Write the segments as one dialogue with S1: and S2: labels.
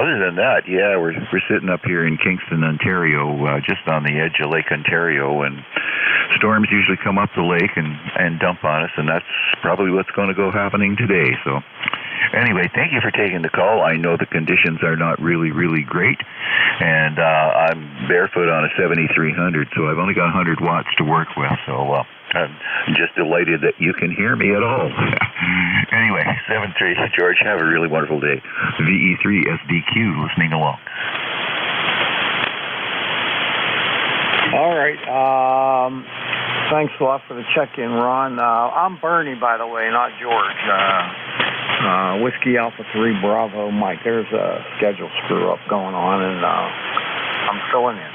S1: Other than that, yeah, we're sitting up here in Kingston, Ontario, just on the edge of Lake Ontario, and storms usually come up the lake and dump on us, and that's probably what's going to go happening today. So anyway, thank you for taking the call. I know the conditions are not really, really great, and I'm barefoot on a 7300, so I've only got 100 watts to work with, so I'm just delighted that you can hear me at all. Anyway, 7-3, George, have a really wonderful day. VE3SDQ, listening along.
S2: All right. Thanks a lot for the check-in, Ron. I'm Bernie, by the way, not George. Whiskey Alpha 3 Bravo Mike. There's a schedule screw-up going on, and I'm filling in.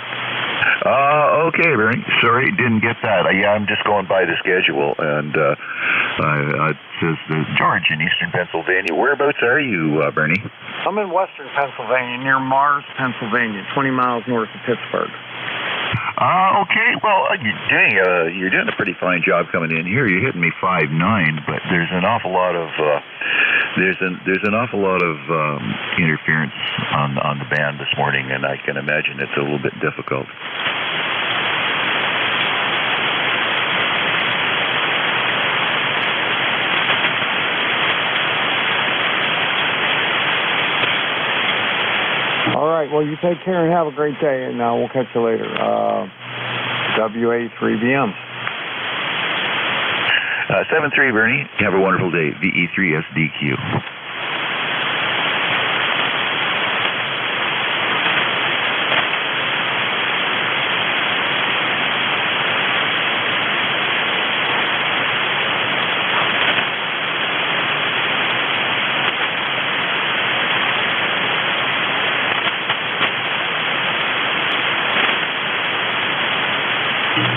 S1: Okay, Bernie. Sorry, didn't get that. Yeah, I'm just going by the schedule, and it says George in eastern Pennsylvania. Whereabouts are you, Bernie?
S2: I'm in western Pennsylvania, near Mars, Pennsylvania, 20 miles north of Pittsburgh.
S1: Okay. Well, you're doing a pretty fine job coming in here. You're hitting me 5.9, but there's an awful lot of there's an awful lot of interference on the band this morning, and I can imagine it's a little bit difficult.
S2: All right. Well, you take care and have a great day, and we'll catch you later. WA3BM.
S1: 7-3, Bernie. Have a wonderful day. VE3SDQ.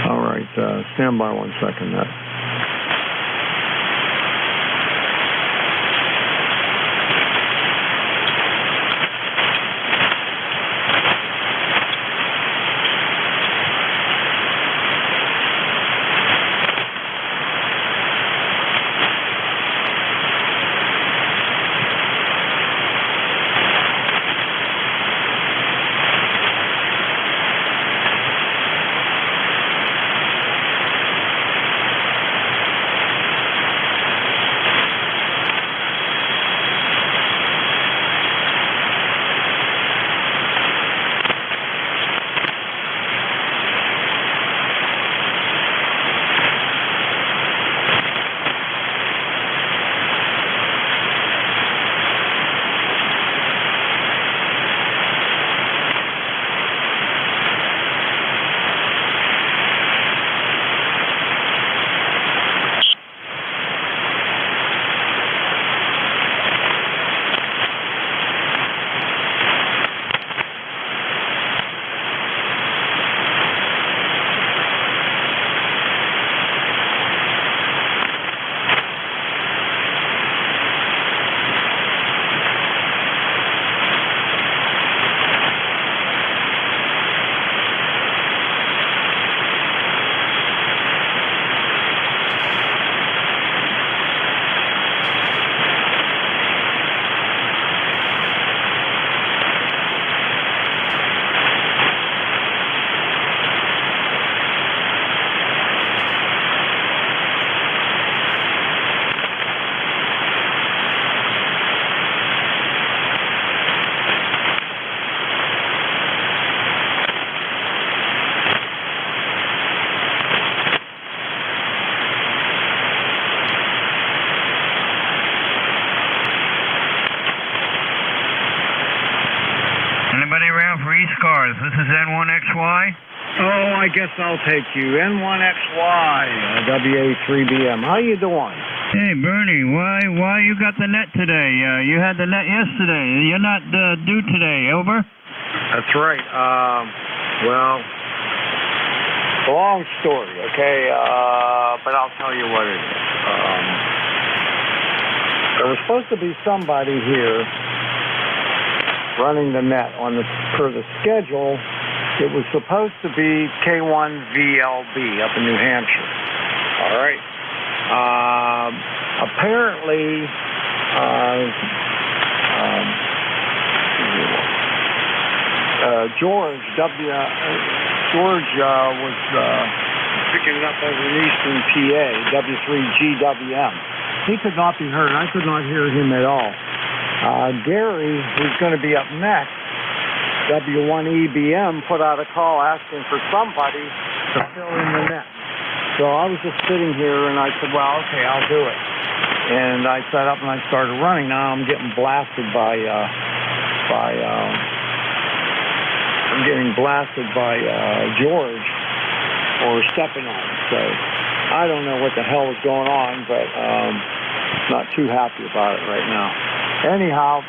S2: All right. Stand by 1 second.
S3: Anybody around for ECARS? This is N1XY.
S2: Oh, I guess I'll take you. N1XY, WA3BM. How you doing?
S3: Hey, Bernie, why you got the net today? You had the net yesterday. You're not due today, over?
S2: That's right. Well, long story, okay? But I'll tell you what it is. There was supposed to be somebody here running the net per the schedule. It was supposed to be K1VLB up in New Hampshire. All right. Apparently, George was picking it up over in Eastern PA, W3GWM. He could not be heard. I could not hear him at all. Gary, who's going to be up next, W1EBM, put out a call asking for somebody to fill in the net. So I was just sitting here, and I said, well, okay, I'll do it. And I set up and I started running. Now I'm getting blasted by George for stepping on it. So I don't know what the hell is going on, but not too happy about it right now. Anyhow,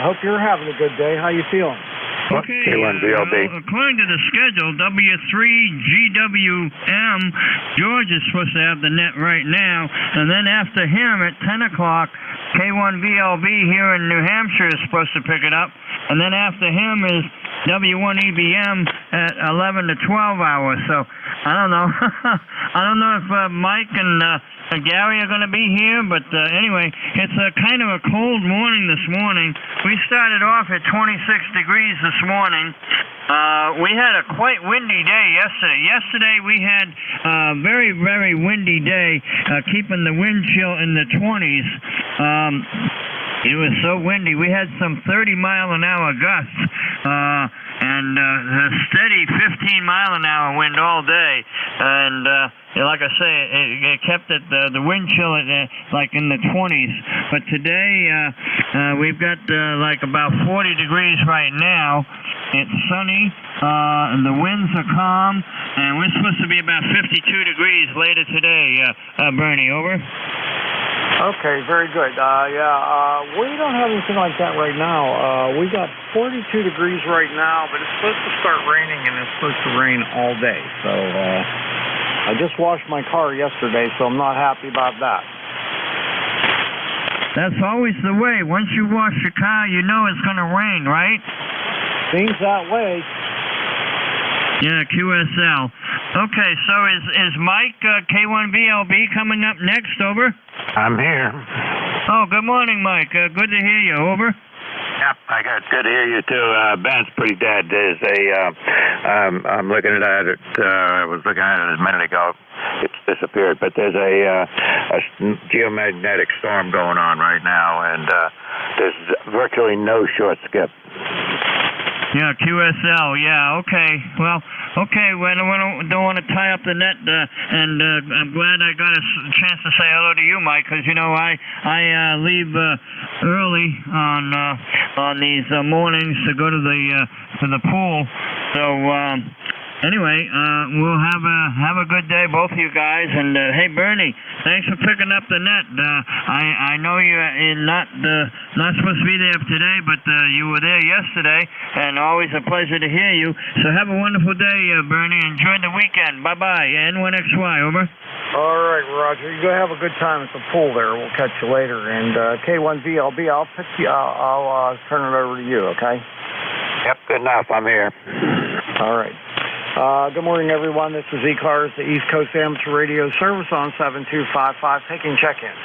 S2: hope you're having a good day. How you feeling?
S3: Okay, according to the schedule, W3GWM, George is supposed to have the net right now, and then after him at 10 o'clock, K1VLB here in New Hampshire is supposed to pick it up, and then after him is W1EBM at 11 to 12 hours. So I don't know. I don't know if Mike and Gary are going to be here, but anyway, it's kind of a cold morning this morning. We started off at 26 degrees this morning. We had a quite windy day yesterday. Yesterday we had a very, very windy day, keeping the wind chill in the 20s. It was so windy. We had some 30-mile-an-hour gusts and a steady 15-mile-an-hour wind all day. And like I say, it kept it the wind chill at like in the 20s. But today we've got like about 40 degrees right now. It's sunny. And the winds are calm, and we're supposed to be about 52 degrees later today. Bernie, over.
S2: Okay, very good. We don't have anything like that right now. We got 42 degrees right now, but it's supposed to start raining, and it's supposed to rain all day. So I just washed my car yesterday, so I'm not happy about that.
S3: That's always the way. Once you wash your car, you know it's going to rain, right?
S2: Seems that way.
S3: Yeah, QSL. Okay, so is Mike K1VLB coming up next, over?
S4: I'm here.
S3: Oh, good morning, Mike. Good to hear you, over.
S4: Yep, good to hear you too. Ben's pretty dead. There's I'm looking at it. I was looking at it a minute ago. It's disappeared, but there's a geomagnetic storm going on right now, and there's virtually no short skip.
S3: Yeah, QSL. Yeah, okay. Well, okay. We don't want to tie up the net, and I'm glad I got a chance to say hello to you, Mike, because you know I leave early on these mornings to go to the pool. So anyway, we'll have a good day, both of you guys. And hey, Bernie, thanks for picking up the net. I know you're not supposed to be there today, but you were there yesterday, and always a pleasure to hear you. So have a wonderful day, Bernie. Enjoy the weekend. Bye-bye. N1XY, over.
S2: All right, Roger. You go have a good time at the pool there. We'll catch you later. And K1VLB, I'll pick you. I'll turn it over to you. Okay.
S4: Yep. Good enough. I'm here.
S2: All right. Good morning, everyone. This is ECARS, the East Coast Amateur Radio Service on 7255, taking check-ins.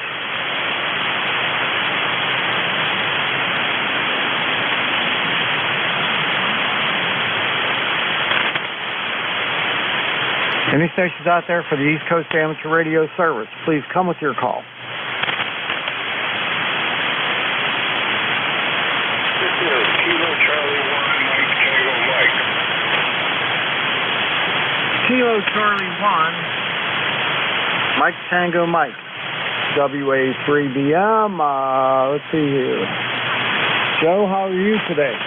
S2: Any stations out there for the East Coast Amateur Radio Service, please come with your call.
S5: This is Kilo Charlie 1, Mike Tango Mike.
S2: Kilo Charlie 1, Mike Tango Mike. WA3BM. Let's see here. Joe, how are you today?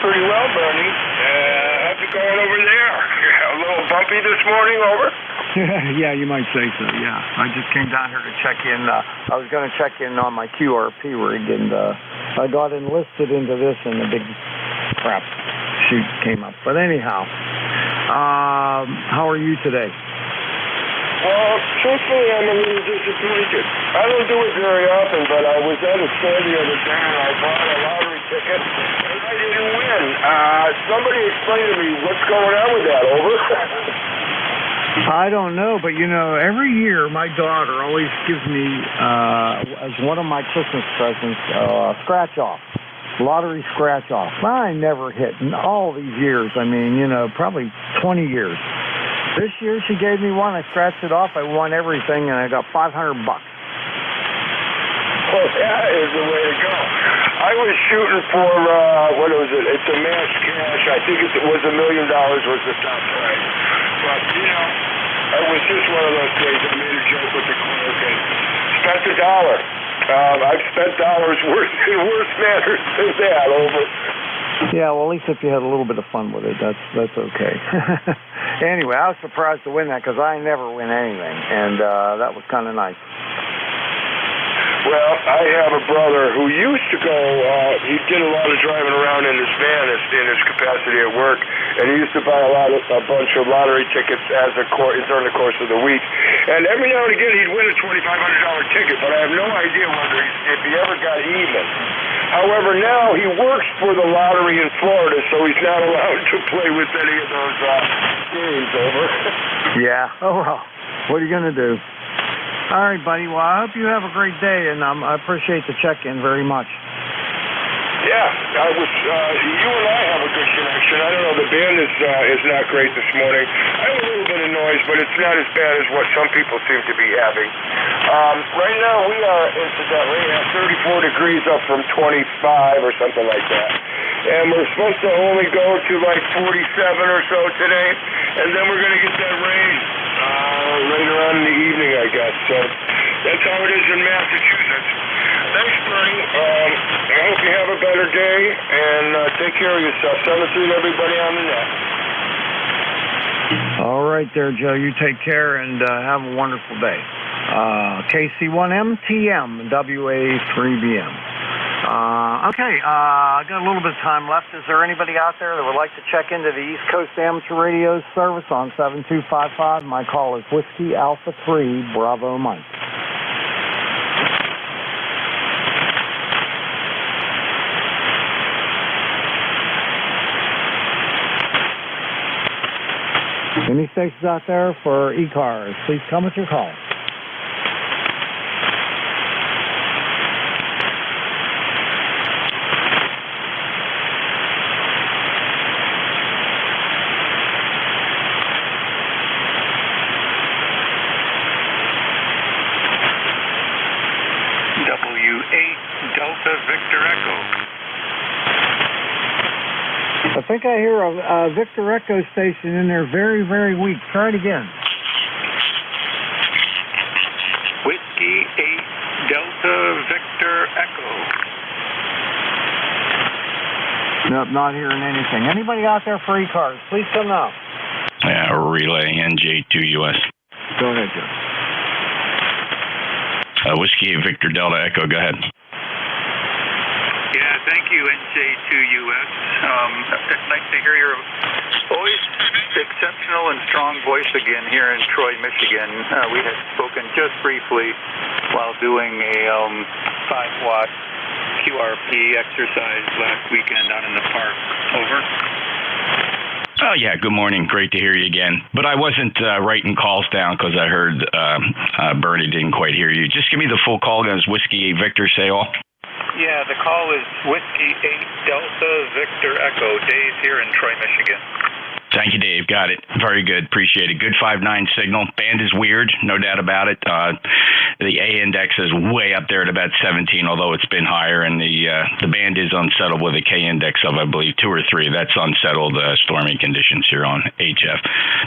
S5: Pretty well, Bernie. How's it going over there? A little bumpy this morning, over?
S2: Yeah, you might say so, yeah. I just came down here to check in. I was going to check in on my QRP rig, and I got enlisted into this, and a big crap shoot came up. But anyhow, how are you today?
S5: Truthfully, I'm a little disappointed. I don't do it very often, but I was at a store the other day, and I bought a lottery ticket, and I didn't win. Somebody explain to me what's going on with that, over?
S2: I don't know, but you know, every year my daughter always gives me, as one of my Christmas presents, a scratch-off. lottery scratch off. I never hit in all these years. I mean, probably 20 years. This year she gave me one. I scratched it off. I won everything, and I got $500.
S5: Well, that is the way to go. I was shooting for, what was it? It's a mass cash. I think it was $1 million was the top prize. But, it was just one of those days. I made a joke with the clerk and spent $1. I've spent dollars worse in worse matters than that, over.
S2: Yeah, well, at least if you had a little bit of fun with it, that's okay. Anyway, I was surprised to win that because I never win anything, and that was kind of nice.
S5: Well, I have a brother who used to go, he did a lot of driving around in his van in his capacity at work, and he used to buy a bunch of lottery tickets during the course of the week. And every now and again, he'd win a $2,500 ticket, but I have no idea if he ever got even. However, now he works for the lottery in Florida, so he's not allowed to play with any of those games, over.
S2: Yeah. Oh, well, what are you going to do? All right, buddy. Well, I hope you have a great day, and I appreciate the check-in very much.
S5: Yeah, you and I have a good connection. I don't know, the band is not great this morning. I have a little bit of noise, but it's not as bad as what some people seem to be having. Right now we are, incidentally, at 34 degrees up from 25 or something like that. And we're supposed to only go to like 47 or so today, and then we're going to get that rain later on in the evening, I guess. So that's how it is in Massachusetts. Thanks, Bernie. I hope you have a better day, and take care of yourself. Send us to everybody on the net.
S2: All right there, Joe. You take care, and have a wonderful day. KC1MTM, WA3BM. Okay, I got a little bit of time left. Is there anybody out there that would like to check into the East Coast Amateur Radio service on 7255? My call is Whiskey Alpha 3, Bravo Mike. Any stations out there for ECARS, please come with your call.
S6: W8 Delta Victor Echo.
S2: I think I hear a Victor Echo station in there very, very weak. Try it again.
S6: Whiskey 8 Delta Victor Echo.
S2: Nope, not hearing anything. Anybody out there for ECARS, please come now.
S7: Yeah, relay NJ2US.
S2: Go ahead, Joe.
S7: Whiskey 8 Victor Delta Echo, go ahead.
S6: Yeah, thank you, NJ2US. It's nice to hear your always exceptional and strong voice again here in Troy, Michigan. We had spoken just briefly while doing a 5-watt QRP exercise last weekend out in the park. Over.
S7: Oh, yeah, good morning. Great to hear you again. But I wasn't writing calls down because I heard Bernie didn't quite hear you. Just give me the full call. That was Whiskey 8 Victor, say all.
S6: Yeah, the call is Whiskey 8 Delta Victor Echo. Dave here in Troy, Michigan.
S7: Thank you, Dave. Got it. Very good. Appreciate it. Good 5.9 signal. Band is weird, no doubt about it. The A index is way up there at about 17, although it's been higher, and the band is unsettled with a K index of, I believe, 2 or 3. That's unsettled stormy conditions here on HF.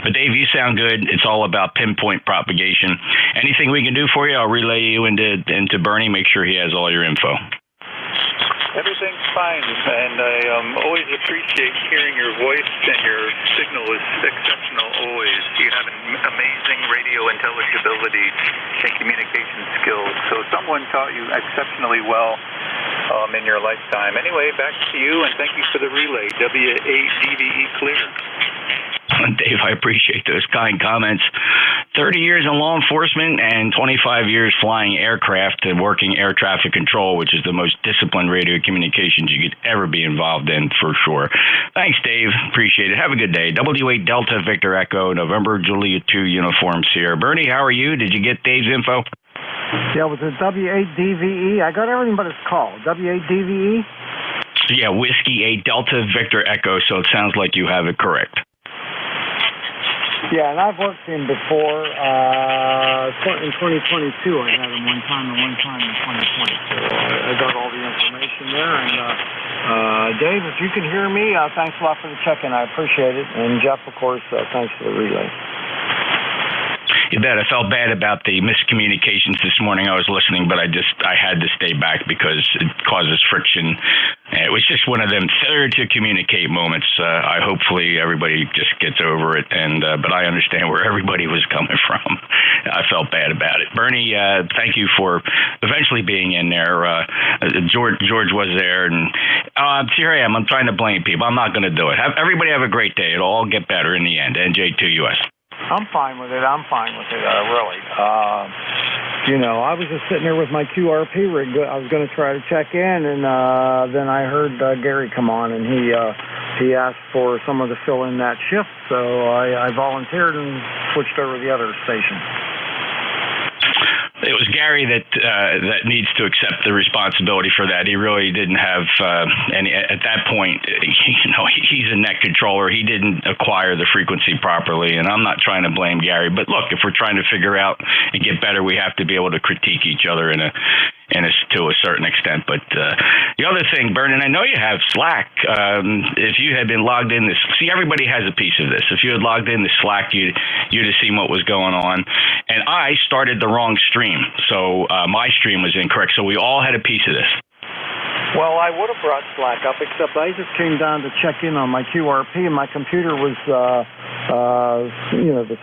S7: But Dave, you sound good. It's all about pinpoint propagation. Anything we can do for you, I'll relay you into Bernie. Make sure he has all your info.
S6: Everything's fine, and I always appreciate hearing your voice, and your signal is exceptional always. You have amazing radio intelligibility and communication skills, so someone taught you exceptionally well in your lifetime. Anyway, back to you, and thank you for the relay. W8DVE clear.
S7: Dave, I appreciate those kind comments. 30 years in law enforcement and 25 years flying aircraft and working air traffic control, which is the most disciplined radio communications you could ever be involved in, for sure. Thanks, Dave. Appreciate it. Have a good day. W8 Delta Victor Echo, November Juliet 2 uniform Sierra. Bernie, how are you? Did you get Dave's info?
S2: Yeah, it was a W8DVE. I got everything but his call. W8DVE?
S7: Yeah, Whiskey 8 Delta Victor Echo, so it sounds like you have it correct.
S2: Yeah, and I've worked him before. In 2022, I had him one time, and one time in 2020. So I got all the information there. And Dave, if you can hear me, thanks a lot for the check-in. I appreciate it. And Jeff, of course, thanks for the relay.
S7: You bet. I felt bad about the miscommunications this morning. I was listening, but I had to stay back because it causes friction. It was just one of them failure to communicate moments. Hopefully everybody just gets over it. But I understand where everybody was coming from. I felt bad about it. Bernie, thank you for eventually being in there. George was there, and here I am. I'm trying to blame people. I'm not going to do it. Everybody have a great day. It'll all get better in the end. NJ2US.
S2: I'm fine with it. Really. I was just sitting there with my QRP rig. I was going to try to check in, and then I heard Gary come on, and he asked for someone to fill in that shift, so I volunteered and switched over to the other station.
S7: It was Gary that needs to accept the responsibility for that. He really didn't have any at that point. He's a net controller. He didn't acquire the frequency properly, and I'm not trying to blame Gary. But look, if we're trying to figure out and get better, we have to be able to critique each other to a certain extent. But the other thing, Vernon, I know you have Slack. If you had been logged in see, everybody has a piece of this. If you had logged in to Slack, you'd have seen what was going on. And I started the wrong stream, so my stream was incorrect. So we all had a piece of this.
S2: Well, I would have brought Slack up, except I just came down to check in on my QRP, and my computer was, the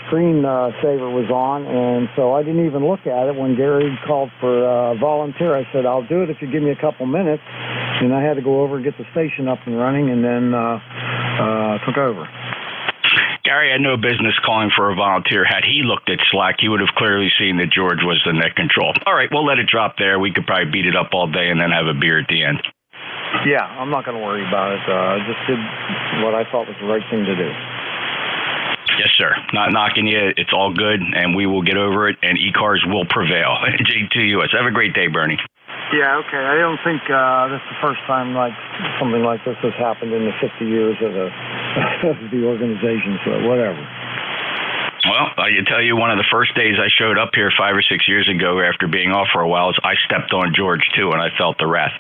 S2: screen saver was on, and so I didn't even look at it. When Gary called for volunteer, I said, I'll do it if you give me a couple minutes, and I had to go over and get the station up and running, and then took over.
S7: Gary had no business calling for a volunteer. Had he looked at Slack, he would have clearly seen that George was the net control. All right, we'll let it drop there. We could probably beat it up all day and then have a beer at the end.
S2: Yeah, I'm not going to worry about it. I just did what I thought was the right thing to do.
S7: Yes, sir. Not knocking you. It's all good, and we will get over it, and ECARS will prevail. NJ2US. Have a great day, Bernie.
S2: Yeah, okay. I don't think this is the first time something like this has happened in the 50 years of the organization, so whatever.
S7: Well, I can tell you one of the first days I showed up here 5 or 6 years ago after being off for a while is I stepped on George, too, and I felt the wrath.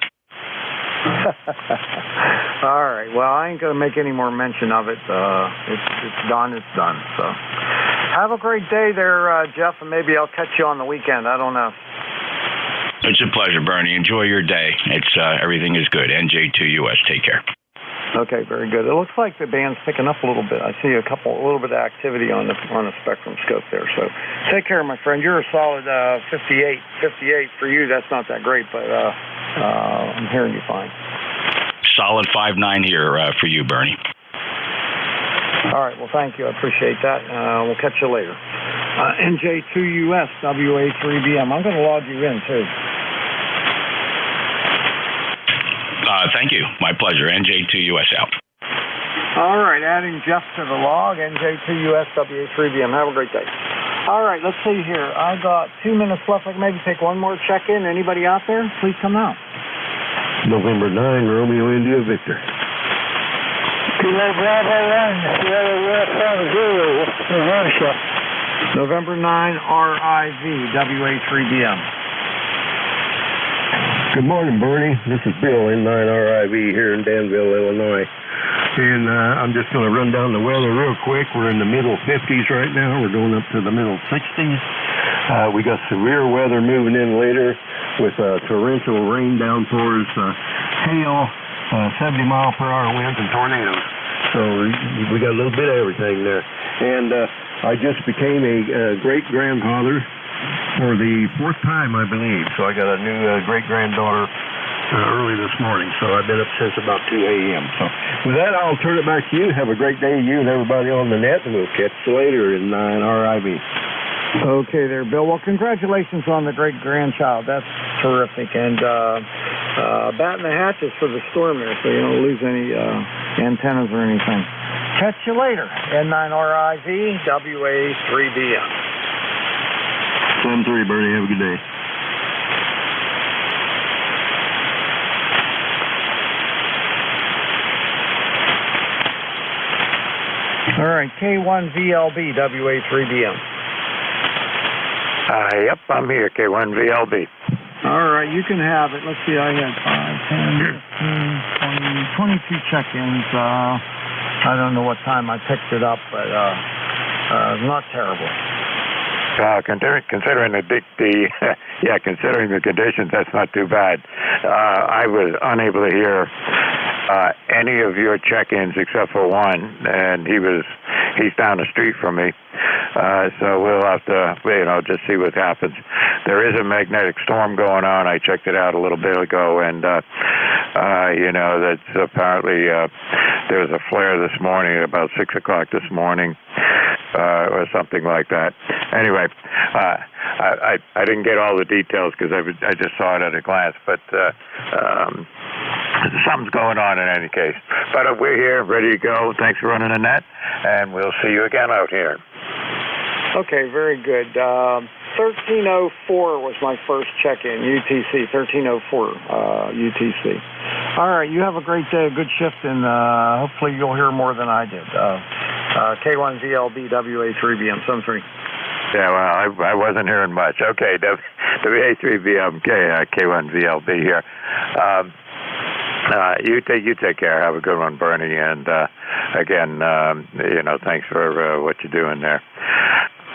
S2: All right. Well, I ain't going to make any more mention of it. It's done. It's done. So have a great day there, Jeff, and maybe I'll catch you on the weekend. I don't know.
S7: It's a pleasure, Bernie. Enjoy your day. It's everything is good. NJ2US. Take care.
S2: Okay, very good. It looks like the band's picking up a little bit. I see a little bit of activity on the spectrum scope there. So take care, my friend. You're a solid 58. 58 for you. That's not that great, but I'm hearing you fine.
S7: Solid 5.9 here for you, Bernie.
S2: All right. Well, thank you. I appreciate that. We'll catch you later. NJ2US WA3BM. I'm going to log you in, too.
S7: Thank you. My pleasure. NJ2US out.
S2: All right. Adding Jeff to the log. NJ2US WA3BM. Have a great day. All right. Let's see here. I got 2 minutes left. I can maybe take one more check-in. Anybody out there? Please come out.
S8: November 9, Romeo India Victor.
S5: Kilo Bravo 1, Sierra West 0, New Hampshire.
S2: November 9, RIV, WA3BM.
S8: Good morning, Bernie. This is Bill, N9RIV here in Danville, Illinois. And I'm just going to run down the weather real quick. We're in the middle 50s right now. We're going up to the middle 60s. We got severe weather moving in later with torrential rain downpours, hail, 70-mile-per-hour winds, and tornadoes. So we got a little bit of everything there. And I just became a great-grandfather for the 4th time, I believe. So I got a new great-granddaughter early this morning. So I've been up since about 2 a.m. So with that, I'll turn it back to you. Have a great day, you and everybody on the net, and we'll catch you later in 9RIV.
S2: Okay there, Bill. Well, congratulations on the great-grandchild. That's terrific. And batting the hatches for the storm there so you don't lose any antennas or anything. Catch you later. N9RIV, WA3BM.
S8: 7-3, Bernie. Have a good day.
S2: All right, K1VLB, WA3BM.
S4: Yep, I'm here, K1VLB.
S2: All right, you can have it. Let's see, I had 5, 10, 15, 20, 22 check-ins. I don't know what time I picked it up, but not terrible.
S4: Considering considering the conditions, that's not too bad. I was unable to hear any of your check-ins except for one, and he's down the street from me. So we'll have to, just see what happens. There is a magnetic storm going on. I checked it out a little bit ago, and that's apparently there was a flare this morning at about 6 o'clock this morning. Or something like that. Anyway, I didn't get all the details because I just saw it at a glance, but something's going on in any case. But we're here, ready to go. Thanks for running the net, and we'll see you again out here.
S2: Okay, very good. 1304 was my first check-in, UTC, 1304 UTC. All right, you have a great day, a good shift, and hopefully you'll hear more than I did. K1VLB, WA3BM, 73.
S4: Yeah, well, I wasn't hearing much. Okay, WA3BM, K1VLB here. You take care. Have a good one, Bernie. And again, thanks for what you're doing there.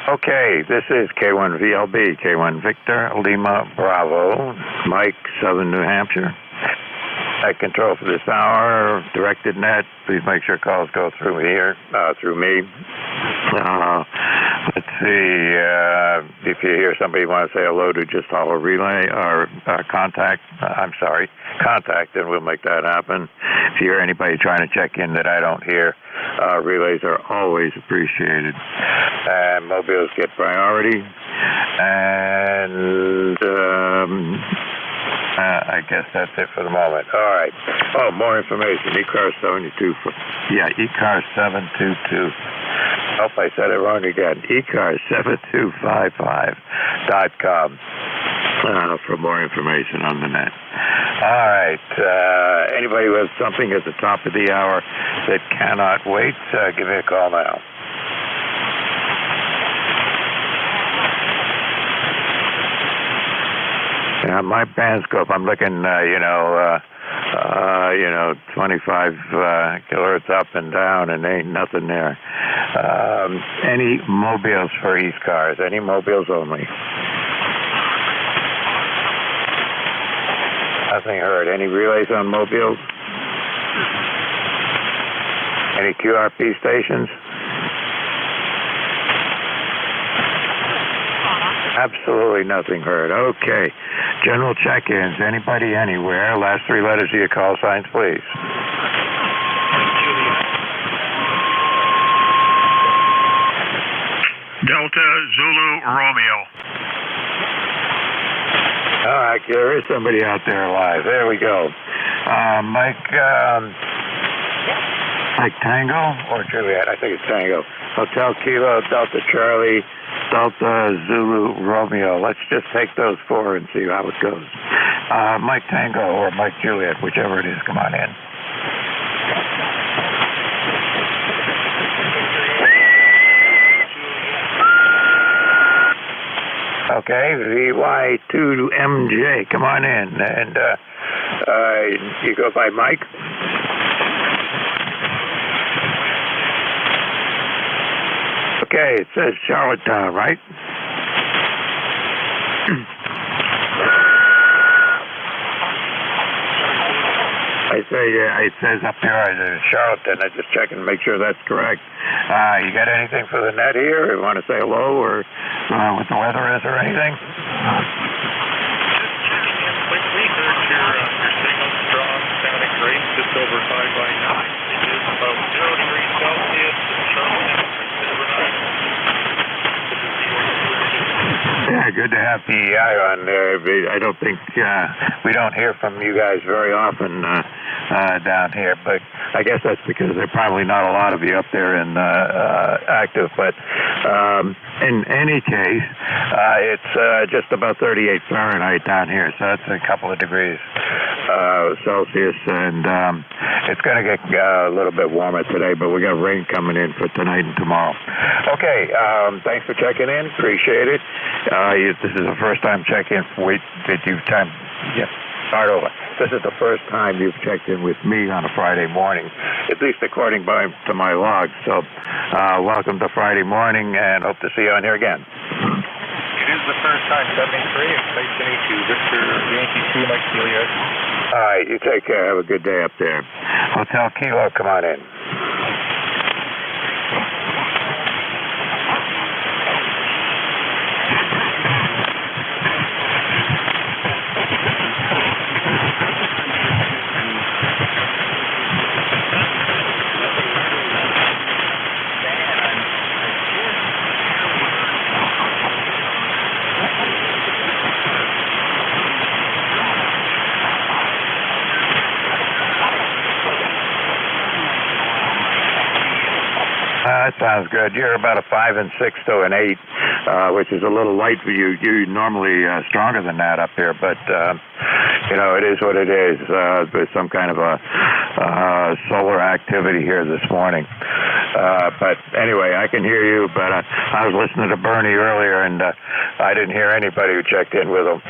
S4: Okay, this is K1VLB, K1 Victor, Lima, Bravo, Mike, Southern New Hampshire. Net control for this hour, directed net. Please make sure calls go through here, through me. Let's see, if you hear somebody want to say hello to just holler relay or contact, and we'll make that happen. If you hear anybody trying to check in that I don't hear, relays are always appreciated. And mobiles get priority. And I guess that's it for the moment. All right. Oh, more information. ECARS 72. ECARS 722. Hope I said it wrong again. ECARS7255.com for more information on the net. All right. Anybody who has something at the top of the hour that cannot wait, give me a call now. Yeah, my Bandscope, I'm looking, 25 kilohertz up and down, and ain't nothing there. Any mobiles for ECARS? Any mobiles only? Nothing heard. Any relays on mobiles? Any QRP stations? Absolutely nothing heard. Okay. General check-ins. Anybody anywhere? Last three letters of your call signs, please.
S9: Delta Zulu Romeo.
S4: All right, there is somebody out there alive. There we go. Mike Tango or Juliet? I think it's Tango. Hotel Kilo, Delta Charlie, Delta Zulu Romeo. Let's just take those four and see how it goes. Mike Tango or Mike Juliet, whichever it is, come on in. Okay, VY2MJ, come on in. And you go by Mike? Okay, it says Charlottetown, right? It says up there Charlottetown. I just check and make sure that's correct. You got anything for the net here? You want to say hello or what the weather is or anything?
S6: Just checking in quickly. Heard your signal strong, sounding great, just over 5 by 9. It is about 0 degrees Celsius in Charlotte.
S4: Yeah, good to have PEI on there. I don't think we don't hear from you guys very often down here, but I guess that's because there are probably not a lot of you up there in active. But in any case, it's just about 38 Fahrenheit down here, so that's a couple of degrees Celsius, and it's going to get a little bit warmer today, but we got rain coming in for tonight and tomorrow. Okay, thanks for checking in. Appreciate it. This is the first time check-in. Start over. This is the first time you've checked in with me on a Friday morning, at least according to my log. So welcome to Friday morning, and hope to see you on here again.
S6: It is the first time, 73, it's nice to meet you. Victor Yankee 2, Mike Juliet.
S4: All right, you take care. Have a good day up there. Hotel Kilo, come on in. That sounds good. You're about a 5 and 6 to an 8, which is a little light for you. You're normally stronger than that up here, but it is what it is. There's some kind of a solar activity here this morning. But anyway, I can hear you, but I was listening to Bernie earlier, and I didn't hear anybody who checked in with him.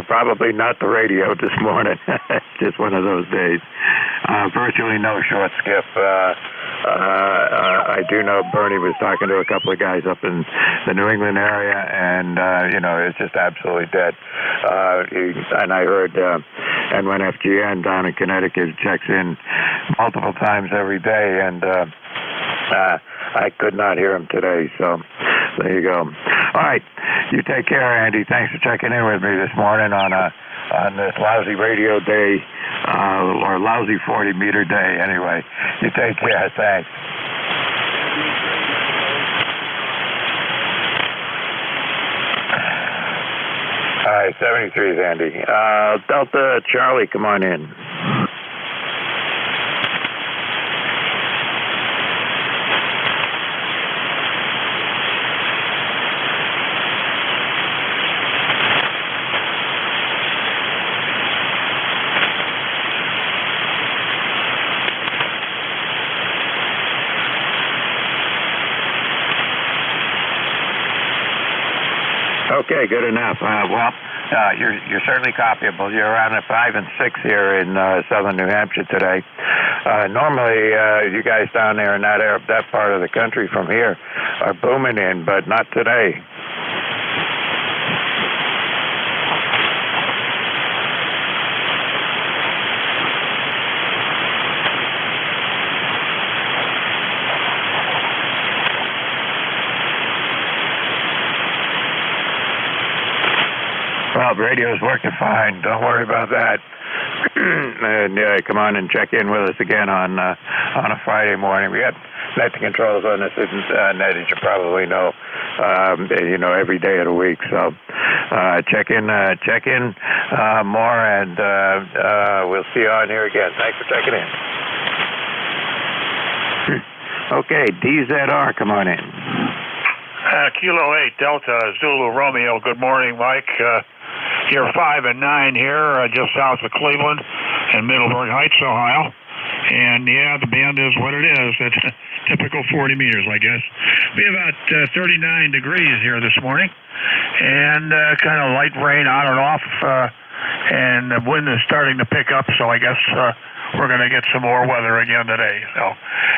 S4: Probably not the radio this morning. Just one of those days. Virtually no short skip. I do know Bernie was talking to a couple of guys up in the New England area, and it's just absolutely dead. And I heard N1FGN down in Connecticut checks in multiple times every day, and I could not hear him today. So there you go. All right, you take care, Andy. Thanks for checking in with me this morning on this lousy radio day, or lousy 40-meter day. Anyway, you take care. Thanks. All right, 73 is Andy. Delta Charlie, come on in. Okay, good enough. You're certainly copyable. You're around a 5 and 6 here in southern New Hampshire today. Normally, you guys down there in that part of the country from here are booming in, but not today. Well, radio's working fine. Don't worry about that. And come on and check in with us again on a Friday morning. We got net controls on this net, as you probably know. Every day of the week. So check in more, and we'll see you on here again. Thanks for checking in. Okay, DZR, come on in.
S9: Kilo 8 Delta Zulu Romeo. Good morning, Mike. You're 5 and 9 here, just south of Cleveland in Middleburg Heights, Ohio. And yeah, the bend is what it is. It's typical 40 meters, I guess. We have about 39 degrees here this morning, and kind of light rain on and off, and the wind is starting to pick up, so I guess we're going to get some more weather again today. So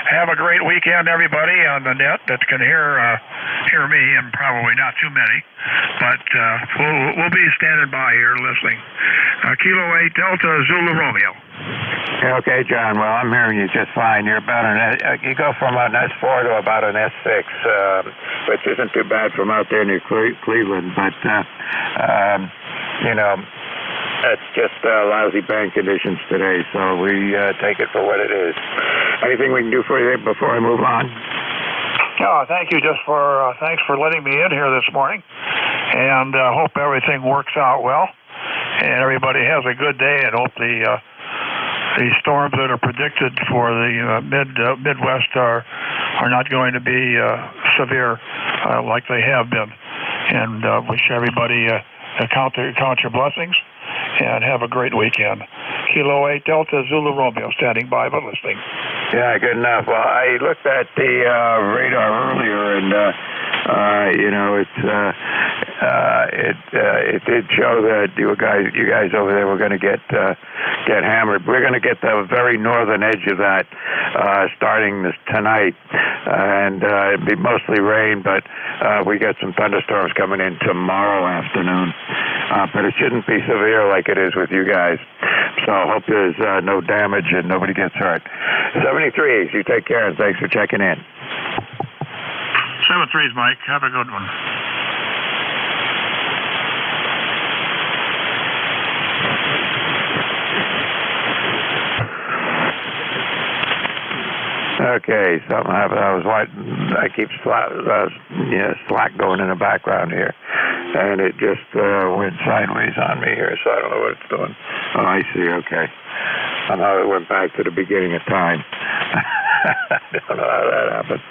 S9: have a great weekend, everybody on the net that can hear me, and probably not too many, but we'll be standing by here listening. Kilo 8 Delta Zulu Romeo.
S4: Okay, John. Well, I'm hearing you just fine. You're about you go from an S4 to about an S6, which isn't too bad from out there near Cleveland. But it's just lousy band conditions today, so we take it for what it is. Anything we can do for you before I move on?
S9: Oh, thank you. Thanks for letting me in here this morning, and hope everything works out well, and everybody has a good day, and hope the storms that are predicted for the Midwest are not going to be severe like they have been. And wish everybody count your blessings and have a great weekend. Kilo 8 Delta Zulu Romeo standing by but listening.
S4: Yeah, good enough. Well, I looked at the radar earlier, and it did show that you guys over there were going to get hammered. We're going to get the very northern edge of that starting tonight, and it'll be mostly rain, but we got some thunderstorms coming in tomorrow afternoon. But it shouldn't be severe like it is with you guys. So I hope there's no damage and nobody gets hurt. 73s, you take care, and thanks for checking in.
S9: 73s, Mike. Have a good one.
S4: Okay, something happened. I keep slack going in the background here, and it just went sideways on me here, so I don't know what it's doing. Oh, I see. Okay. Somehow it went back to the beginning of time. I don't know how that happened.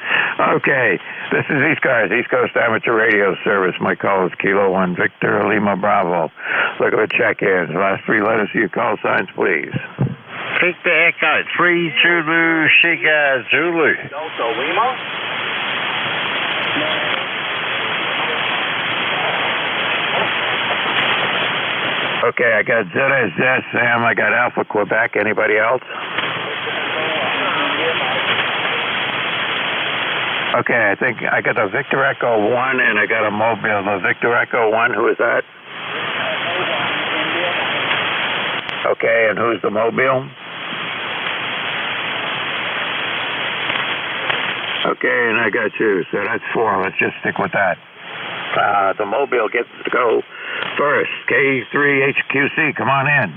S4: Okay, this is ECARS, East Coast Amateur Radio Service. My call is Kilo 1 Victor Lima Bravo. Look at the check-ins. Last three letters of your call signs, please.
S10: Victor Echo 3 Zulu Sika Zulu.
S5: Delta Lima.
S4: Okay, I got ZSS, Sam. I got Alpha Quebec. Anybody else? Okay, I think I got a Victor Echo 1 and I got a Mobile. The Victor Echo 1, who is that? Okay, and who's the Mobile? Okay, and I got you. So that's 4. Let's just stick with that. The Mobile gets to go first. K3HQC, come on in.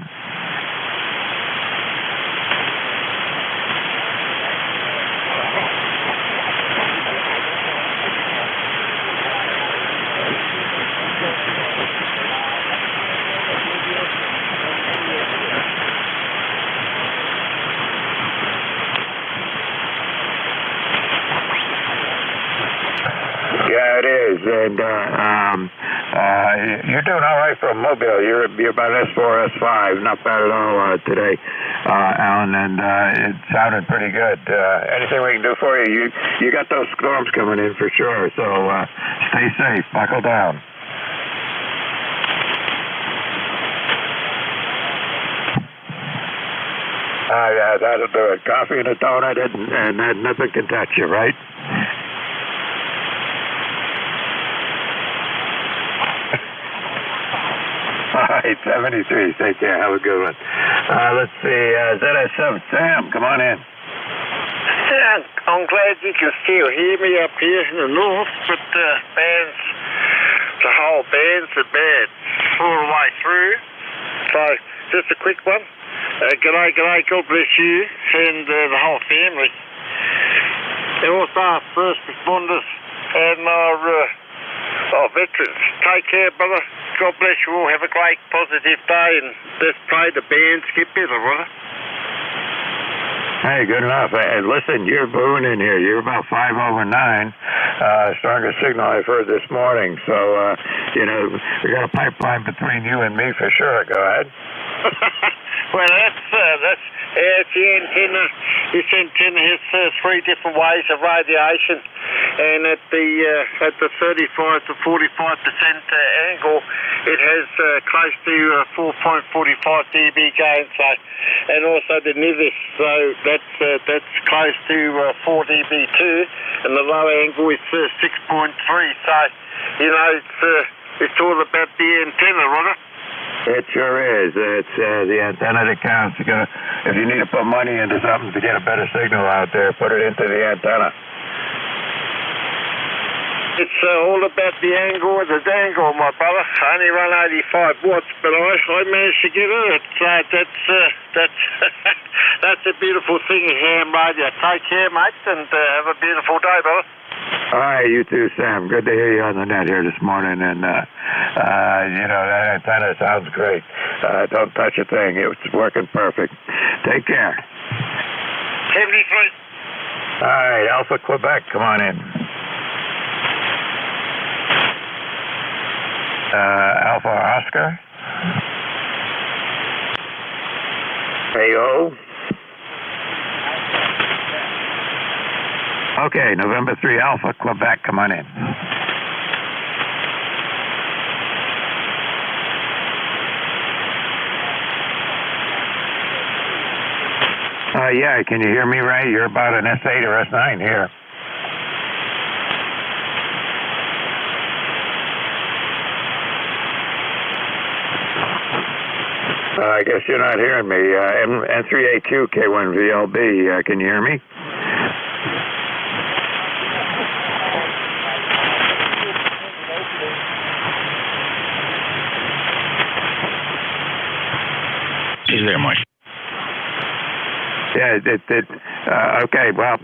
S4: And you're doing all right for a Mobile. You're about S4, S5. Not bad at all today, Alan. And it sounded pretty good. Anything we can do for you? You got those storms coming in for sure. So stay safe. Buckle down. Yeah, that'll do it. Coffee and a donut, and nothing can touch you, right? All right, 73. Take care. Have a good one. Let's see. ZS7. Sam, come on in.
S10: Yeah, I'm glad you can still hear me up here in the north, but the whole bands are bad all the way through. So, just a quick one. G'day, God bless you and the whole family. And also our first responders and our veterans. Take care, brother. God bless you all. Have a great, positive day, and let's pray the bands get better, brother.
S4: Hey, good enough. And listen, you're booing in here. You're about 5 over 9. Strongest signal I've heard this morning. So, we got a pipeline between you and me for sure. Go ahead.
S10: Well, that's the antenna. This antenna has 3 different ways of radiation, and at the 35 to 45% angle, it has close to 4.45 dB gain. So, and also the Nivis, so that's close to 4 dB too, and the low angle is 6.3. So, it's all about the antenna, right?
S4: It sure is. It's the antenna that counts. If you need to put money into something to get a better signal out there, put it into the antenna.
S10: It's all about the angle and the dangle, my brother. I only run 85 watts, but I managed to get it. That's a beautiful thing, ham radio. Take care, mate, and have a beautiful day, brother.
S4: All right, you too, Sam. Good to hear you on the net here this morning, and that antenna sounds great. Don't touch a thing. It's working perfect. Take care.
S10: 73.
S4: All right, Alpha Quebec, come on in. Alpha Oscar. Hey-o. Okay, November 3 Alpha Quebec, come on in. Yeah, can you hear me, Ray? You're about an S8 or S9 here. I guess you're not hearing me. N3AQ K1VLB, can you hear me?
S7: He's there, Mike.
S4: Yeah, okay, well,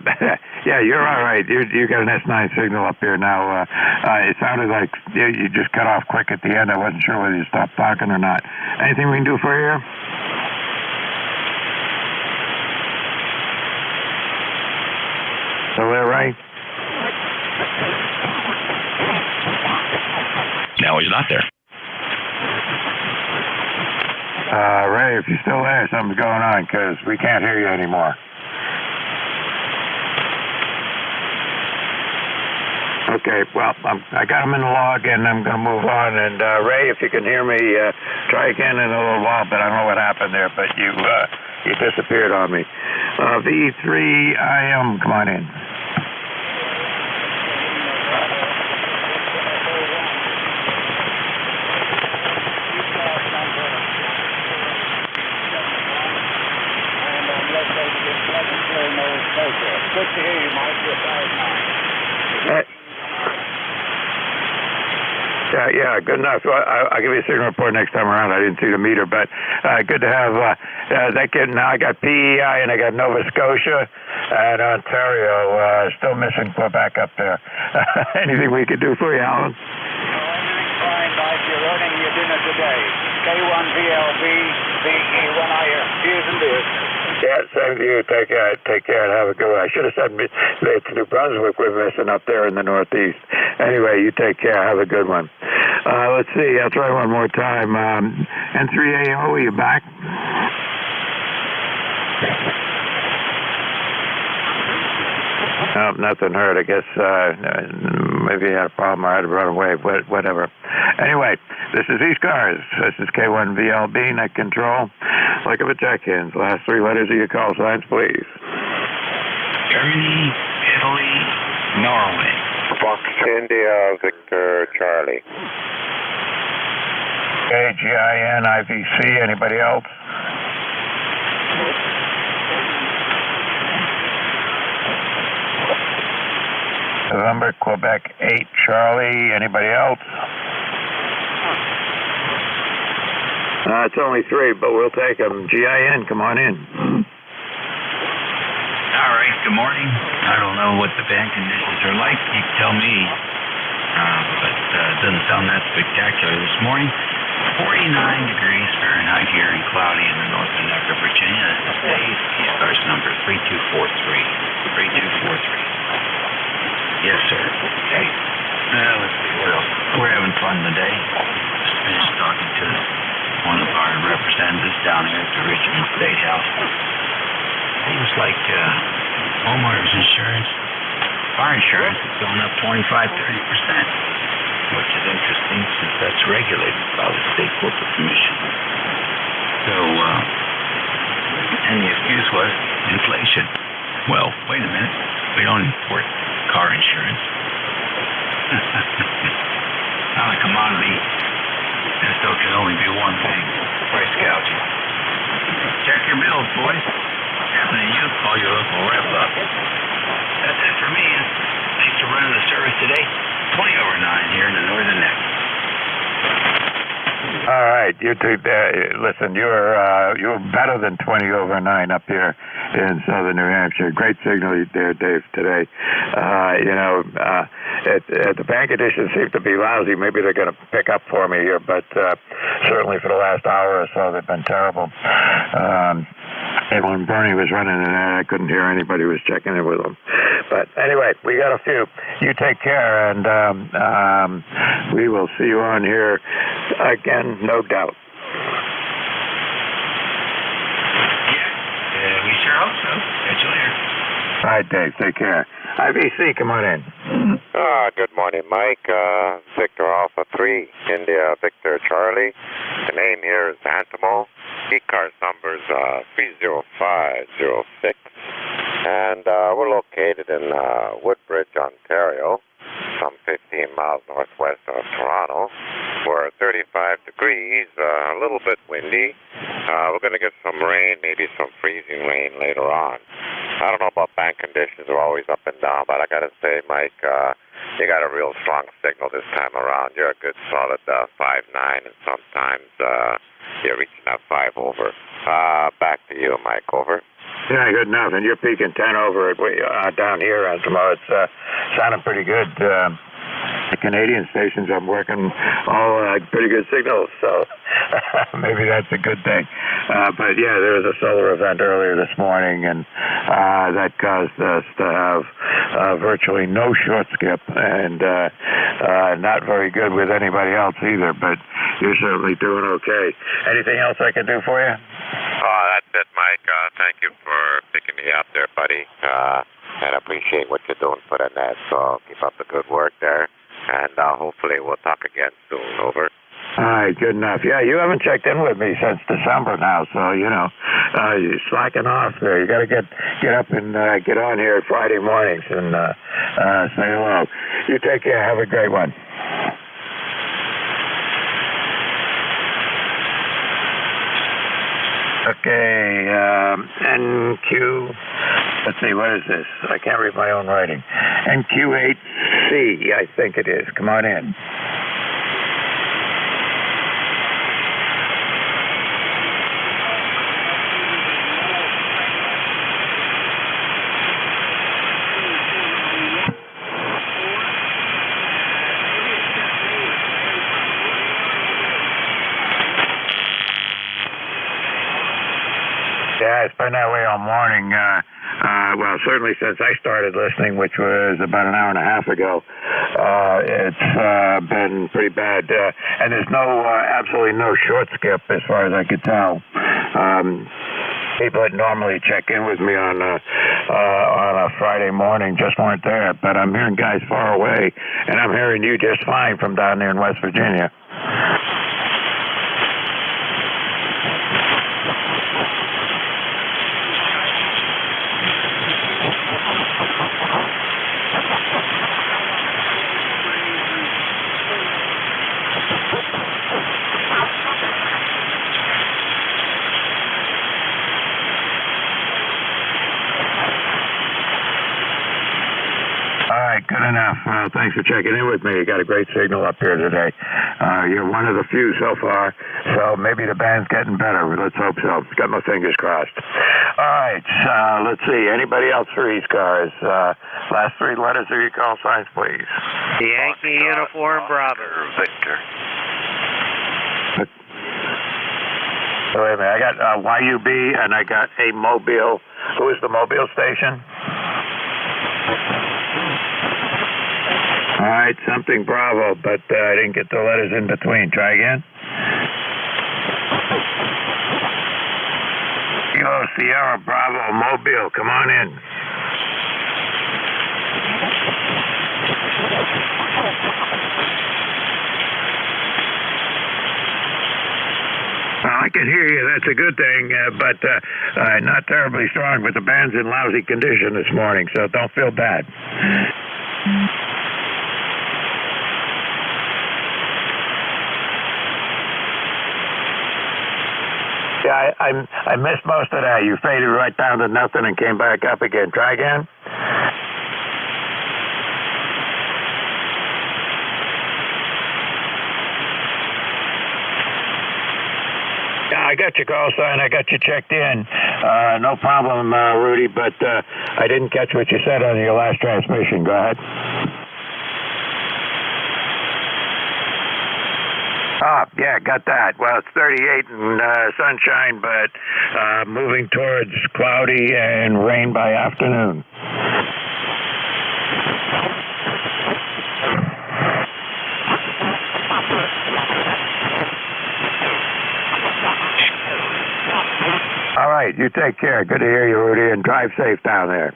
S4: yeah, you're all right. You got an S9 signal up here now. It sounded like you just cut off quick at the end. I wasn't sure whether you stopped talking or not. Anything we can do for you? Still there, Ray?
S7: No, he's not there.
S4: Ray, if you're still there, something's going on because we can't hear you anymore. Okay, well, I got him in the log, and I'm going to move on. And Ray, if you can hear me, try again in a little while. But I don't know what happened there, but you disappeared on me. V3IM, come on in.
S2: Good to hear you, Mike.
S4: Yeah, good enough. Well, I'll give you a signal report next time around. I didn't see the meter, but good to have that kid. Now I got PEI and I got Nova Scotia and Ontario. Still missing Quebec up there. Anything we could do for you, Alan?
S2: Everything's fine, Mike. You're earning your dinner today. K1VLB, when I refuse and do it.
S4: Yeah, same to you. Take care and have a good one. I should have said it's New Brunswick we're missing up there in the Northeast. Anyway, you take care. Have a good one. Let's see. I'll try one more time. N3AO, are you back? No, nothing heard. I guess maybe he had a problem or I had to run away, but whatever. Anyway, this is ECARS. This is K1VLB, net control. Look at the check-ins. Last three letters of your call signs, please.
S7: Germany, Italy, Norway.
S5: Fox India, Victor, Charlie.
S4: KGIN, IVC, anybody else? November, Quebec 8, Charlie, anybody else? It's only three, but we'll take them. GIN, come on in.
S11: All right, good morning. I don't know what the band conditions are like. You can tell me. But it doesn't sound that spectacular this morning. 49 degrees Fahrenheit here and cloudy in the northern neck of Virginia. This is Dave. ECARS number 3243. 3243. Yes, sir. Okay. Let's see what else. We're having fun today. Just finished talking to one of our representatives down here at the Richmond State House. Seems like homeowners insurance, car insurance is going up 25-30%, which is interesting since that's regulated by the State Corporate Commission. So, and the excuse was inflation. Well, wait a minute. We don't import car insurance. Not a commodity. This though can only be one thing. Price gouging. Check your bills, boys. Happening to you, call your local rep up. That's it for me. Thanks for running the service today. 20 over 9 here in the northern neck.
S4: All right, you two. Listen, you're better than 20 over 9 up here in southern New Hampshire. Great signal there, Dave, today. The bank conditions seem to be lousy. Maybe they're going to pick up for me here, but certainly for the last hour or so, they've been terrible. And when Bernie was running the net, I couldn't hear anybody was checking in with him. But anyway, we got a few. You take care, and we will see you on here again, no doubt.
S11: Yeah, we sure hope so. Catch you later.
S4: All right, Dave, take care. IBC, come on in.
S12: Good morning, Mike. Victor Alpha 3, India Victor Charlie. The name here is Antimo. ECARS number is 30506. And we're located in Woodbridge, Ontario, some 15 miles northwest of Toronto. We're 35 degrees, a little bit windy. We're going to get some rain, maybe some freezing rain later on. I don't know about bank conditions. They're always up and down, but I got to say, Mike, you got a real strong signal this time around. You're a good solid 5.9, and sometimes you're reaching that 5 over. Back to you, Mike. Over.
S4: Yeah, good enough. And you're peaking 10 over down here, Antimo. It's sounding pretty good. The Canadian stations I'm working all pretty good signals, so maybe that's a good thing. But yeah, there was a solar event earlier this morning, and that caused us to have virtually no short skip, and not very good with anybody else either, but you're certainly doing okay. Anything else I can do for you?
S12: Oh, that's it, Mike. Thank you for picking me up there, buddy. And I appreciate what you're doing for the net, so keep up the good work there. And hopefully we'll talk again soon. Over.
S4: All right, good enough. Yeah, you haven't checked in with me since December now, so, you're slacking off there. You got to get up and get on here Friday mornings and say hello. You take care. Have a great one. Okay, NQ, let's see, what is this? I can't read my own writing. NQ8C, I think it is. Come on in. Yeah, it's been that way all morning. Well, certainly since I started listening, which was about an hour and a half ago, it's been pretty bad. And there's absolutely no short skip as far as I could tell. People that normally check in with me on a Friday morning just weren't there. But I'm hearing guys far away, and I'm hearing you just fine from down there in West Virginia. Good enough. Thanks for checking in with me. You got a great signal up here today. You're one of the few so far, so maybe the band's getting better. Let's hope so. Got my fingers crossed. All right. Let's see. Anybody else for ECARS? Last 3 letters of your call signs, please.
S13: Yankee Uniform Bravo.
S12: Victor.
S4: Wait a minute. I got YUB and I got a Mobile. Who is the Mobile station? All right, something Bravo, but I didn't get the letters in between. Try again. Kilo Sierra Bravo Mobile, come on in. Well, I can hear you. That's a good thing, but not terribly strong. But the band's in lousy condition this morning, so don't feel bad. I missed most of that. You faded right down to nothing and came back up again. Try again. Yeah, I got your call sign. I got you checked in. No problem, Rudy, but I didn't catch what you said on your last transmission. Go ahead. Oh, yeah, got that. Well, it's 38 and sunshine, but moving towards cloudy and rain by afternoon. All right, you take care. Good to hear you, Rudy, and drive safe down there.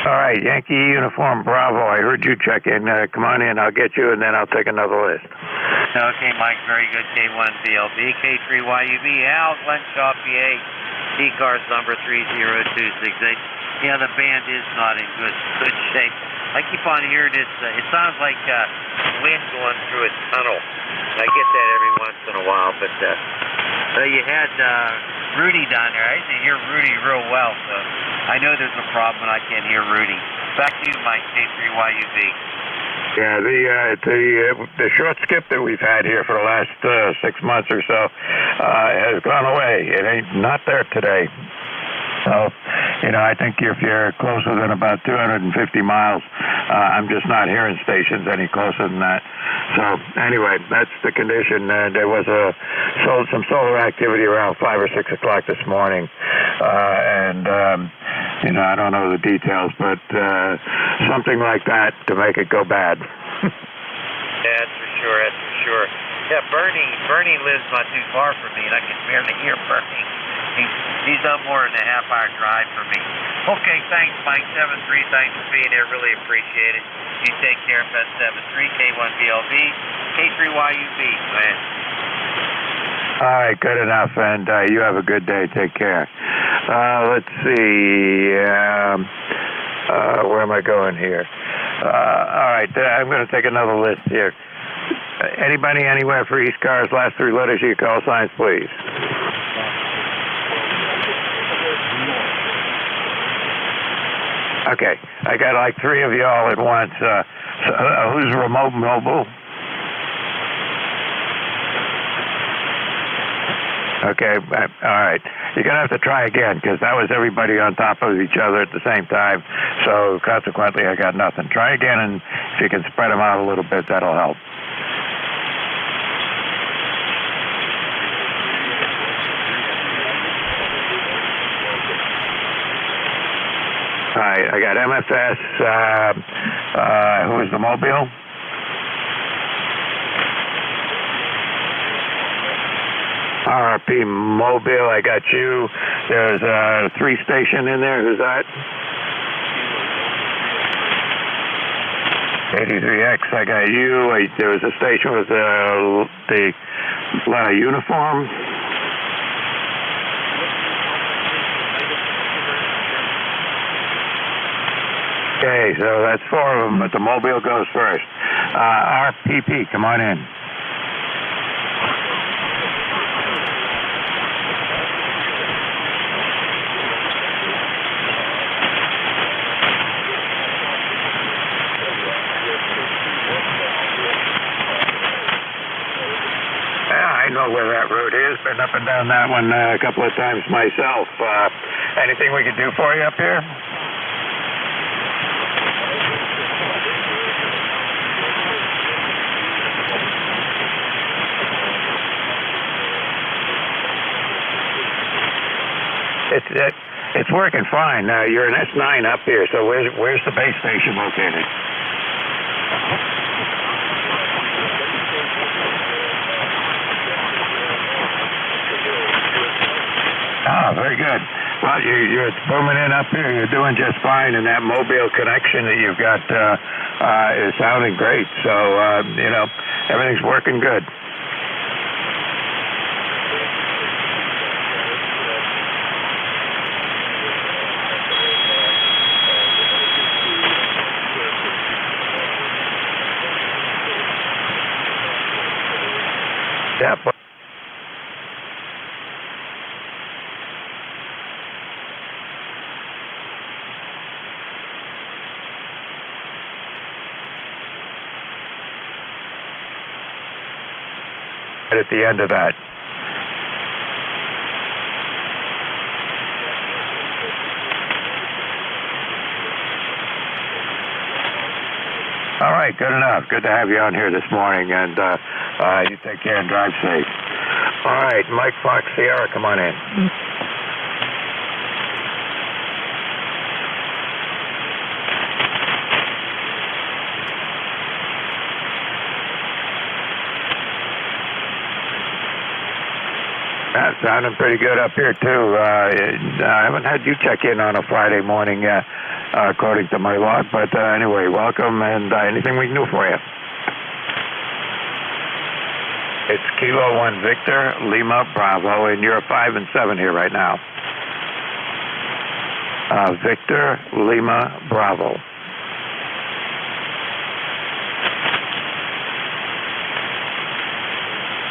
S4: All right, Yankee Uniform Bravo, I heard you check in. Come on in, I'll get you, and then I'll take another list.
S13: Okay, Mike, very good. K1BLB, K3YUB, Al, Glen Shaw, PA, ECARS number 30268. Yeah, the band is not in good shape. I keep on hearing this. It sounds like wind going through a tunnel. I get that every once in a while, but you had Rudy down there. I didn't hear Rudy real well, so I know there's a problem and I can't hear Rudy. Back to you, Mike, K3YUB.
S4: Yeah, the short skip that we've had here for the last 6 months or so has gone away. It ain't not there today. So, I think if you're closer than about 250 miles, I'm just not hearing stations any closer than that. So, anyway, that's the condition. There was some solar activity around 5 or 6 o'clock this morning. I don't know the details, but something like that to make it go bad.
S13: That's for sure. Yeah, Bernie lives not too far from me, and I can barely hear Bernie. He's up more than a half-hour drive for me. Okay, thanks, Mike. 73, thanks for being here. Really appreciate it. You take care. Pet 73, K1BLB, K3YUB, man.
S4: All right, good enough, and you have a good day. Take care. Let's see. Where am I going here? All right, I'm going to take another list here. Anybody anywhere for ECARS? Last 3 letters of your call signs, please. Okay, I got like 3 of you all at once. Who's remote mobile? Okay, all right. You're going to have to try again because that was everybody on top of each other at the same time. So consequently, I got nothing. Try again, and if you can spread them out a little bit, that'll help. All right, I got MFS. Who is the mobile? RRP Mobile, I got you. There's a 3 station in there. Who's that? 83X, I got you. There was a station with the uniform. Okay, so that's 4 of them, but the mobile goes first. RPP, come on in. I know where that road is. Been up and down that one a couple of times myself. Anything we can do for you up here? It's working fine. You're an S9 up here, so where's the base station located? Very good. Well, you're booming in up here. You're doing just fine, and that mobile connection that you've got is sounding great. So, everything's working good. Yeah. at the end of that. All right, good enough. Good to have you on here this morning, and you take care and drive safe. All right, Mike Fox Sierra, come on in. That's sounding pretty good up here, too. I haven't had you check in on a Friday morning yet, according to my log. But anyway, welcome, and anything we can do for you. It's Kilo 1 Victor, Lima, Bravo, and you're 5 and 7 here right now. Victor, Lima, Bravo.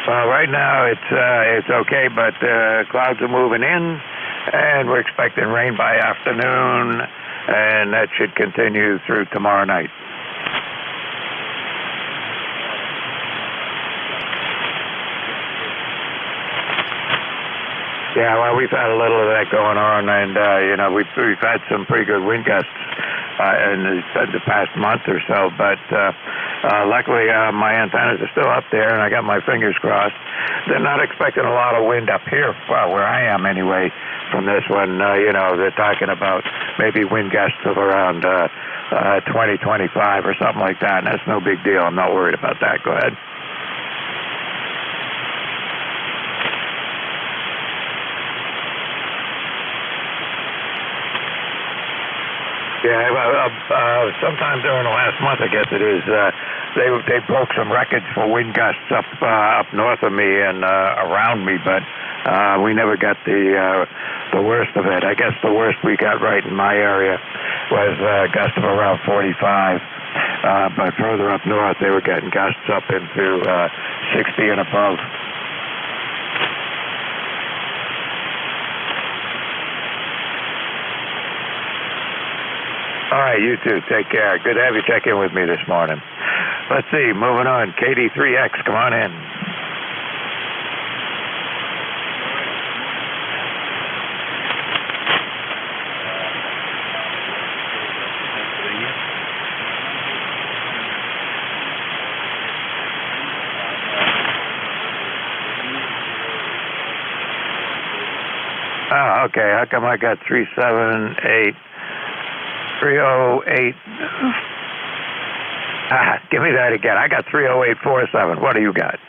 S4: Well, right now it's okay, but clouds are moving in, and we're expecting rain by afternoon, and that should continue through tomorrow night. Yeah, well, we've had a little of that going on, and we've had some pretty good wind gusts in the past month or so, but luckily my antennas are still up there, and I got my fingers crossed. They're not expecting a lot of wind up here, well, where I am anyway, from this one. They're talking about maybe wind gusts of around 20, 25 or something like that, and that's no big deal. I'm not worried about that. Go ahead. Yeah, sometime during the last month, I guess it is, they broke some records for wind gusts up north of me and around me, but we never got the worst of it. I guess the worst we got right in my area was gusts of around 45, but further up north, they were getting gusts up into 60 and above. All right, you too. Take care. Good to have you check in with me this morning. Let's see. Moving on. KD3X, come on in. Oh, okay. How come I got 378? 308. Give me that again. I got 30847. What do you got?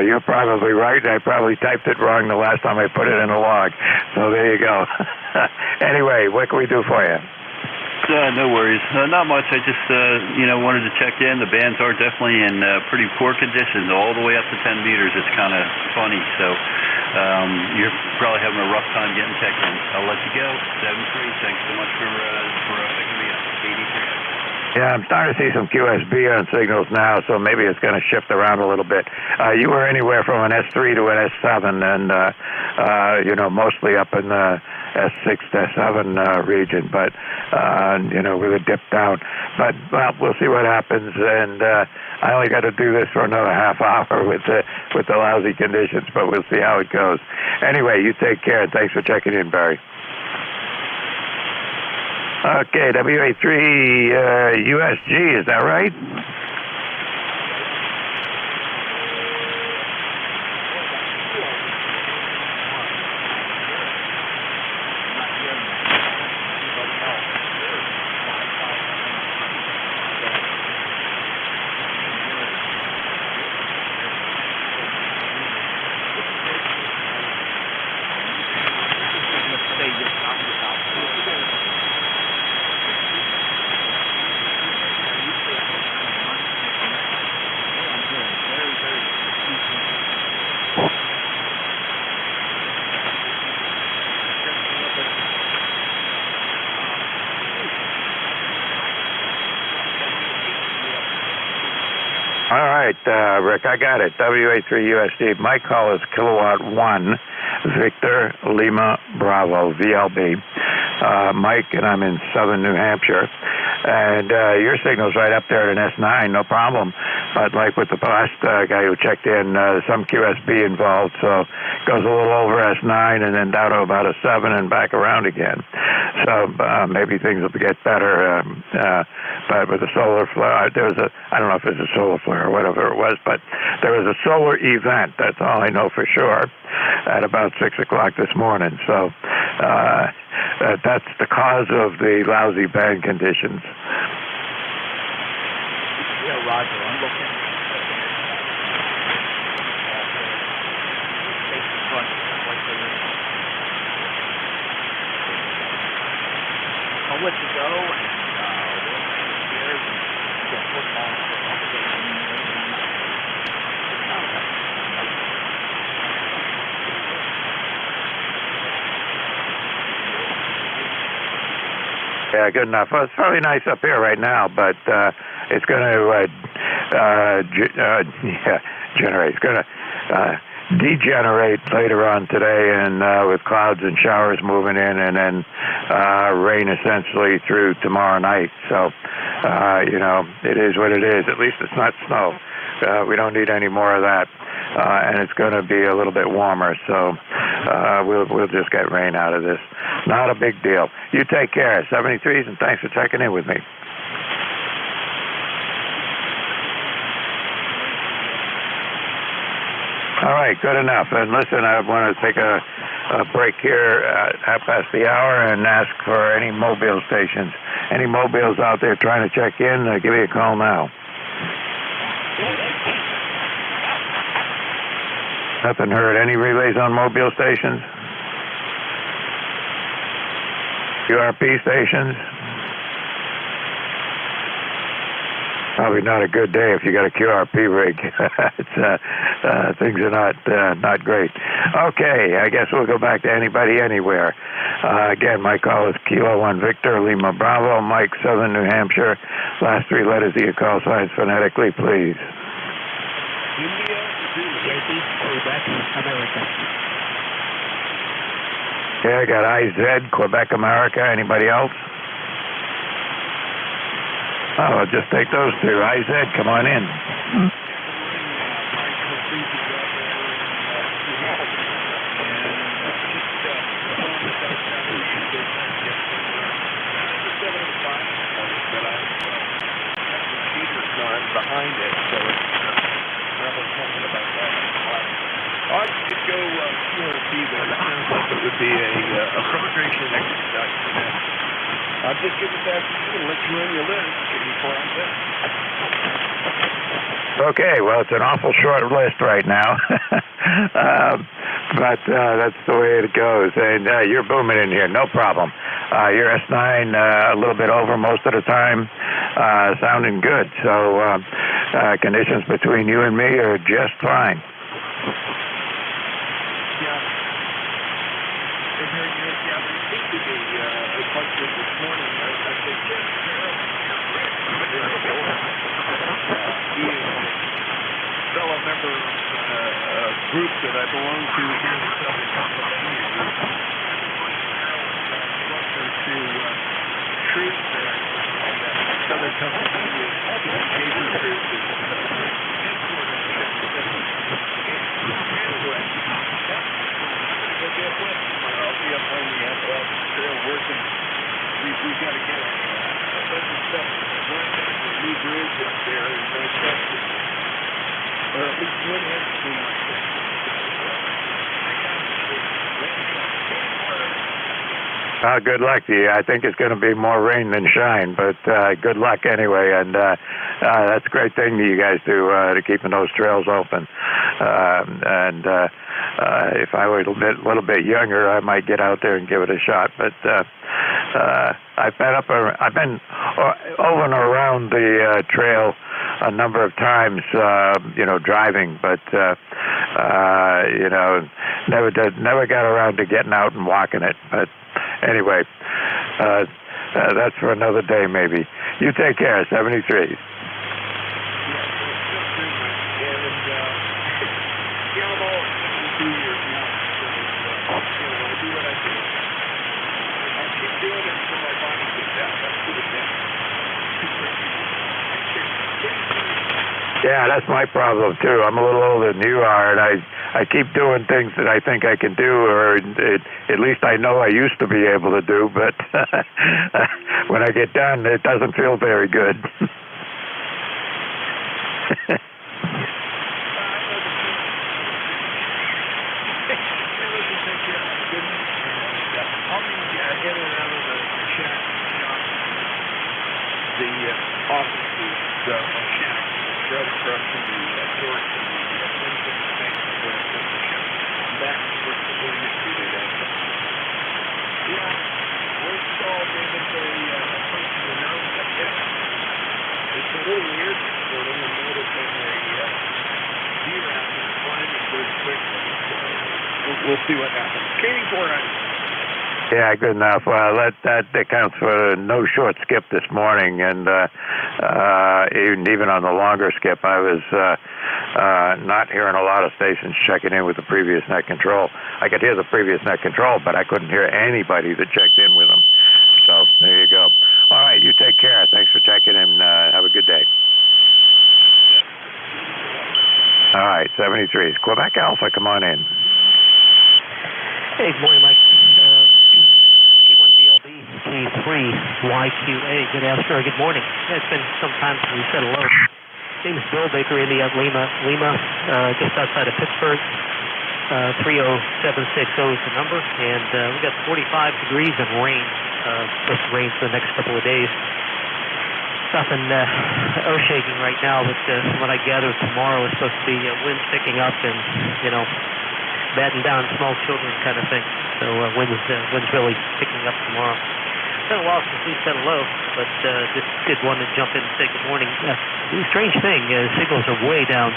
S4: You're probably right. I probably typed it wrong the last time I put it in the log. So there you go. Anyway, what can we do for you?
S14: No worries. Not much. I just, wanted to check in. The bands are definitely in pretty poor condition, all the way up to 10 meters. It's kind of funny. So you're probably having a rough time getting checked in. I'll let you go. 7-3. Thanks so much for picking me up. 83.
S4: Yeah, I'm starting to see some QSB on signals now, so maybe it's going to shift around a little bit. You were anywhere from an S3 to an S7, and, mostly up in the S6 to S7 region, but, with a dip down. But, well, we'll see what happens, and I only got to do this for another half hour with the lousy conditions, but we'll see how it goes. Anyway, you take care, and thanks for checking in, Barry. Okay, WA3 USG, is that right? All right, Rick, I got it. WA3USD. My call is Kilowatt 1, Victor Lima Bravo, VLB. Mike, and I'm in southern New Hampshire. And your signal's right up there at an S9, no problem. But like with the last guy who checked in, some QSB involved, so it goes a little over S9 and then down to about a 7 and back around again. So maybe things will get better. But with the solar flare, there was I don't know if it was a solar flare or whatever it was, but there was a solar event. That's all I know for sure at about 6 o'clock this morning. So that's the cause of the lousy band conditions.
S15: Yeah, Roger. I'm looking. I'll let you go and we'll get football.
S4: Yeah, good enough. Well, it's probably nice up here right now, but it's going to generate. It's going to degenerate later on today, and with clouds and showers moving in, and then rain essentially through tomorrow night. So, it is what it is. At least it's not snow. We don't need any more of that, and it's going to be a little bit warmer. So we'll just get rain out of this. Not a big deal. You take care. 73s, and thanks for checking in with me. All right, good enough. And listen, I want to take a break here at 1:30 and ask for any mobile stations. Any mobiles out there trying to check in, give me a call now. Nothing heard. Any relays on mobile stations? QRP stations? Probably not a good day if you got a QRP rig. Things are not great. Okay, I guess we'll go back to anybody anywhere. Again, my call is Kilo 1 Victor, Lima Bravo, Mike, Southern New Hampshire. Last 3 letters of your call signs phonetically, please.
S15: India, Quebec, America.
S4: Okay, I got IZ, Quebec, America. Anybody else? Oh, I'll just take those 2. IZ, come on in.
S15: Behind it, so it's probably talking about that. I could go QRP there. It sounds like it would be a frustration exercise for them. I'll just give it back to you and let you run your list before I'm done.
S4: Okay, well, it's an awful short list right now, but that's the way it goes. And you're booming in here, no problem. Your S9 a little bit over most of the time, sounding good. So conditions between you and me are just fine.
S15: Yeah. There seemed to be a bunch of this morning. I said, just fellow member group that I belong to here in Southern Pennsylvania. Closer to Shrewsbury, Southern Pennsylvania communications group is headquartered there. Anyway, I'll be up on the Appalachian Trail working. We got to get a bunch of stuff lined up for a new bridge up there in Manchester. Or at least one entity.
S4: Good luck to you. I think it's going to be more rain than shine, but good luck anyway. And that's a great thing that you guys do to keeping those trails open. If I were a little bit younger, I might get out there and give it a shot. But I've been over and around the trail a number of times, driving, but never got around to getting out and walking it. But anyway, that's for another day maybe. You take care, 73.
S15: I'll keep doing
S4: Yeah, that's my problem too. I'm a little older than you are, and I keep doing things that I think I can do, or at least I know I used to be able to do. But when I get done, it doesn't feel very good.
S15: Offices or shacks right across from the court and the Clinton Bank of the shop. That's where the building is at. Yeah, we're installed inventory function announced like this. It's a little weird for them to notice when they DRAM is climbing very quickly. So we'll see what happens. Katie, 400.
S4: Yeah, good enough. That accounts for no short skip this morning, and even on the longer skip, I was not hearing a lot of stations checking in with the previous net control. I could hear the previous net control, but I couldn't hear anybody that checked in with them. So there you go. All right, you take care. Thanks for checking in. Have a good day. All right, 73s. Quebec Alpha, come on in.
S16: Hey, good morning, Mike. K1VLB, K3YQA. Good afternoon, good morning. Yeah, it's been some time since we said hello. Name is Bill Baker, India, Lima, just outside of Pittsburgh. 30760 is the number, and we got 45 degrees and rain. Supposed to rain for the next couple of days. Nothing earth-shaking right now, but from what I gather, tomorrow is supposed to be winds picking up and, batting down small children kind of thing. So winds really picking up tomorrow. It's been a while since we said hello, but just did want to jump in and say good morning. Strange thing, signals are way down,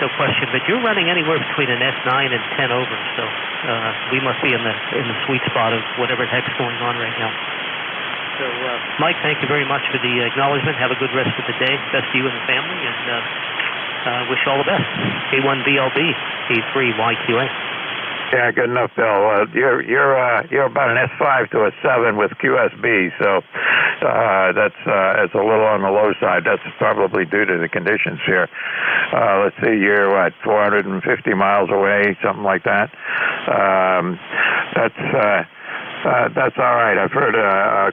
S16: no question. But you're running anywhere between an S9 and 10 over, so we must be in the sweet spot of whatever the heck's going on right now. So, Mike, thank you very much for the acknowledgement. Have a good rest of the day. Best to you and the family, and wish you all the best. K1VLB, K3YQA.
S4: Yeah, good enough, Bill. You're about an S5 to a 7 with QSB, so that's a little on the low side. That's probably due to the conditions here. Let's see, you're 450 miles away, something like that. That's all right. I've heard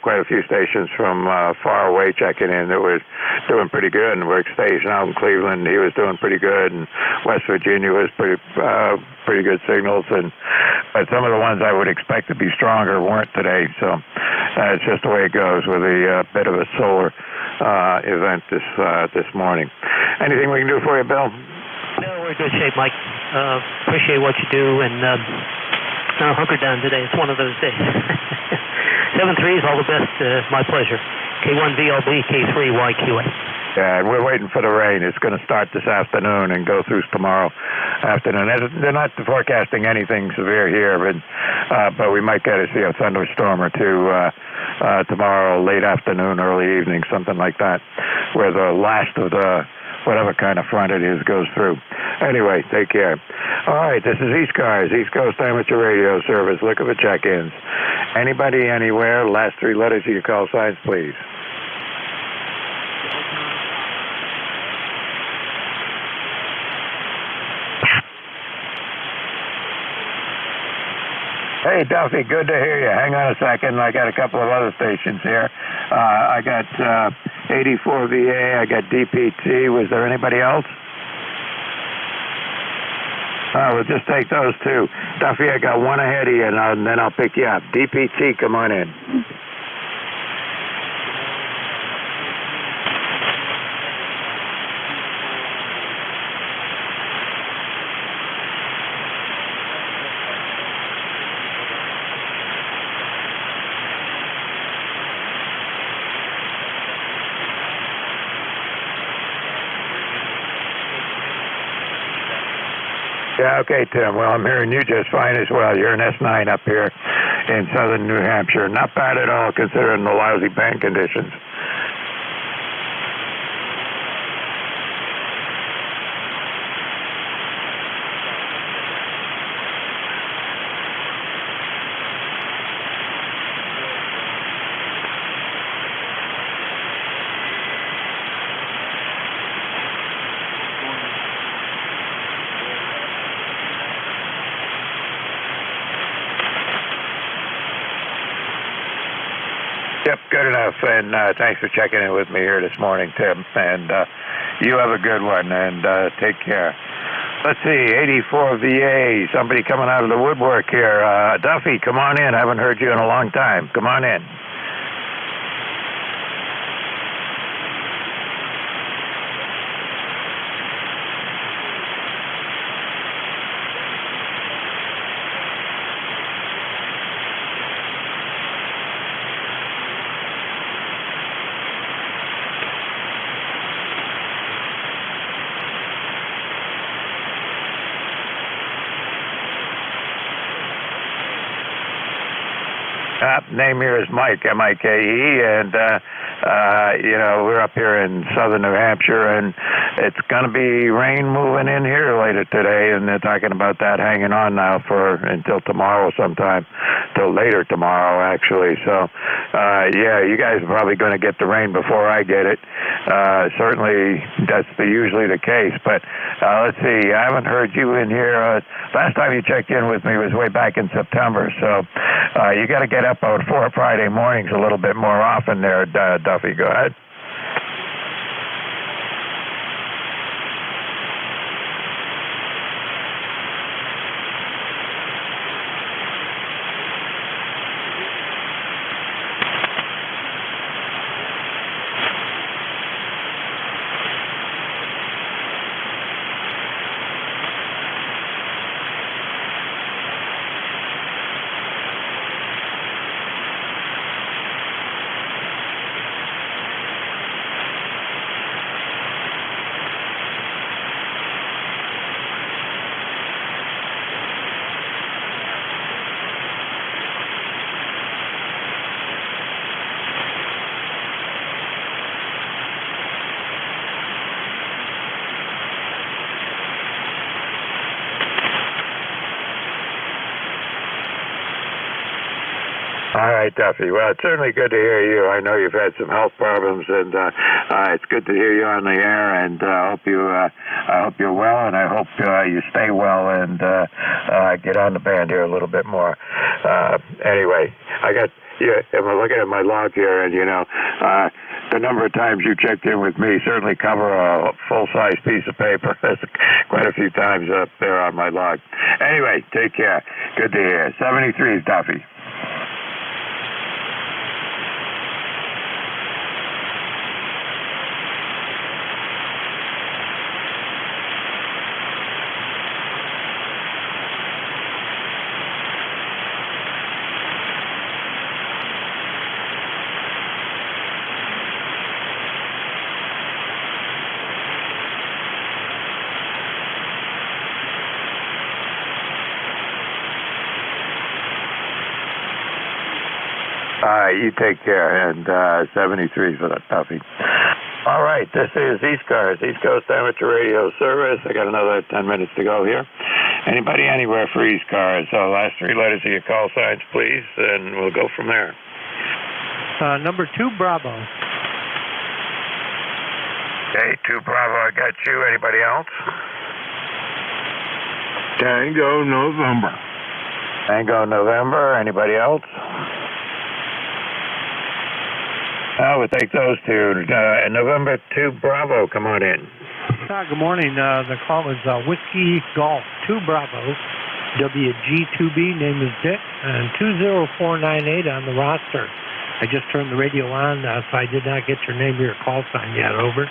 S4: quite a few stations from far away checking in that were doing pretty good. And Work Station out in Cleveland, he was doing pretty good. And West Virginia was pretty good signals. But some of the ones I would expect to be stronger weren't today. So it's just the way it goes with a bit of a solar event this morning. Anything we can do for you, Bill?
S16: No, we're in good shape, Mike. Appreciate what you do, and hunker down today. It's one of those days. 7-3s, all the best. My pleasure. K1VLB, K3YQA.
S4: Yeah, and we're waiting for the rain. It's going to start this afternoon and go through tomorrow afternoon. They're not forecasting anything severe here, but we might get to see a thunderstorm or two tomorrow, late afternoon, early evening, something like that, where the last of the whatever kind of front it is goes through. Anyway, take care. All right, this is ECARS, East Coast Amateur Radio Service. Look at the check-ins. Anybody, anywhere, last three letters of your call signs, please. Hey, Duffy, good to hear you. Hang on a second. I got a couple of other stations here. I got 84VA. I got DPT. Was there anybody else? We'll just take those two. Duffy, I got one ahead of you, and then I'll pick you up. DPT, come on in. Yeah, okay, Tim. Well, I'm hearing you just fine as well. You're an S9 up here in southern New Hampshire. Not bad at all considering the lousy band conditions. Good enough, and thanks for checking in with me here this morning, Tim. And you have a good one, and take care. Let's see, 84 VA, somebody coming out of the woodwork here. Duffy, come on in. I haven't heard you in a long time. Come on in. Name here is Mike, Mike, and we're up here in southern New Hampshire, and it's going to be rain moving in here later today, and they're talking about that hanging on now for until tomorrow sometime, till later tomorrow, actually. So, you guys are probably going to get the rain before I get it. Certainly, that's usually the case, but let's see, I haven't heard you in here. Last time you checked in with me was way back in September, so you got to get up on Friday mornings a little bit more often there, Duffy. Go ahead. All right, Duffy. Well, it's certainly good to hear you. I know you've had some health problems, and it's good to hear you on the air. And I hope you're well, and I hope you stay well and get on the band here a little bit more. Anyway, I'm looking at my log here, and the number of times you checked in with me certainly cover a full-size piece of paper. That's quite a few times up there on my log. Anyway, take care. Good to hear. 73 is Duffy. You take care, and 73 for that, Duffy. All right, this is ECARS, East Coast Amateur Radio Service. I got another 10 minutes to go here. Anybody anywhere for ECARS? So last three letters of your call signs, please, and we'll go from there.
S17: Number 2, Bravo.
S4: Okay, 2 Bravo, I got you. Anybody else?
S5: Tango November.
S4: Tango November. Anybody else? We'll take those two. November 2 Bravo, come on in.
S17: Good morning. The call is Whiskey Golf 2 Bravo, WG2B, name is Dick, and 20498 on the roster. I just turned the radio on, so I did not get your name or your call sign yet. Over.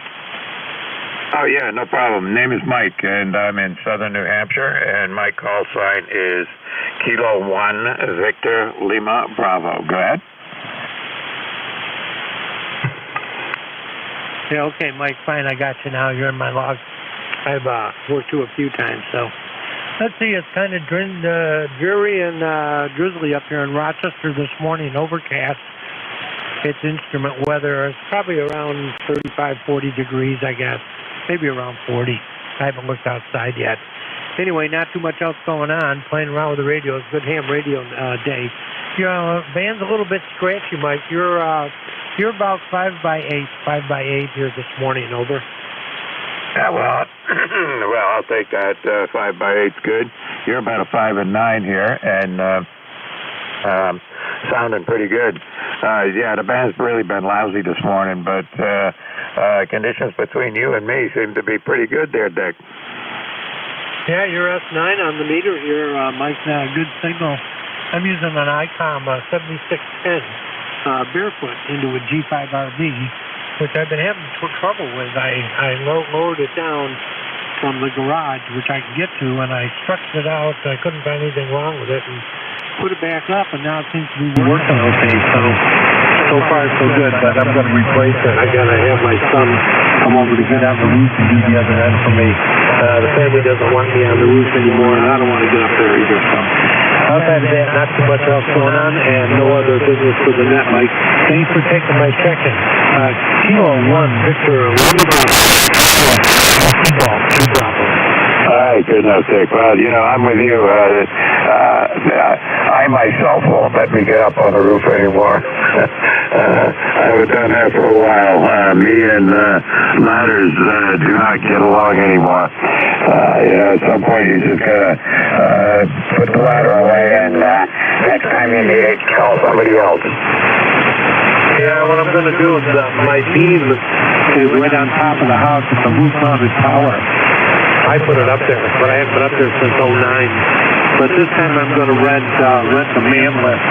S4: Oh, yeah, no problem. Name is Mike, and I'm in southern New Hampshire, and my call sign is Kilo 1 Victor Lima Bravo. Go ahead.
S17: Yeah, okay, Mike, fine, I got you now. You're in my log. I've worked you a few times, so. Let's see, it's kind of dreary and drizzly up here in Rochester this morning, overcast. It's instrument weather. It's probably around 35, 40 degrees, I guess. Maybe around 40. I haven't looked outside yet. Anyway, not too much else going on. Playing around with the radio. It's good ham radio day. Your band's a little bit scratchy, Mike. You're about 5x8 here this morning. Over.
S4: Yeah, well, I'll take that. 5x8's good. You're about a 5 and 9 here, and sounding pretty good. Yeah, the band's really been lousy this morning, but conditions between you and me seem to be pretty good there, Dick.
S17: Yeah, you're S9 on the meter here, Mike. Good signal. I'm using an ICOM 7610 barefoot into a G5 RV, which I've been having trouble with. I lowered it down from the garage, which I can get to, and I structured it out. I couldn't find anything wrong with it, and put it back up, and now it seems to be working okay. So far so good, but I'm going to replace it. I got to have my son come over to get on the roof and do the other end for me. The family doesn't want me on the roof anymore, and I don't want to get up there either. So outside of that, not too much else going on, and no other business for the net, Mike. Thanks for taking my check-in. Kilo 1, Victor,
S4: All right, good enough, Dick. Well, you know, I'm with you. I myself won't let me get up on the roof anymore. I haven't done that for a while. Me and ladders do not get along anymore. You know, at some point you just gotta put the ladder away, and next time you need it, call somebody else.
S17: Yeah, what I'm going to do is my beam is right on top of the house with the roof-mounted tower. I put it up there, but I haven't been up there since '09. But this time I'm going to rent the mammoth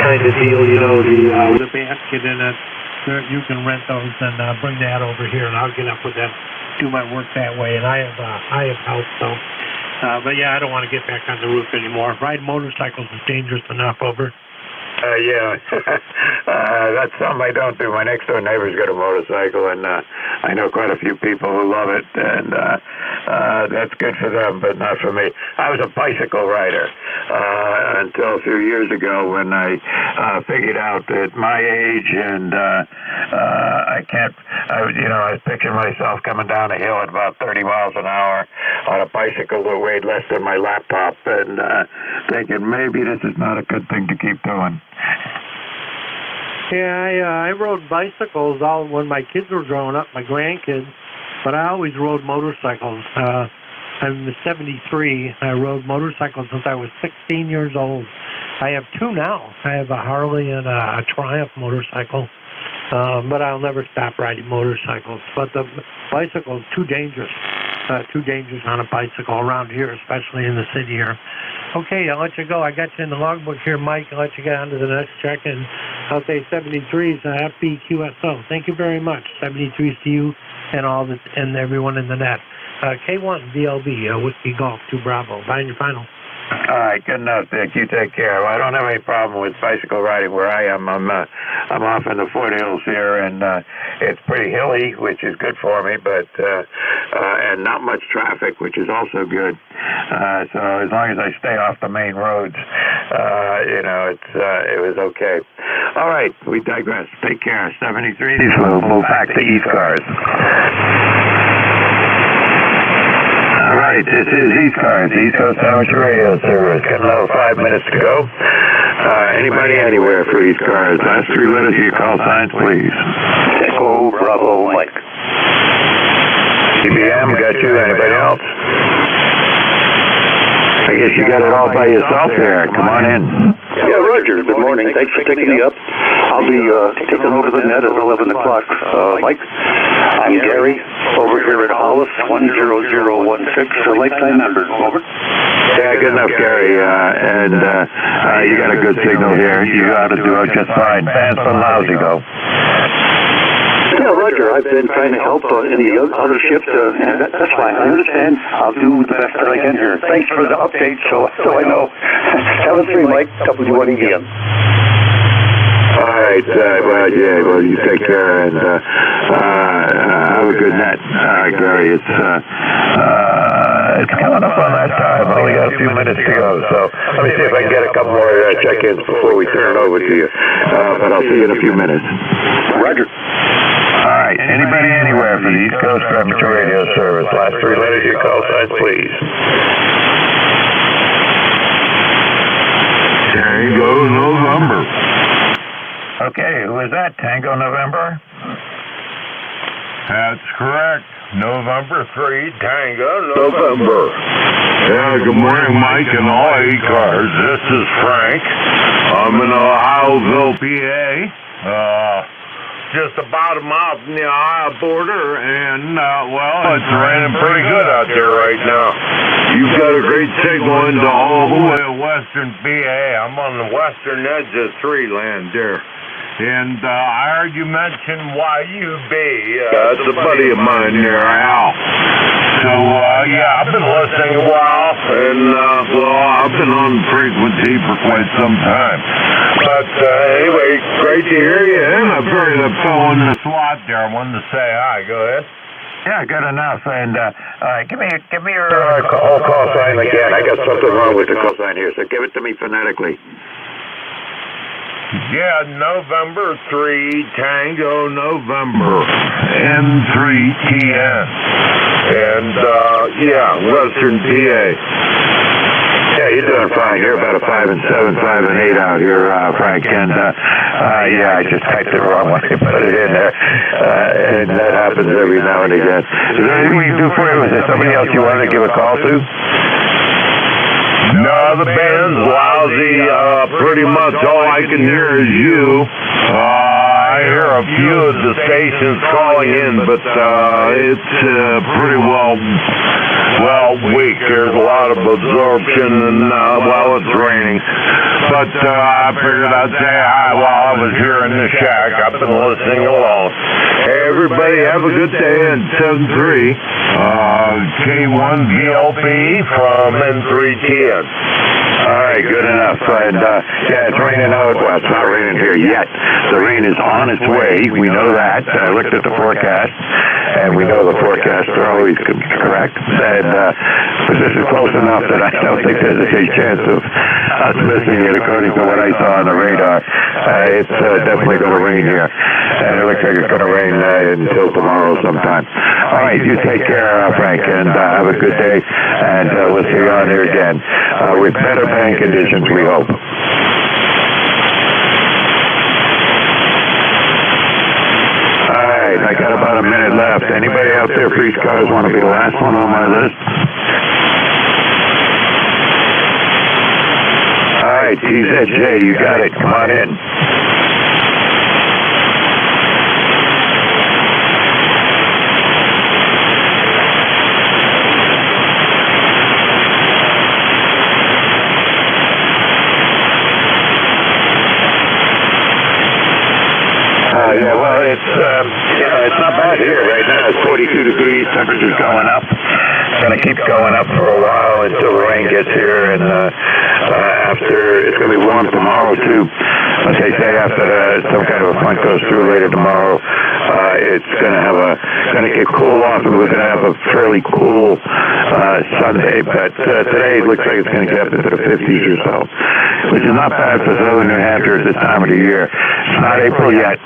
S17: kind of deal, you know, the basket in it. You can rent those and bring that over here, and I'll get up with them, do my work that way. And I have help, so. But yeah, I don't want to get back on the roof anymore. Riding motorcycles is dangerous enough over.
S4: Yeah, that's something I don't do. My next door neighbor's got a motorcycle, and I know quite a few people who love it, and that's good for them, but not for me. I was a bicycle rider until a few years ago when I figured out that my age and I was picturing myself coming down a hill at about 30 miles an hour on a bicycle that weighed less than my laptop, and thinking maybe this is not a good thing to keep doing.
S17: Yeah, I rode bicycles all when my kids were growing up, my grandkids, but I always rode motorcycles. I'm 73. I rode motorcycles since I was 16 years old. I have two now. I have a Harley and a Triumph motorcycle, but I'll never stop riding motorcycles. But the bicycle is too dangerous on a bicycle around here, especially in the city here. Okay, I'll let you go. I got you in the logbook here, Mike. I'll let you get on to the next check-in. I'll say 73s, FBQSO. Thank you very much. 73s to you and everyone in the net. K1 VLB, Whiskey Golf 2 Bravo. Bye in your final.
S4: All right, good enough, Dick. You take care. Well, I don't have any problem with bicycle riding where I am. I'm off in the foothills here, and it's pretty hilly, which is good for me, but and not much traffic, which is also good. So as long as I stay off the main roads, it was okay. All right, we digress. Take care. 73. We'll move back to ECARS. All right, this is ECARS, East Coast Amateur Radio Service. Got another 5 minutes to go. Anybody, anywhere for ECARS. Last three letters of your call signs, please.
S18: Echo Bravo Mike.
S4: CBM, got you. Anybody else? I guess you got it all by yourself there. Come on in.
S18: Yeah, Roger. Good morning. Thanks for taking me up. I'll be taking over the net at 11 o'clock. Mike, I'm Gary, over here at Hollis, 10016, a lifetime member. Over.
S4: Yeah, good enough, Gary. And you got a good signal here. You ought to do it just fine. Band's been lousy, though.
S18: Yeah, Roger. I've been trying to help in the other shift, and that's fine. I understand. I'll do the best that I can here. Thanks for the update, so I know. 7-3, Mike, W1EM.
S4: All right. Well, you take care, and have a good night, Gary. It's coming up on that time. I only got a few minutes to go, so let me see if I can get a couple more check-ins before we turn it over to you. But I'll see you in a few minutes.
S18: Roger.
S4: All right. Anybody, anywhere for the East Coast Amateur Radio Service. Last three letters of your call sign, please. Tango November. Okay, who is that? Tango November?
S5: That's correct. November 3, Tango November. Yeah, good morning, Mike and all ECARS. This is Frank. I'm in Ohioville, PA. Just about a mile from the Ohio border, and, it's raining pretty good out there right now. You've got a great signal into all the way of western PA. I'm on the western edge of tree land there. And I heard you mention YUB. That's a buddy of mine there, Al. So, I've been listening a while, and, I've been on frequency for quite some time. But, anyway, great to hear you, and I've heard the fellow in the SWAT there. I wanted to say hi. Go ahead.
S12: Yeah, good enough. And give me your call sign again. I got something wrong with the call sign here, so give it to me phonetically.
S5: Yeah, November 3, Tango November, N3TN. And, Western PA.
S12: Yeah, you're doing fine. You're about a 5 and 7, 5 and 8 out here, Frank. And, I just typed it wrong when I put it in there. And that happens every now and again. Is there anything we can do for you? Is there somebody else you want to give a call to?
S5: No, the band's lousy. Pretty much all I can hear is you. I hear a few of the stations calling in, but it's pretty weak. There's a lot of absorption, and it's raining. But I figured I'd say hi while I was here in the shack. I've been listening along. Hey, everybody, have a good day. And 7-3, K1VLP from N3TN.
S12: All right, good enough. And, it's raining out. Well, it's not raining here yet. The rain is on its way. We know that. I looked at the forecast, and we know the forecasts are always correct. And this is close enough that I don't think there's a chance of us missing it according to what I saw on the radar. It's definitely going to rain here. And it looks like it's going to rain until tomorrow sometime. All right, you take care, Frank, and have a good day. And we'll see you on here again with better band conditions, we hope. I got about a minute left. Anybody out there for ECARS want to be the last one on my list? All right, TZJ, you got it. Come on in. It's not bad here right now. It's 42 degrees. Temperature's going up. It's going to keep going up for a while until the rain gets here, and after it's going to be warm tomorrow too. As they say, after some kind of a front goes through later tomorrow, it's going to get cool off, and we're going to have a fairly cool Sunday. But today it looks like it's going to get up into the 50s or so, which is not bad for southern New Hampshire at this time of the year. It's not April yet.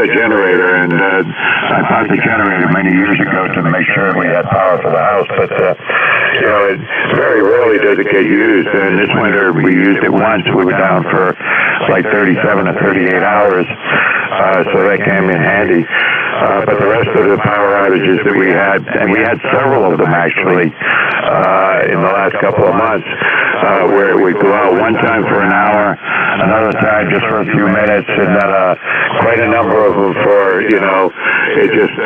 S12: Generator, and I bought the generator many years ago to make sure we had power for the house, but it very rarely does it get used, and this winter we used it once. We were down for like 37 or 38 hours, so that came in handy. But the rest of the power outages that we had, and we had several of them actually in the last couple of months, where it would go out one time for an hour, another time just for a few minutes, and then quite a number of them for, it just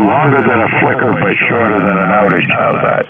S12: longer than a flicker but shorter than an outage. How's that?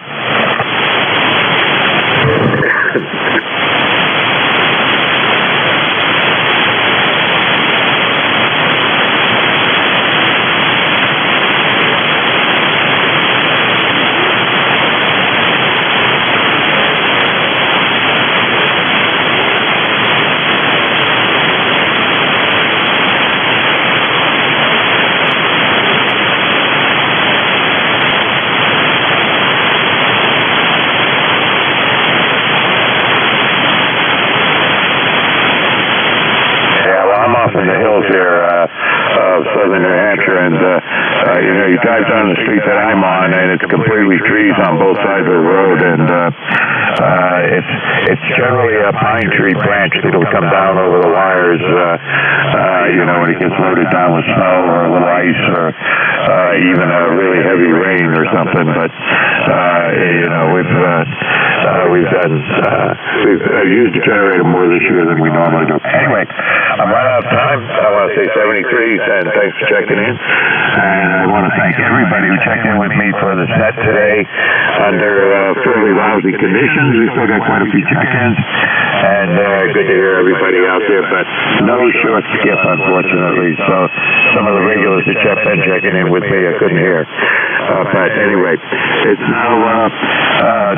S4: in the hills here of southern New Hampshire, and you drive down the street that I'm on, and it's completely trees on both sides of the road, and it's generally a pine tree branch that'll come down over the wires, when it gets loaded down with snow or a little ice or even a really heavy rain or something. But we've used the generator more this year than we normally do. Anyway, I'm running out of time. I want to say 73, and thanks for checking in. And I want to thank everybody who checked in with me for this net today under fairly lousy conditions. We still got quite a few check-ins, and good to hear everybody out there, but no short skip, unfortunately. So some of the regulars that been checking in with me, I couldn't hear. But anyway, it's now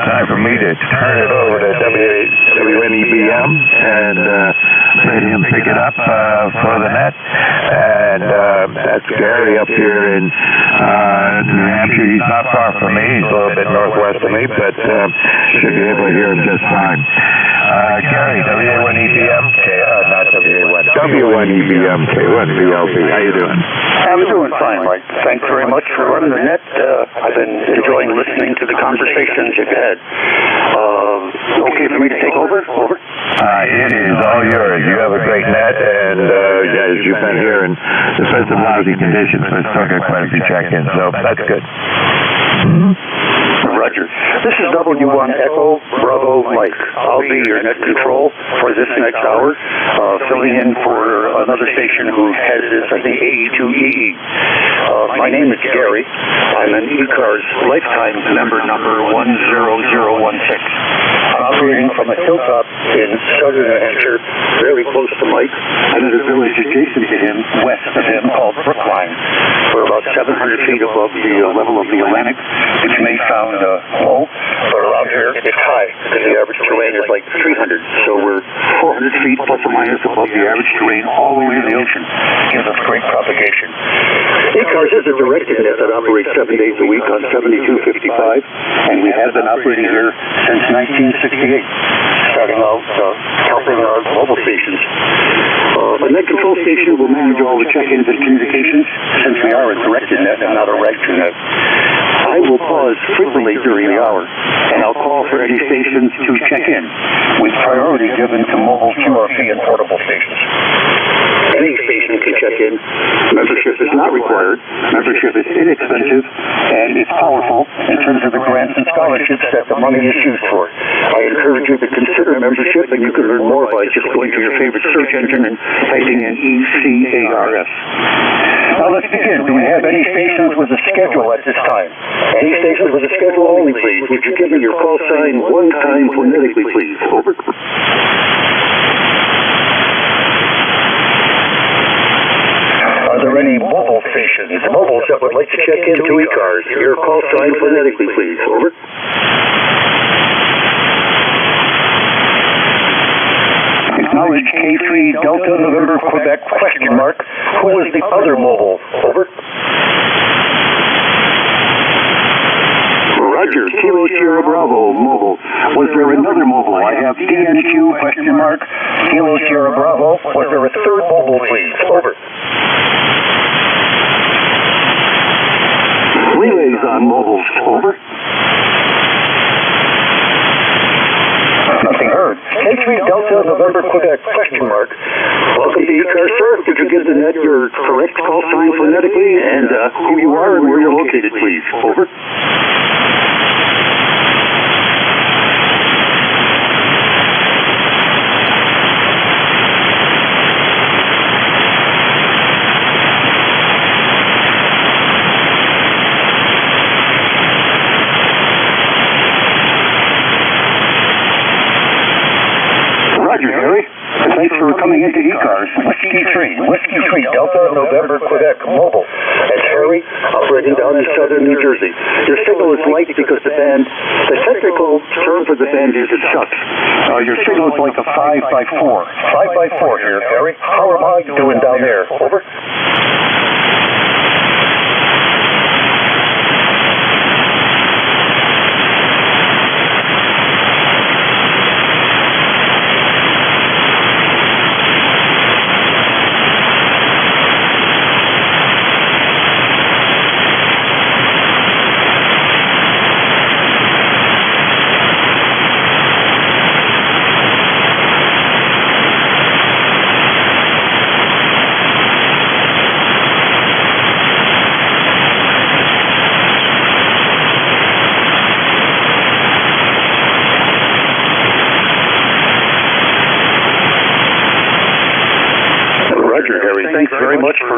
S4: time for me to turn it over to WNEBM and let him pick it up for the net. And that's Gary up here in New Hampshire. He's not far from me. He's a little bit northwest of me, but should be able to hear him just fine. Gary, WA1EBM, not WA1, W1EBM, K1VLB. How you doing?
S18: I'm doing fine, Mike. Thanks very much for running the net. I've been enjoying listening to the conversations you've had. Okay for me to take over? Over.
S4: It is all yours. You have a great net, and as you've been hearing, there's been some lousy conditions, but still got quite a few check-ins, so that's good.
S18: Roger. This is W1 Echo Bravo Mike. I'll be your net control for this next hour, filling in for another station who has this, I think, AE2EE. My name is Gary. I'm an ECARS lifetime member number 10016. I'm operating from a hilltop in southern New Hampshire, very close to Mike. I'm at a village adjacent to him, west of him, called Brookline. We're about 700 feet above the level of the Atlantic, which may sound low, but around here it's high, because the average terrain is like 300. So we're 400 feet plus or minus above the average terrain all the way to the ocean. Gives us great propagation. ECARS is a directed net that operates 7 days a week on 7255, and we have been operating here since 1968, starting out helping our mobile stations. A net control station will manage all the check-ins and communications, since we are a directed net and not a right-to net. I will pause frequently during the hour, and I'll call for any stations to check in, with priority given to mobile QRP and portable stations. Any station can check in. Membership is not required. Membership is inexpensive, and it's powerful in terms of the grants and scholarships that the money is used for. I encourage you to consider membership, and you can learn more by just going to your favorite search engine and typing in ECARS. Now let's begin. Do we have any stations with a schedule at this time? Any stations with a schedule only, please. Would you give me your call sign one time phonetically, please? Over. Are there any mobile stations, mobiles that would like to check into ECARS? Your call sign phonetically, please. Over. Acknowledge K3 Delta November Quebec question mark. Who is the other mobile? Over. Roger, Kilo Sierra Bravo mobile. Was there another mobile? I have DNQ question mark. Kilo Sierra Bravo. Was there a third mobile, please? Over. Relays on mobiles. Over. Nothing heard. K3 Delta November Quebec question mark. Welcome to ECARS, sir. Could you give the net your correct call sign phonetically and who you are and where you're located, please? Over. Thanks for coming into ECARS. Whiskey 3 Delta November Quebec mobile. It's Harry, operating down in southern New Jersey. Your signal is light because the technical term for the band is it sucks. Your signal is like a 5x4. 5x4 here, Harry. How am I doing down there? Over.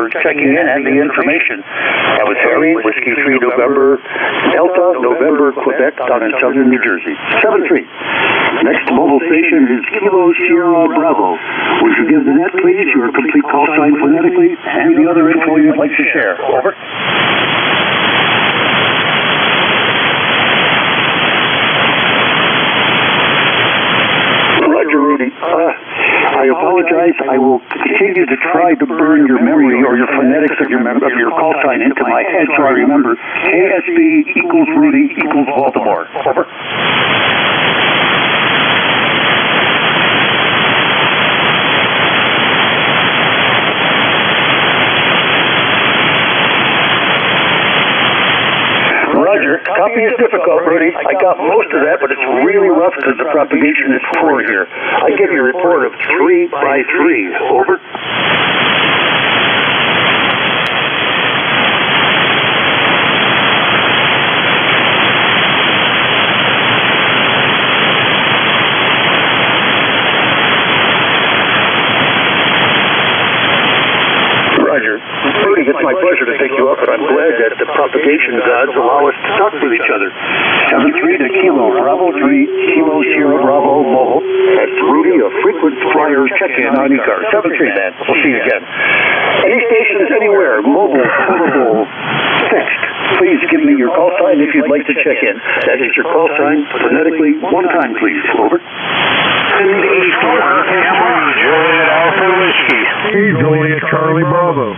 S18: for checking in and the information. That was Harry, Whiskey 3 November, Delta, November, Quebec, down in southern New Jersey. 7-3. Next mobile station is Kilo Sierra Bravo. Would you give the net, please, your complete call sign phonetically and the other info you'd like to share? Over. Roger, Rudy. I apologize. I will continue to try to burn your memory or your phonetics of your call sign into my head so I remember KSB equals Rudy equals Baltimore. Over. Roger. Copy is difficult, Rudy. I got most of that, but it's really rough because the propagation is poor here. I give you a report of 3 by 3. Over. Roger. Rudy, it's my pleasure to pick you up, and I'm glad that the propagation gods allow us to talk with each other. 7-3 to Kilo Bravo 3, Kilo Sierra Bravo Mobile. That's Rudy, a frequent flyer check-in on ECARS. 7-3, man. We'll see you again. Any stations anywhere, mobile, portable, fixed. Please give me your call sign if you'd like to check in. That is your call sign phonetically one time, please. Over.
S5: NJ2US, Juliet Alpha Whiskey.
S8: Juliet Charlie Bravo.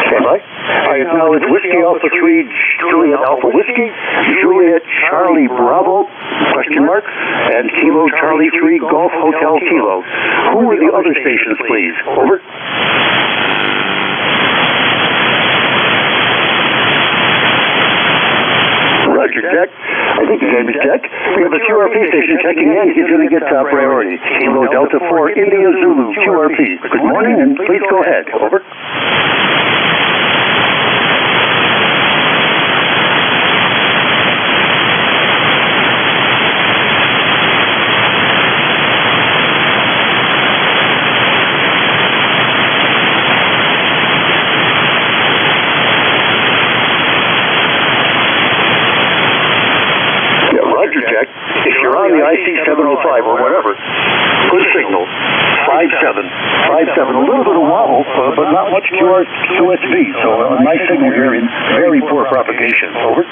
S18: Stand by. I acknowledge Whiskey Alpha 3, Juliet Alpha Whiskey, Juliet Charlie Bravo, question mark, and Kilo Charlie 3 Golf Hotel Kilo. Who are the other stations, please? Over. Roger, Jack. I think your name is Jack. We have a QRP station checking in. He's going to get top priority. Kilo Delta 4 India Zulu QRP. Good morning, and please go ahead. Over. If you're on the IC 705 or whatever, good signal. 5-7. A little bit of wobble, but not much QSB. So a nice signal here in very poor propagation. Over.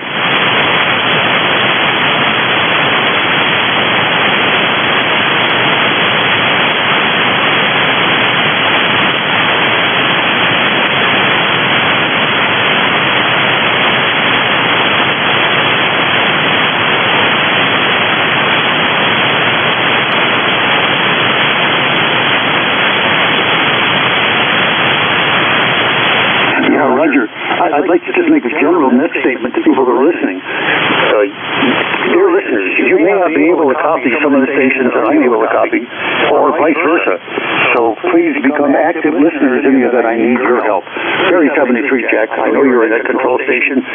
S18: Roger, I'd like to just make a general net statement to people that are listening. Dear listeners, you may not be able to copy some of the stations that I'm able to copy, or vice versa. So please become active listeners in the event I need your help. Barry 73, Jack, I know you're in that control station.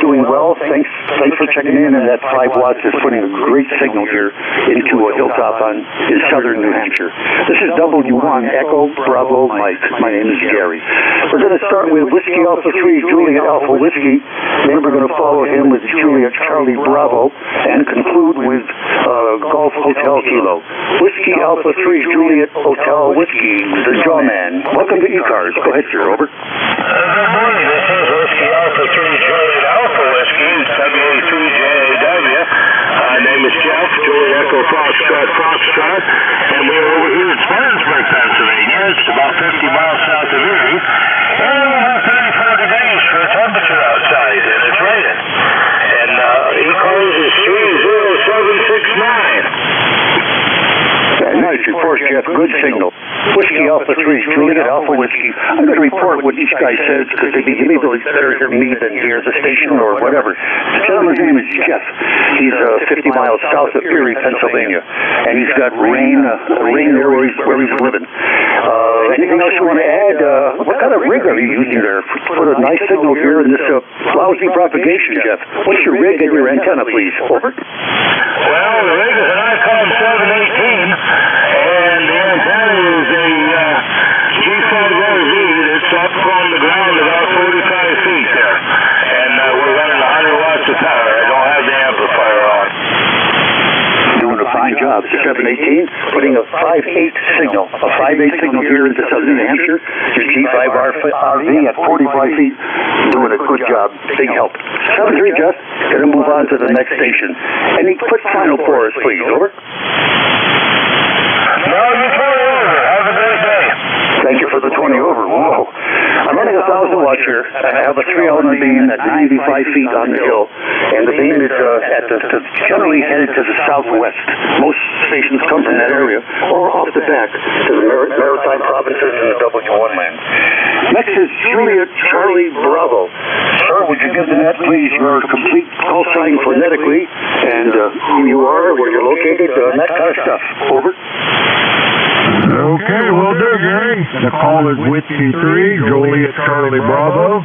S18: Doing well. Thanks for checking in, and that 5 watts is putting a great signal here into a hilltop in southern New Hampshire. This is W1 Echo Bravo Mike. My name is Gary. We're going to start with Whiskey Alpha 3, Juliet Alpha Whiskey. Then we're going to follow him with Juliet Charlie Bravo and conclude with Golf Hotel Kilo. Whiskey Alpha 3, Juliet Hotel Whiskey, the Jawman. Welcome to ECARS. Go ahead, sir. Over.
S5: Good morning. This is Whiskey Alpha 3, Juliet Alpha Whiskey, WA3JAW. My name is Jeff, Juliet Echo Foxtrot, and we're over here in Spartanburg, Pennsylvania. It's about 50 miles south of Erie. And about 30, 40 days for the temperature outside, and it's raining. And ECARS is 30769.
S18: Nice report, Jeff. Good signal. Whiskey Alpha 3, Juliet Alpha Whiskey. I'm going to report what each guy says because they may be better hear me than hear the station or whatever. The gentleman's name is Jeff. He's 50 miles south of Erie, Pennsylvania, and he's got rain there where he's living. Anything else you want to add? What kind of rig are you using there? Put a nice signal here in this lousy propagation, Jeff. What's your rig and your antenna, please? Over.
S5: Well, the rig is an ICOM 718. And the antenna is a G5RV that's up on the ground about 45 feet there. And we're running 100 watts of power. I don't have the amplifier on.
S18: Doing a fine job. 718, putting a 5/8 signal. A 5/8 signal here into southern New Hampshire. Your G5RV at 45 feet. Doing a good job. Big help. 73, Jeff. Gonna move on to the next station. Any quick final for us, please. Over.
S5: No, you turn it over. Have a great day.
S18: Thank you for the 20 over. Whoa. I'm running 1,000 watts here. I have a 3-element beam at 95 feet on the hill, and the beam is generally headed to the southwest. Most stations come from that area, or off the back to the maritime provinces and the W1 land. Next is Juliet Charlie Bravo. Sir, would you give the net, please, your complete call sign phonetically, and who you are, where you're located, that kind of stuff. Over.
S19: Okay, will do, Gary. The call is Whiskey 3, Juliet Charlie Bravo.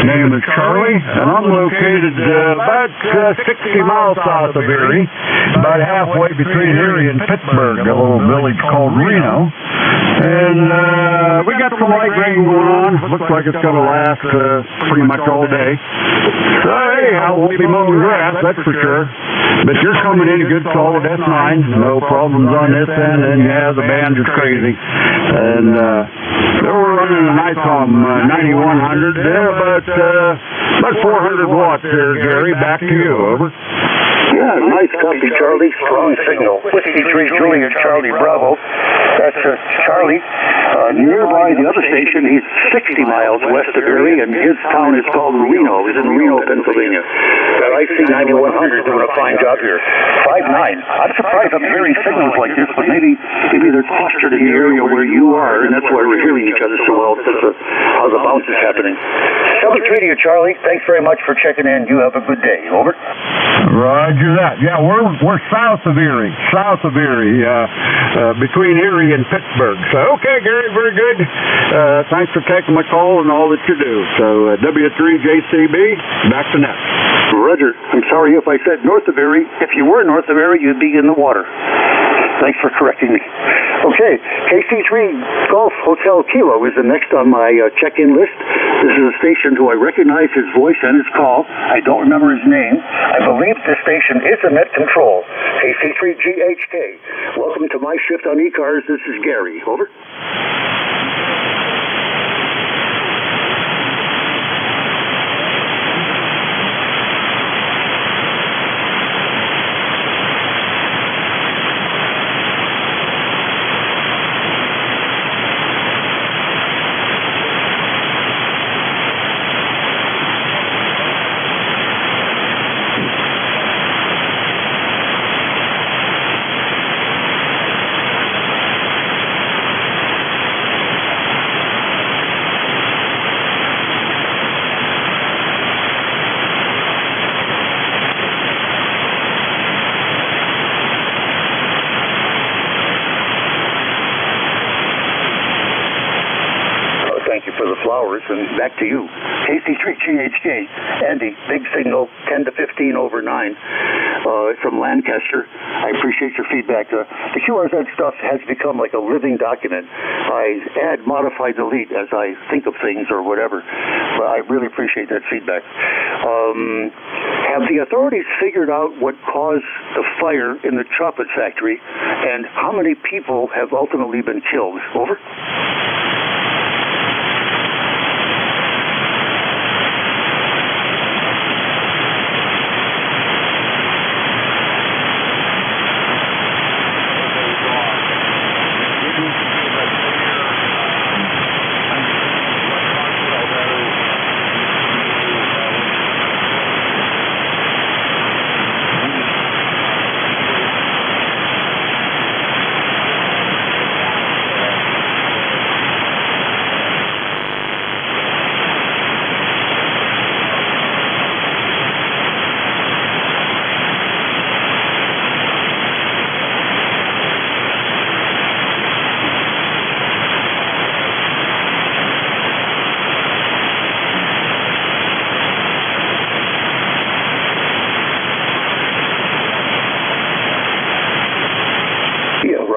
S19: Name is Charlie, and I'm located about 60 miles south of Erie, about halfway between Erie and Pittsburgh, a little village called Reno. And we got some light rain going on. Looks like it's going to last pretty much all day. So, hey, I won't be mowing grass, that's for sure. But you're coming in good solid S9. No problems on this end, and yeah, the band is crazy. And they were running a nice 9100 there, about 400 watts there, Gary. Back to you, over.
S18: Yeah, nice copy, Charlie. Strong signal. Whiskey 3, Juliet Charlie Bravo. That's Charlie. Nearby the other station, he's 60 miles west of Erie, and his town is called Reno. He's in Reno, Pennsylvania. That IC 9100 doing a fine job here. 5.9. I'm surprised I'm hearing signals like this, but maybe they're clustered in the area where you are, and that's why we're hearing each other so well, because of how the bounce is happening. 7-3 to you, Charlie. Thanks very much for checking in. You have a good day. Over.
S19: Roger that. Yeah, we're south of Erie, between Erie and Pittsburgh. So, okay, Gary, very good. Thanks for taking my call and all that you do. So, W3JCB, back to next.
S18: Roger. I'm sorry if I said north of Erie. If you were north of Erie, you'd be in the water. Thanks for correcting me. Okay, KC3 Golf Hotel Kilo is the next on my check-in list. This is a station who I recognize his voice and his call. I don't remember his name. I believe this station is a net control. KC3GHK. Welcome to my shift on ECARS. This is Gary. Over. Flowers, and back to you. KC3GHK, Andy, big signal, 10 to 15 over 9 from Lancaster. I appreciate your feedback. The QRZ stuff has become like a living document. I add, modify, delete as I think of things or whatever. But I really appreciate that feedback. Have the authorities figured out what caused the fire in the chocolate factory, and how many people have ultimately been killed? Over.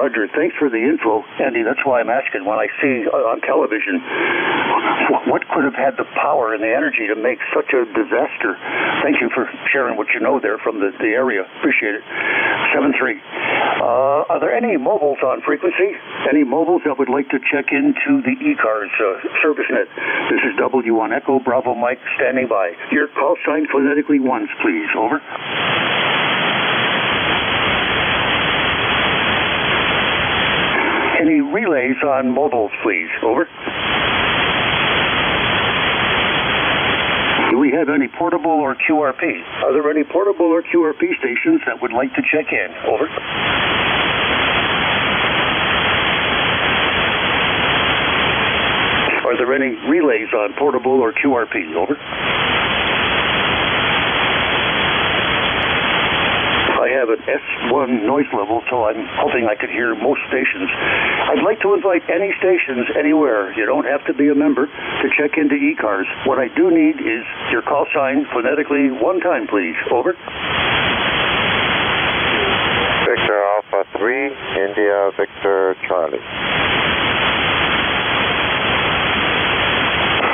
S18: Roger. Thanks for the info, Andy. That's why I'm asking. When I see on television, what could have had the power and the energy to make such a disaster? Thank you for sharing what you know there from the area. Appreciate it. 7-3. Are there any mobiles on frequency? Any mobiles that would like to check into the ECARS service net? This is W1 Echo Bravo Mike standing by. Your call sign phonetically once, please. Over. Any relays on mobiles, please? Over. Do we have any portable or QRP? Are there any portable or QRP stations that would like to check in? Over. Are there any relays on portable or QRP? Over. I have an S1 noise level, so I'm hoping I could hear most stations. I'd like to invite any stations anywhere. You don't have to be a member to check into ECARS. What I do need is your call sign phonetically one time, please. Over.
S12: Victor Alpha 3, India Victor Charlie.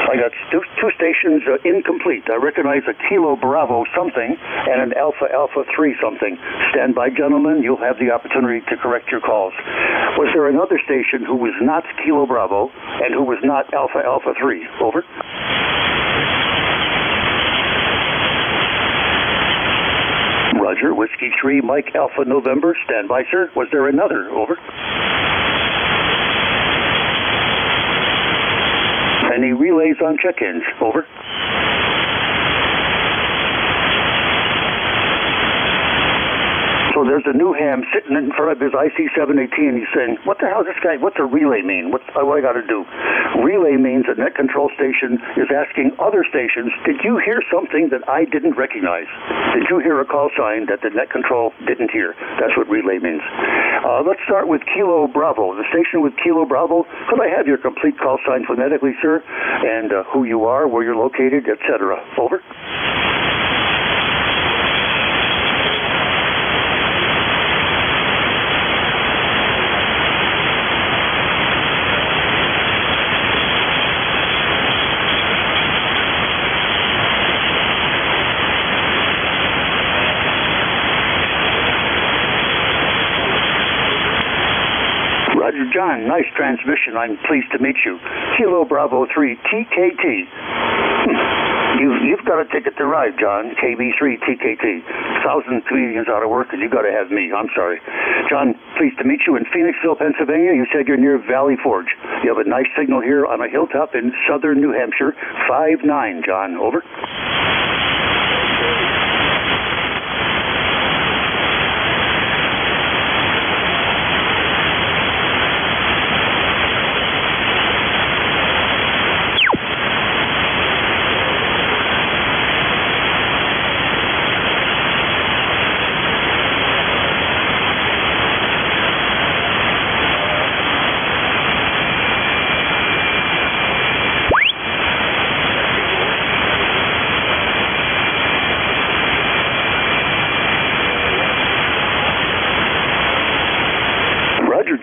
S18: I got two stations incomplete. I recognize a Kilo Bravo something and an Alpha Alpha 3 something. Stand by, gentlemen. You'll have the opportunity to correct your calls. Was there another station who was not Kilo Bravo and who was not Alpha Alpha 3? Over. Roger. Whiskey 3, Mike Alpha November. Stand by, sir. Was there another? Over. Any relays on check-ins? Over. So there's a new ham sitting in front of his IC-718. He's saying, what the hell is this guy? What's a relay mean? What I got to do? Relay means a net control station is asking other stations, did you hear something that I didn't recognize? Did you hear a call sign that the net control didn't hear? That's what relay means. Let's start with Kilo Bravo. The station with Kilo Bravo, could I have your complete call sign phonetically, sir? And who you are, where you're located, etc. Over. Roger John, nice transmission. I'm pleased to meet you. Kilo Bravo 3 TKT. You've got a ticket to ride, John. KB3 TKT. 1,000 comedians out of work, and you got to have me. I'm sorry. John, pleased to meet you in Phoenixville, Pennsylvania. You said you're near Valley Forge. You have a nice signal here on a hilltop in southern New Hampshire. 5-9, John. Over.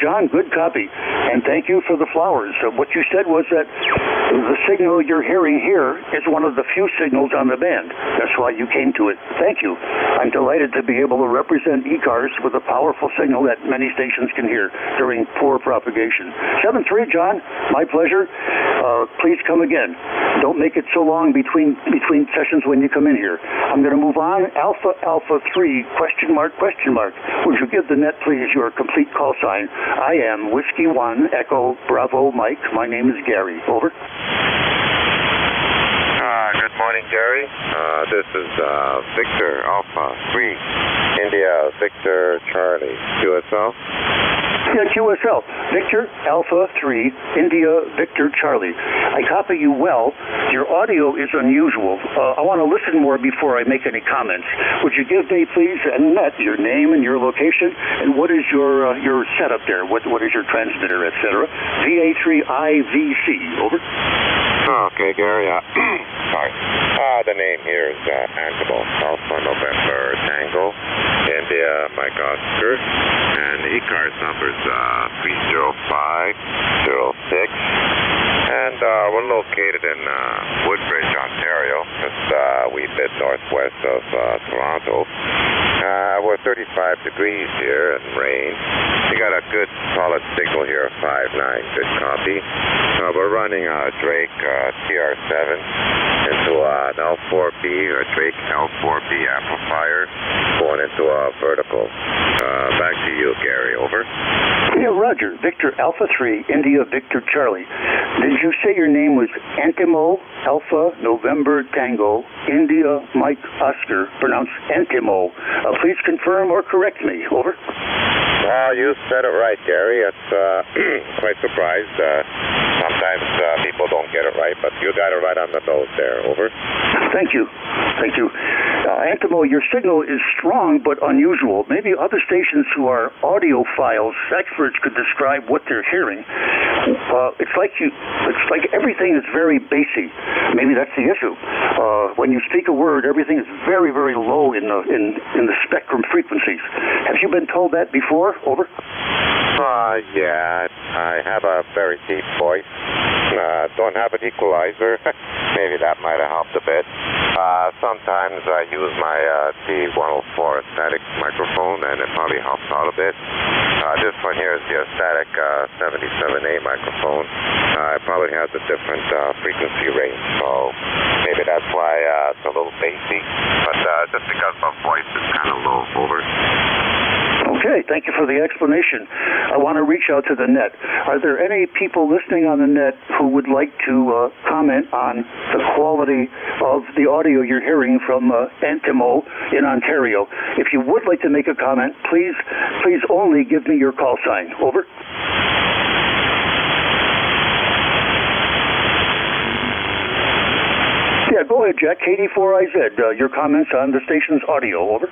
S18: John, good copy, and thank you for the flowers. What you said was that the signal you're hearing here is one of the few signals on the band. That's why you came to it. Thank you. I'm delighted to be able to represent ECARS with a powerful signal that many stations can hear during poor propagation. 7-3, John, my pleasure. Please come again. Don't make it so long between sessions when you come in here. I'm going to move on. Alpha Alpha 3, question mark, question mark. Would you give the net, please, your complete call sign? I am Whiskey 1, Echo Bravo Mike. My name is Gary. Over.
S12: Good morning, Gary. This is Victor Alpha 3, India Victor Charlie, QSL.
S18: Yeah, QSL. Victor Alpha 3, India Victor Charlie. I copy you well. Your audio is unusual. I want to listen more before I make any comments. Would you give me, please, and net, your name and your location, and what is your setup there? What is your transmitter, etc.? VA3IVC. Over.
S12: Okay, Gary. Sorry. The name here is Antimo, Alpha November Tango, India, Mike Oscar, and the ECARS number is 30506, and we're located in Woodbridge, Ontario, just a wee bit northwest of Toronto. We're 35 degrees here and rain. We got a good solid signal here, 5.9, good copy. We're running a Drake TR7 into an L4B or Drake L4B amplifier going into a vertical. Back to you, Gary, over.
S18: Yeah, Roger. Victor Alpha 3, India Victor Charlie. Did you say your name was Antimo Alpha November Tango, India Mike Oscar, pronounced Antimo? Please confirm or correct me. Over.
S12: You said it right, Gary. It's quite surprised. Sometimes people don't get it right, but you got it right on the nose there. Over.
S18: Thank you. Thank you. Antimo, your signal is strong but unusual. Maybe other stations who are audiophiles, experts, could describe what they're hearing. It's like everything is very bassy. Maybe that's the issue. When you speak a word, everything is very, very low in the spectrum frequencies. Have you been told that before? Over.
S12: Yeah, I have a very deep voice. Don't have an equalizer. Maybe that might have helped a bit. Sometimes I use my T104 static microphone, and it probably helps out a bit. This one here is the static 77A microphone. It probably has a different frequency range, so maybe that's why it's a little bassy. But just because my voice is kind of low. Over.
S18: Okay, thank you for the explanation. I want to reach out to the net. Are there any people listening on the net who would like to comment on the quality of the audio you're hearing from Antimo in Ontario? If you would like to make a comment, please only give me your call sign. Over. Yeah, go ahead, Jack. KD4IZ, your comments on the station's audio. Over.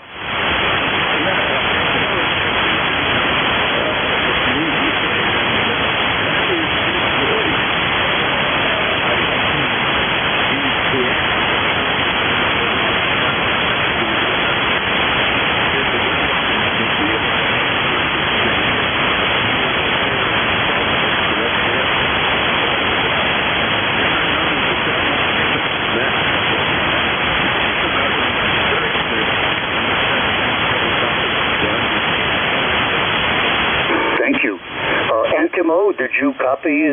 S18: Did you copy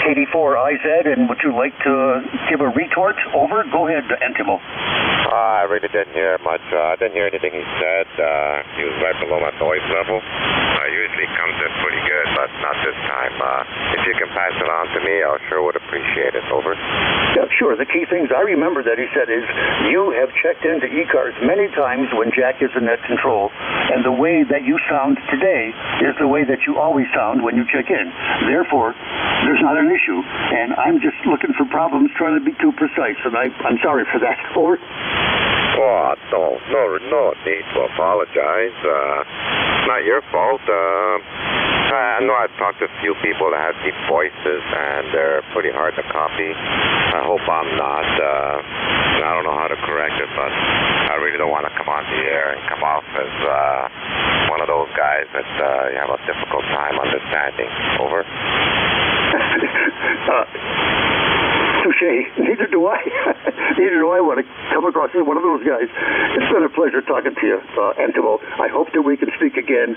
S18: KD4IZ, and would you like to give a retort? Over. Go ahead, Antimo.
S12: I really didn't hear much. I didn't hear anything he said. He was right below my noise level. Usually comes in pretty good, but not this time. If you can pass it on to me, I sure would appreciate it. Over.
S18: Yeah, sure. The key things I remember that he said is, you have checked into ECARS many times when Jack is in net control, and the way that you sound today is the way that you always sound when you check in. Therefore, there's not an issue, and I'm just looking for problems trying to be too precise, and I'm sorry for that. Over.
S12: Oh, no need to apologize. Not your fault. I know I've talked to a few people that have deep voices, and they're pretty hard to copy. I hope I'm not. I don't know how to correct it, but I really don't want to come on the air and come off as one of those guys that you have a difficult time understanding. Over.
S18: Touche. Neither do I. Neither do I want to come across as one of those guys. It's been a pleasure talking to you, Antimo. I hope that we can speak again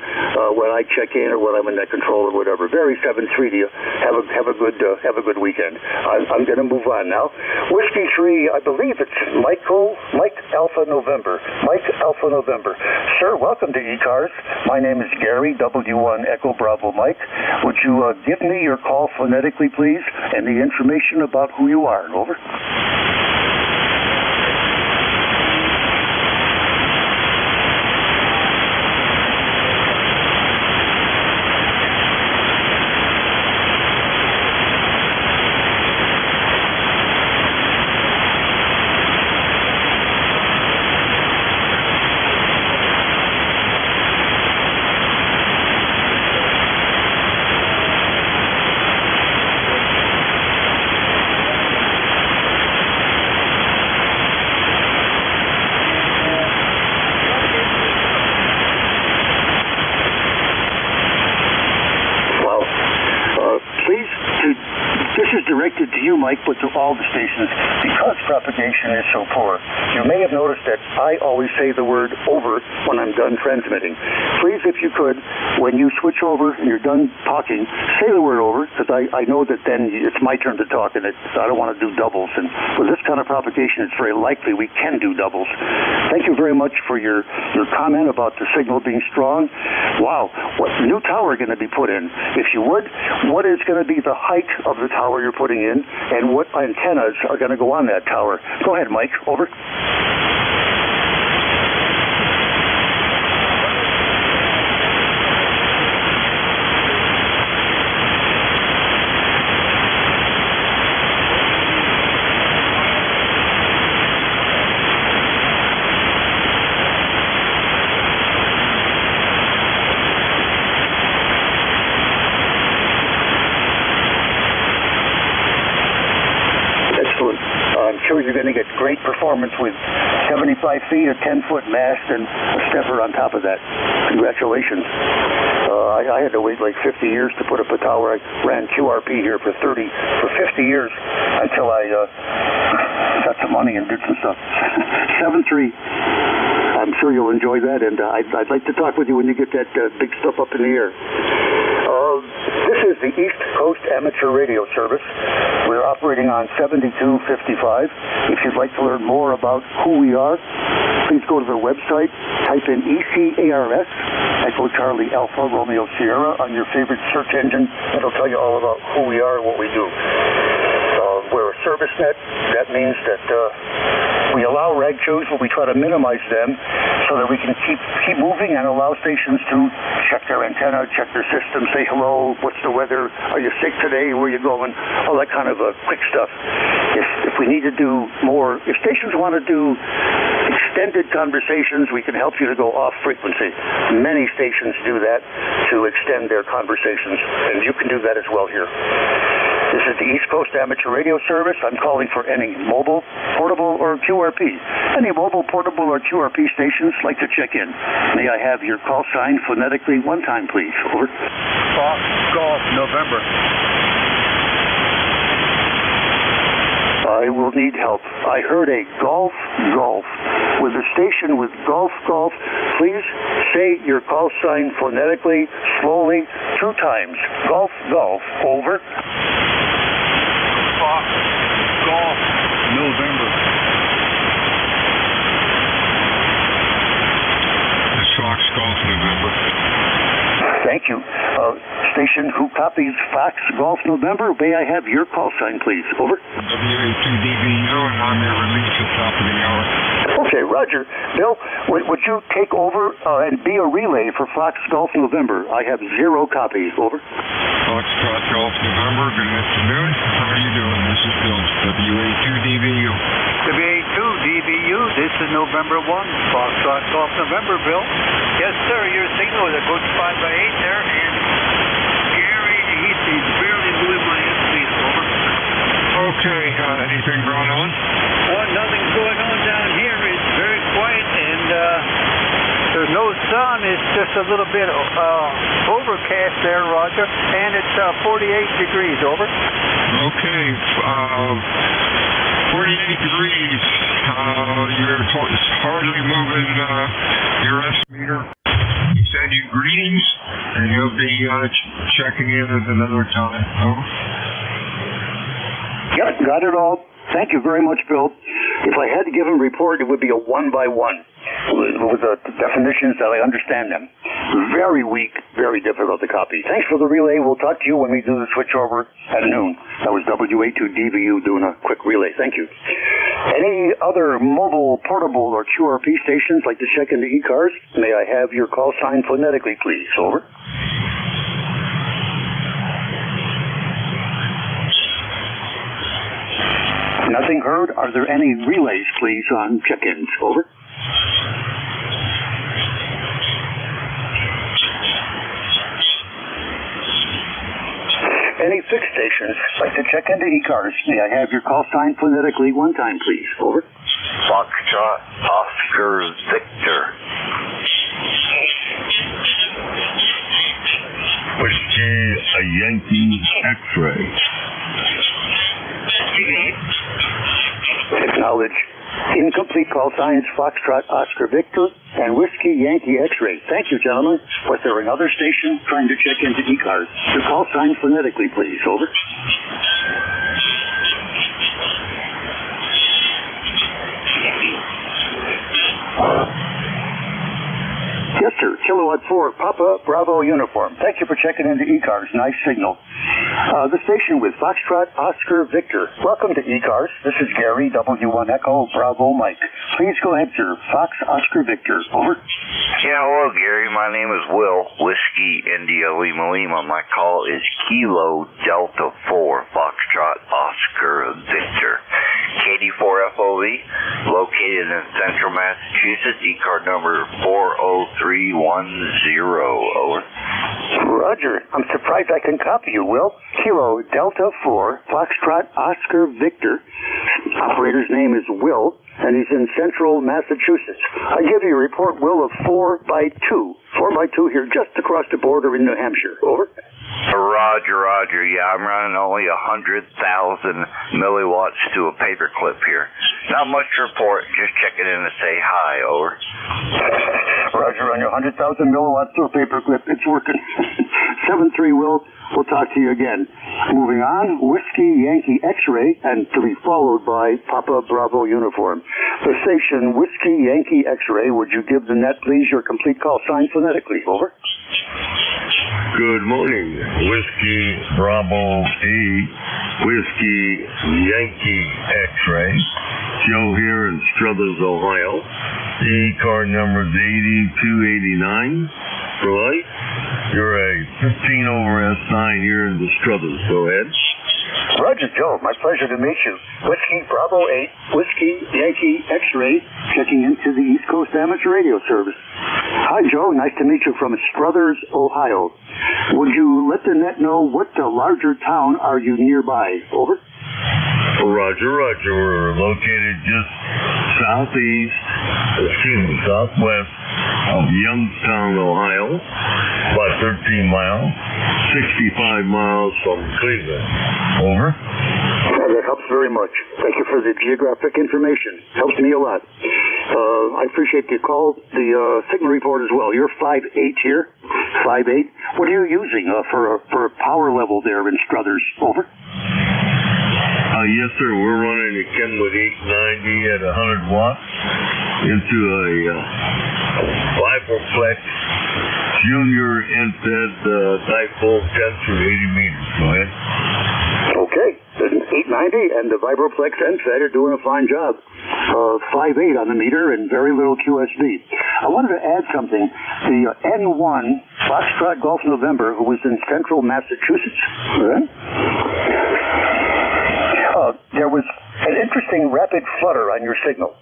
S18: when I check in or when I'm in net control or whatever. Very 7-3 to you. Have a good weekend. I'm going to move on now. Whiskey 3, I believe it's Mike Alpha November. Mike Alpha November. Sir, welcome to ECARS. My name is Gary, W1 Echo Bravo Mike. Would you give me your call phonetically, please, and the information about who you are? Over. put to all the stations because propagation is so poor. You may have noticed that I always say the word over when I'm done transmitting. Please, if you could, when you switch over and you're done talking, say the word over, because I know that then it's my turn to talk, and I don't want to do doubles. And with this kind of propagation, it's very likely we can do doubles. Thank you very much for your comment about the signal being strong. Wow, what new tower going to be put in? If you would, what is going to be the height of the tower you're putting in, and what antennas are going to go on that tower? Go ahead, Mike. Over. Sure, you're going to get great performance with 75 feet, a 10-foot mast, and a stepper on top of that. Congratulations. I had to wait like 50 years to put up a tower. I ran QRP here for 50 years until I got some money and did some stuff. 7-3. I'm sure you'll enjoy that, and I'd like to talk with you when you get that big stuff up in the air. This is the East Coast Amateur Radio Service. We're operating on 7255. If you'd like to learn more about who we are, please go to the website, type in ECARS, Echo Charlie Alpha Romeo Sierra on your favorite search engine. It'll tell you all about who we are and what we do. We're a service net. That means that we allow rag shows, but we try to minimize them so that we can keep moving and allow stations to check their antenna, check their system, say hello, what's the weather, are you sick today, where are you going, all that kind of quick stuff. If we need to do more, if stations want to do extended conversations, we can help you to go off frequency. Many stations do that to extend their conversations, and you can do that as well here. This is the East Coast Amateur Radio Service. I'm calling for any mobile, portable, or QRP. Any mobile, portable, or QRP stations like to check in. May I have your call sign phonetically one time, please? Over.
S14: Fox Golf November.
S18: I will need help. I heard a golf. With a station with golf. Please say your call sign phonetically, slowly, 2 times. Golf. Over.
S14: Fox Golf November.
S19: Fox Golf November.
S18: Thank you. Station who copies Fox Golf November, may I have your call sign, please? Over.
S19: WA2DVU, and I'm your release at top of the hour.
S18: Okay, Roger. Bill, would you take over and be a relay for Fox Golf November? I have 0 copies. Over.
S19: Foxtrot Golf November, good afternoon. How are you doing? This is Bill, WA2DVU.
S14: WA2DVU, this is November 1, Foxtrot Golf November, Bill. Yes, sir, your signal is a good 5x8 there, and Gary, he's barely moving my airspeed. Over.
S19: Okay, anything going on?
S14: Well, nothing's going on down here. It's very quiet, and there's no sun. It's just a little bit overcast there, Roger, and it's 48 degrees. Over.
S19: Okay, 48 degrees. You're hardly moving your estimator. He sent you greetings, and he'll be checking in at another time. Over.
S18: Yep, got it all. Thank you very much, Bill. If I had to give him a report, it would be a 1-by-1 with the definitions that I understand them. Very weak, very difficult to copy. Thanks for the relay. We'll talk to you when we do the switchover at noon. That was WA2DVU doing a quick relay. Thank you. Any other mobile, portable, or QRP stations like to check into ECARS? May I have your call sign phonetically, please? Over. Nothing heard. Are there any relays, please, on check-ins? Over. Any fixed stations like to check into ECARS? May I have your call sign phonetically one time, please? Over.
S20: Foxtrot Oscar Victor. Whiskey a Yankee X-ray.
S18: Acknowledge. Incomplete call signs, Foxtrot, Oscar Victor, and Whiskey Yankee X-Ray. Thank you, gentlemen. Was there another station trying to check into ECARS? The call sign phonetically, please. Over. Yes, sir. Kilowatt 4, Papa Bravo uniform. Thank you for checking into ECARS. Nice signal. The station with Foxtrot, Oscar, Victor. Welcome to ECARS. This is Gary, W1 Echo, Bravo, Mike. Please go ahead, sir. Fox, Oscar, Victor. Over.
S20: Yeah, hello, Gary. My name is Will. Whiskey, India, Lima, Lima. My call is Kilo Delta 4, Foxtrot, Oscar, Victor. KD4FOV, located in central Massachusetts, ECAR number 40310. Over.
S18: Roger. I'm surprised I can copy you, Will. Kilo Delta 4, Foxtrot, Oscar, Victor. Operator's name is Will, and he's in central Massachusetts. I give you a report, Will, of 4x2. 4x2 here just across the border in New Hampshire. Over.
S20: Roger. Yeah, I'm running only 100,000 milliwatts to a paperclip here. Not much to report, just checking in to say hi. Over.
S18: Roger, on your 100,000 milliwatts to a paperclip. It's working. 7-3, Will. We'll talk to you again. Moving on, Whiskey Yankee X-Ray, and to be followed by Papa Bravo uniform. The station Whiskey Yankee X-Ray, would you give the net, please, your complete call sign phonetically? Over.
S19: Good morning. Whiskey Bravo 8, Whiskey Yankee X-Ray. Joe here in Struthers, Ohio. ECAR number is 8289. Right? You're a 15 over S9 here in the Struthers. Go ahead.
S18: Roger, Joe. My pleasure to meet you. Whiskey Bravo 8, Whiskey Yankee X-Ray, checking into the East Coast Amateur Radio Service. Hi, Joe. Nice to meet you from Struthers, Ohio. Would you let the net know what larger town are you nearby? Over.
S19: Roger. We're located just southwest of Youngstown, Ohio, about 13 miles, 65 miles from Cleveland. Over.
S18: That helps very much. Thank you for the geographic information. Helps me a lot. I appreciate the call, the signal report as well. You're 5'8" here. 5'8". What are you using for a power level there in Struthers? Over.
S19: Yes, sir. We're running a Kenwood 890 at 100 watts into a Vibroflex Junior NFED dipole 10 through 80 meters. Go ahead.
S18: Okay. The 890 and the Vibroflex NFED are doing a fine job. 5'8" on the meter and very little QSV. I wanted to add something. The N1 Foxtrot Golf November, who was in central Massachusetts, there was an interesting rapid flutter on your signal.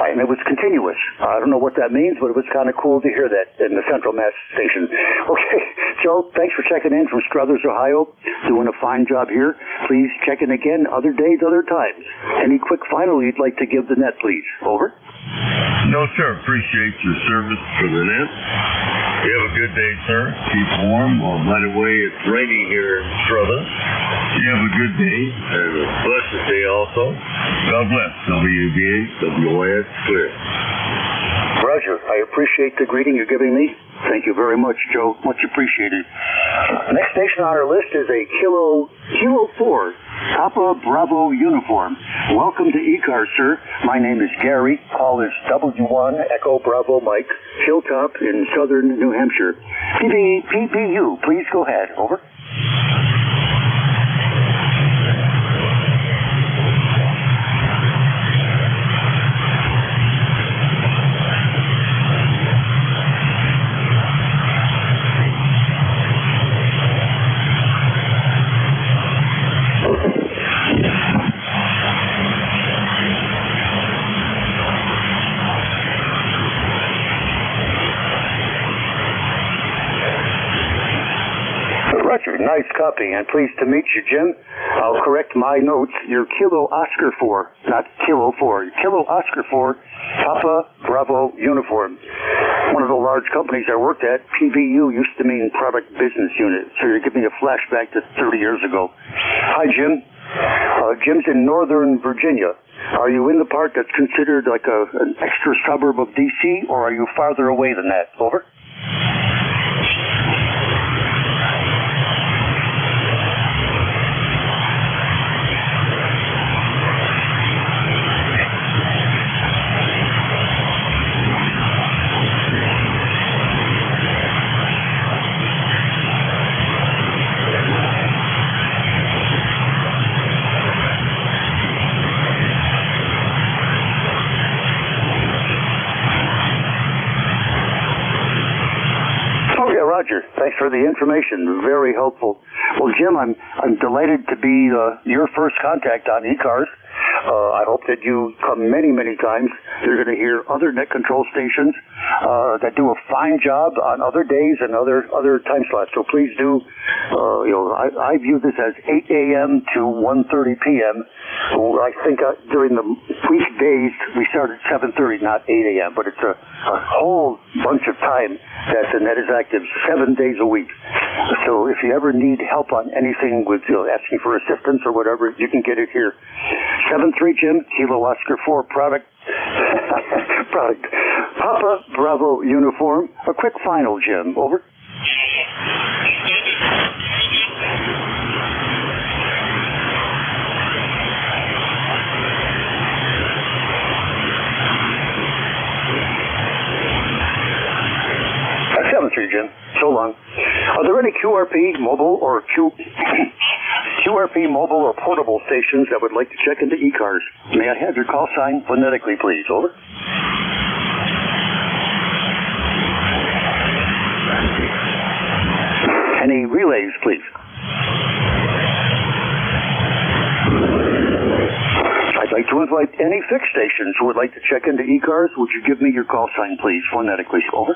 S18: And it was continuous. I don't know what that means, but it was kind of cool to hear that in the Central Mass station. Okay, Joe, thanks for checking in from Struthers, Ohio. Doing a fine job here. Please check in again other days, other times. Any quick final you'd like to give the net, please? Over.
S19: No, sir. Appreciate your service for the net. You have a good day, sir. Keep warm. Well, by the way, it's raining here in Struthers. You have a good day and a blessed day also. God bless. WBA, WYS, clear.
S18: Roger. I appreciate the greeting you're giving me. Thank you very much, Joe. Much appreciated. Next station on our list is a Kilo 4, Papa Bravo uniform. Welcome to ECARS, sir. My name is Gary. Call is W1 Echo Bravo Mike, Hilltop in southern New Hampshire. PPU, please go ahead. Over. Nice copy, and pleased to meet you, Jim. I'll correct my notes. You're Kilo Oscar 4, not Kilo 4. Kilo Oscar 4, Papa Bravo uniform. One of the large companies I worked at, PBU, used to mean Product Business Unit, so you're giving me a flashback to 30 years ago. Hi, Jim. Jim's in Northern Virginia. Are you in the part that's considered like an extra suburb of D.C., or are you farther away than that? Over. Roger. Thanks for the information. Very helpful. Well, Jim, I'm delighted to be your first contact on ECARS. I hope that you come many, many times. You're going to hear other net control stations that do a fine job on other days and other time slots. So please do. I view this as 8 a.m. to 1:30 p.m. I think during the weekdays we start at 7:30, not 8 a.m. But it's a whole bunch of time that the net is active 7 days a week. So if you ever need help on anything with asking for assistance or whatever, you can get it here. 73 Jim, Kilo Oscar 4 product. Papa Bravo uniform. A quick final, Jim. Over. Jim. So long. Are there any QRP mobile or QRP mobile or portable stations that would like to check into ECARS? May I have your call sign phonetically, please? Over. Any relays, please? I'd like to invite any fixed stations who would like to check into ECARS. Would you give me your call sign, please, phonetically? Over.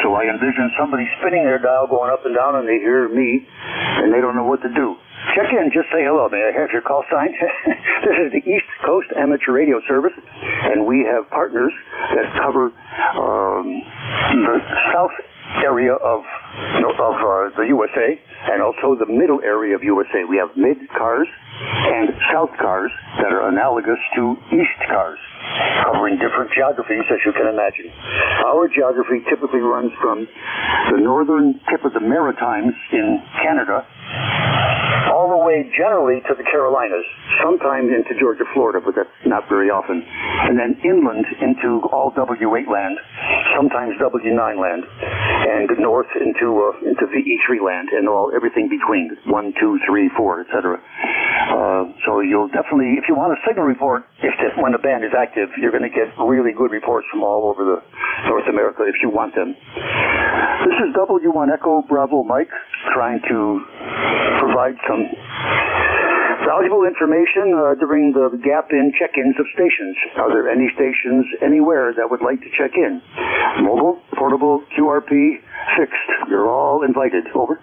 S18: So I envision somebody spinning their dial, going up and down, and they hear me, and they don't know what to do. Check in, just say hello. May I have your call sign? This is the East Coast Amateur Radio Service, and we have partners that cover the south area of the USA and also the middle area of USA. We have mid cars and south cars that are analogous to east cars, covering different geographies, as you can imagine. Our geography typically runs from the northern tip of the Maritimes in Canada all the way generally to the Carolinas, sometimes into Georgia, Florida, but that's not very often, and then inland into all W8 land, sometimes W9 land, and north into VE3 land, and everything between 1, 2, 3, 4, etc. So you'll definitely, if you want a signal report, when the band is active, you're going to get really good reports from all over the North America if you want them. This is W1 Echo Bravo Mike, trying to provide some valuable information during the gap in check-ins of stations. Are there any stations anywhere that would like to check in? Mobile, portable, QRP, fixed. You're all invited. Over.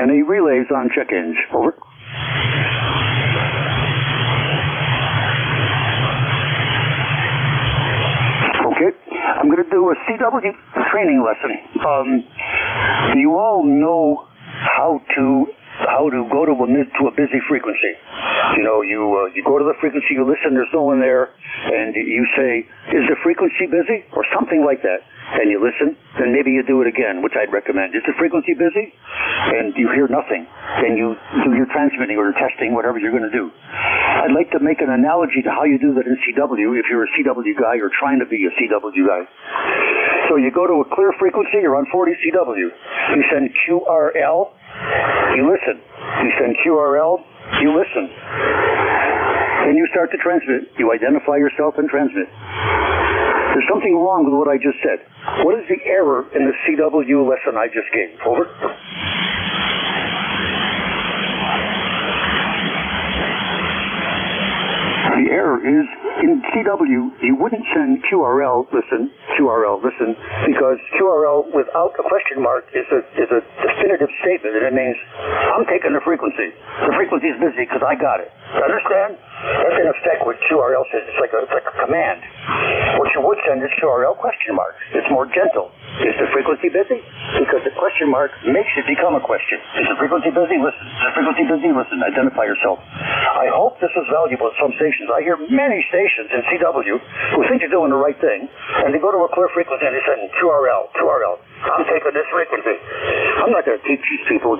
S18: Any relays on check-ins? Over. Okay, I'm going to do a CW training lesson. You all know how to go to a busy frequency. You go to the frequency, you listen, there's no one there, and you say, is the frequency busy? Or something like that. And you listen, then maybe you do it again, which I'd recommend. Is the frequency busy? And you hear nothing. Then you do your transmitting or testing, whatever you're going to do. I'd like to make an analogy to how you do that in CW, if you're a CW guy or trying to be a CW guy. So you go to a clear frequency, you're on 40 CW. You send QRL, you listen. You send QRL, you listen. Then you start to transmit. You identify yourself and transmit. There's something wrong with what I just said. What is the error in the CW lesson I just gave? Over. The error is in CW, you wouldn't send QRL, listen, because QRL without a question mark is a definitive statement, and it means I'm taking the frequency. The frequency's busy because I got it. Understand? That's in effect what QRL says. It's like a command. What you would send is QRL question mark. It's more gentle. Is the frequency busy? Because the question mark makes it become a question. Is the frequency busy? Listen. Is the frequency busy? Listen. Identify yourself. I hope this was valuable at some stations. I hear many stations in CW who think they're doing the right thing, and they go to a clear frequency and they send QRL. I'm taking this frequency. I'm not going to teach these people.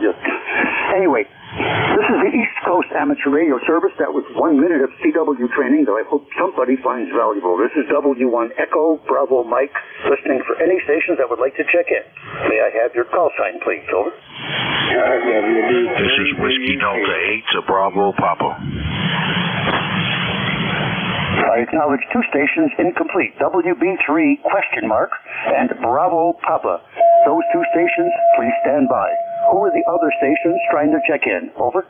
S18: Anyway, this is the East Coast Amateur Radio Service. That was 1 minute of CW training that I hope somebody finds valuable. This is W1 Echo Bravo Mike, listening for any stations that would like to check in. May I have your call sign, please? Over.
S20: This is Whiskey Delta 8 to Bravo Papa.
S18: I acknowledge two stations incomplete, WB3 question mark and Bravo Papa. Those two stations, please stand by. Who are the other stations trying to check in? Over.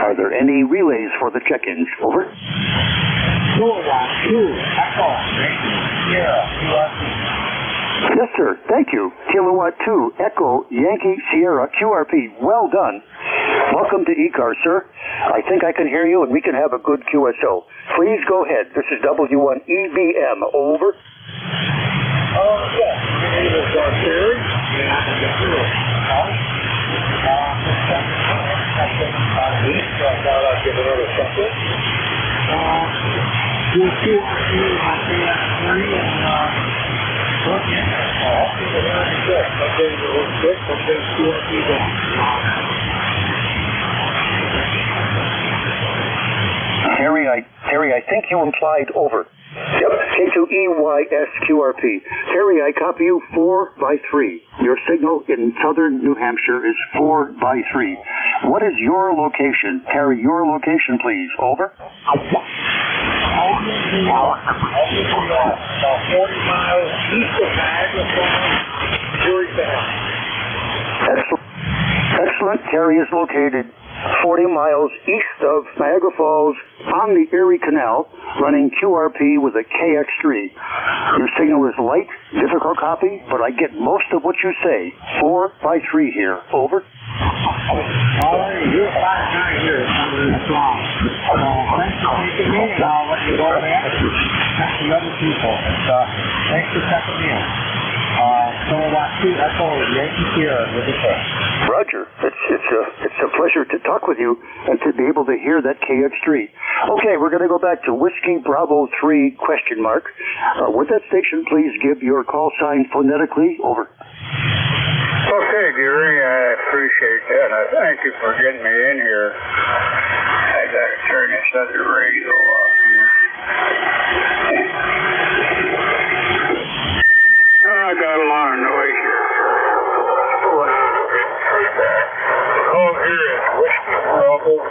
S18: Are there any relays for the check-ins? Over. Yes, sir. Thank you. Kilowatt 2, Echo, Yankee, Sierra, QRP. Well done. Welcome to ECARS, sir. I think I can hear you, and we can have a good QSO. Please go ahead. This is W1 EBM. Over.
S5: Yes. My name is Terry, and I'm going to get through it. So I thought I'd give another second. Do a QRP on KX3 and okay, very good. Okay, real quick, okay, QRP going.
S18: Terry, I think you implied over. Yep, K2EYS QRP. Terry, I copy you 4x3. Your signal in southern New Hampshire is 4x3. What is your location? Terry, your location, please. Over.
S5: About 40 miles east of Niagara Falls, Missouri Valley.
S18: Excellent. Terry is located 40 miles east of Niagara Falls on the Erie Canal, running QRP with a KX3. Your signal is light, difficult copy, but I get most of what you say. 4x3 here. Over.
S5: All right, you're 5-9 here. That's wrong. Thanks for taking me, and I'll let you go back. Check the other people. Thanks for checking me in. Kilowatt 2, Echo, Yankee Sierra, with the test.
S18: Roger. It's a pleasure to talk with you and to be able to hear that KX3. Okay, we're going to go back to Whiskey Bravo 3 question mark. Would that station please give your call sign phonetically? Over.
S21: Okay, Gary, I appreciate that. I thank you for getting me in here. I got to turn this other radio off here. I got a lot of noise here. Oh, here is Whiskey Bravo 3.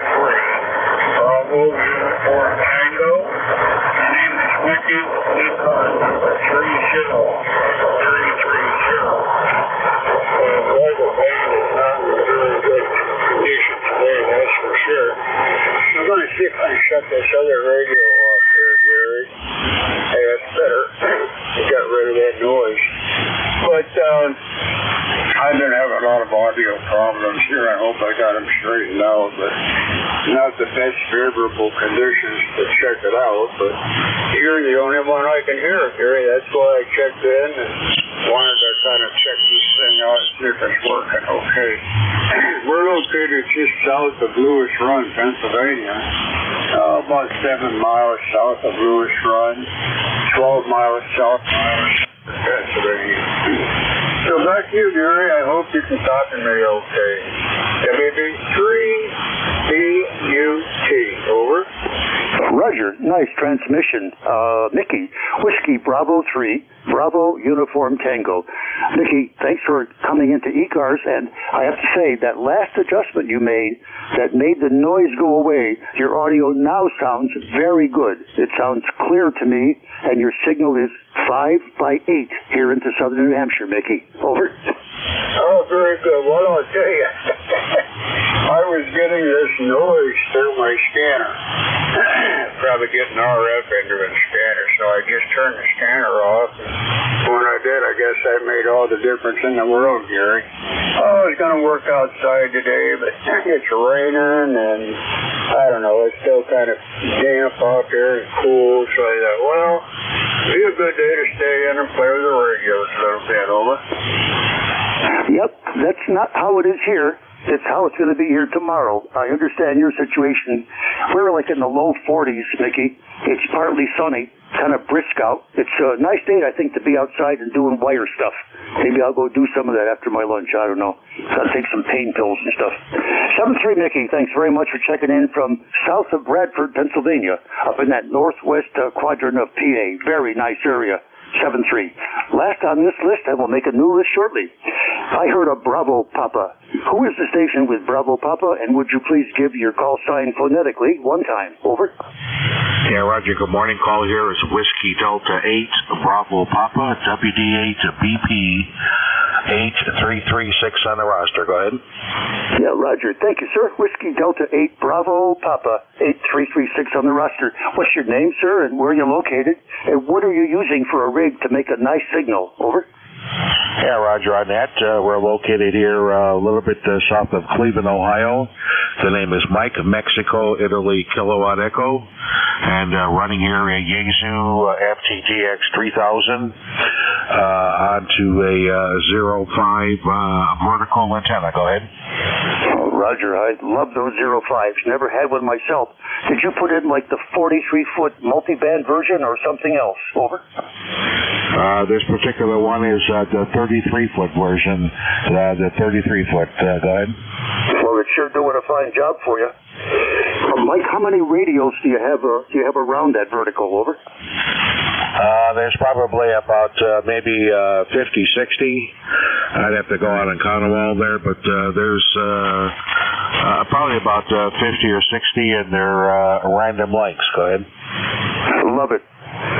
S21: Bravo Uniform Tango. My name is Mickey. ECARS number 3330. Boy, the band is not in very good condition today, that's for sure. I'm going to see if I can shut this other radio off here, Gary. Hey, that's better. I got rid of that noise. But I've been having a lot of audio problems here. I hope I got them straightened out, but not the best favorable conditions to check it out. But you're the only one I can hear, Gary. That's why I checked in and wanted to kind of check this thing out and see if it's working okay. We're located just south of Lewis Run, Pennsylvania. About 7 miles south of Lewis Run, 12 miles south of Pennsylvania. So back to you, Gary. I hope you can copy me okay. WB3BUT. Over.
S18: Roger. Nice transmission. Mickey, Whiskey Bravo 3, Bravo Uniform Tango. Mickey, thanks for coming into ECARS, and I have to say, that last adjustment you made that made the noise go away, your audio now sounds very good. It sounds clear to me, and your signal is 5x8 here into southern New Hampshire, Mickey. Over.
S21: Oh, very good. Well, I'll tell you. I was getting this noise through my scanner. Probably getting RF into the scanner, so I just turned the scanner off. And when I did, I guess I made all the difference in the world, Gary. I was going to work outside today, but it's raining, and I don't know, it's still kind of damp out there and cool, so I thought, well, it'd be a good day to stay in and play with the radios a little bit, over.
S18: Yep, that's not how it is here. It's how it's going to be here tomorrow. I understand your situation. We're like in the low 40s, Mickey. It's partly sunny, kind of brisk out. It's a nice day, I think, to be outside and doing wire stuff. Maybe I'll go do some of that after my lunch. I don't know. I'll take some pain pills and stuff. 7-3, Mickey, thanks very much for checking in from south of Bradford, Pennsylvania, up in that northwest quadrant of PA. Very nice area. 7-3. Last on this list, I will make a new list shortly. I heard a Bravo Papa. Who is the station with Bravo Papa, and would you please give your call sign phonetically one time? Over.
S1: Yeah, Roger, good morning. Call here is Whiskey Delta 8, Bravo Papa, WD8 BP 8336 on the roster. Go ahead.
S18: Yeah, Roger. Thank you, sir. Whiskey Delta 8, Bravo Papa 8336 on the roster. What's your name, sir, and where are you located? And what are you using for a rig to make a nice signal? Over.
S1: Yeah, Roger, on that. We're located here a little bit south of Cleveland, Ohio. The name is Mike, Mexico, Italy, Kilowatt Echo. And running here a Yaesu FTTX 3000 onto a 05 vertical antenna. Go ahead.
S18: Oh, Roger, I love those 05s. Never had one myself. Did you put in like the 43-foot multi-band version or something else? Over.
S1: This particular one is the 33-foot version, the 33-foot. Go ahead.
S18: Well, it's sure doing a fine job for you. Mike, how many radios do you have around that vertical? Over.
S1: There's probably about maybe 50, 60. I'd have to go out and count them all there, but there's probably about 50 or 60, and they're random lengths. Go ahead.
S18: Love it.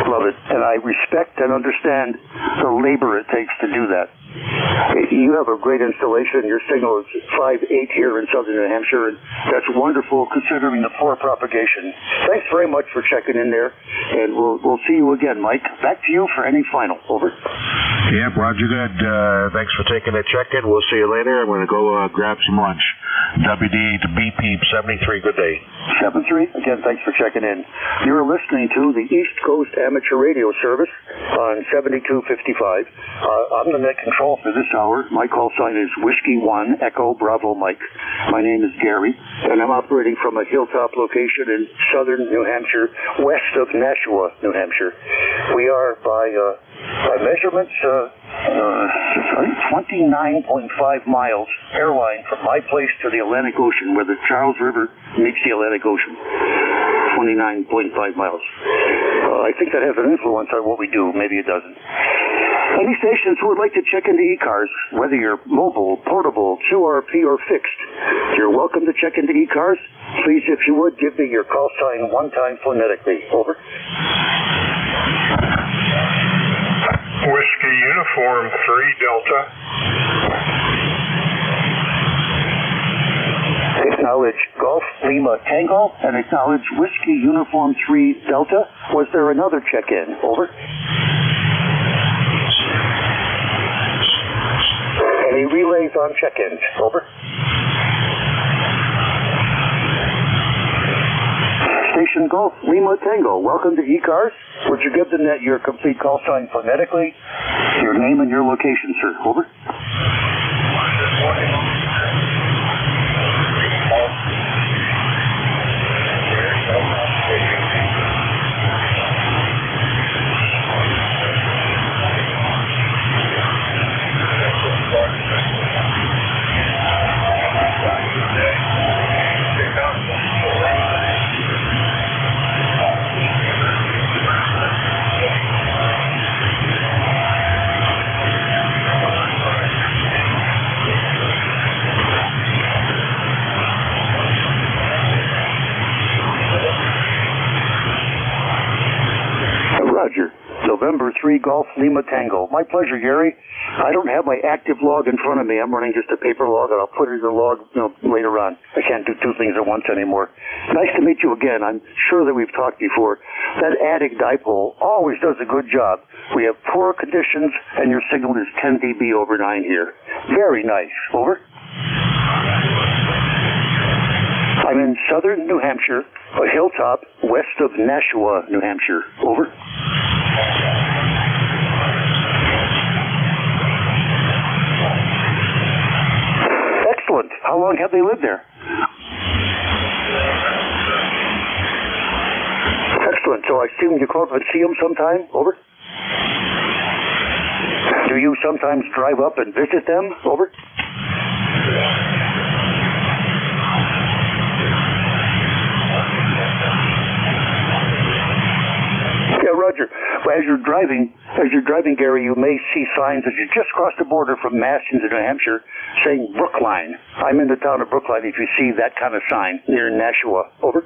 S18: Love it. And I respect and understand the labor it takes to do that. You have a great installation. Your signal is 5.8 here in southern New Hampshire, and that's wonderful considering the poor propagation. Thanks very much for checking in there, and we'll see you again, Mike. Back to you for any final. Over.
S1: Yep, Roger, good. Thanks for taking the check-in. We'll see you later. I'm going to go grab some lunch. WD to BP 73. Good day.
S18: 7-3. Again, thanks for checking in. You're listening to the East Coast Amateur Radio Service on 7255. I'm the net control for this hour. My call sign is Whiskey 1 Echo Bravo Mike. My name is Gary, and I'm operating from a hilltop location in southern New Hampshire, west of Nashua, New Hampshire. We are by measurements, 29.5 miles airline from my place to the Atlantic Ocean, where the Charles River meets the Atlantic Ocean. 29.5 miles. I think that has an influence on what we do. Maybe it doesn't. Any stations who would like to check into ECARS, whether you're mobile, portable, QRP, or fixed, you're welcome to check into ECARS. Please, if you would, give me your call sign one time phonetically. Over.
S21: Whiskey Uniform 3 Delta.
S18: Acknowledge Golf Lima Tango and acknowledge Whiskey Uniform 3 Delta. Was there another check-in? Over. Any relays on check-ins? Over. Station Golf Lima Tango. Welcome to ECARS. Would you give the net your complete call sign phonetically, your name and your location, sir? Over. November 3 Golf Lima Tango. My pleasure, Gary. I don't have my active log in front of me. I'm running just a paper log, and I'll put it in the log later on. I can't do two things at once anymore. Nice to meet you again. I'm sure that we've talked before. That attic dipole always does a good job. We have poor conditions, and your signal is 10 dB over 9 here. Very nice. Over. I'm in southern New Hampshire, a hilltop west of Nashua, New Hampshire. Over. Excellent. How long have they lived there? Excellent. So I assume you come up and see them sometime? Over. Do you sometimes drive up and visit them? Over. Yeah, Roger. Well, as you're driving, Gary, you may see signs as you just cross the border from Mass into New Hampshire saying Brookline. I'm in the town of Brookline if you see that kind of sign near Nashua. Over.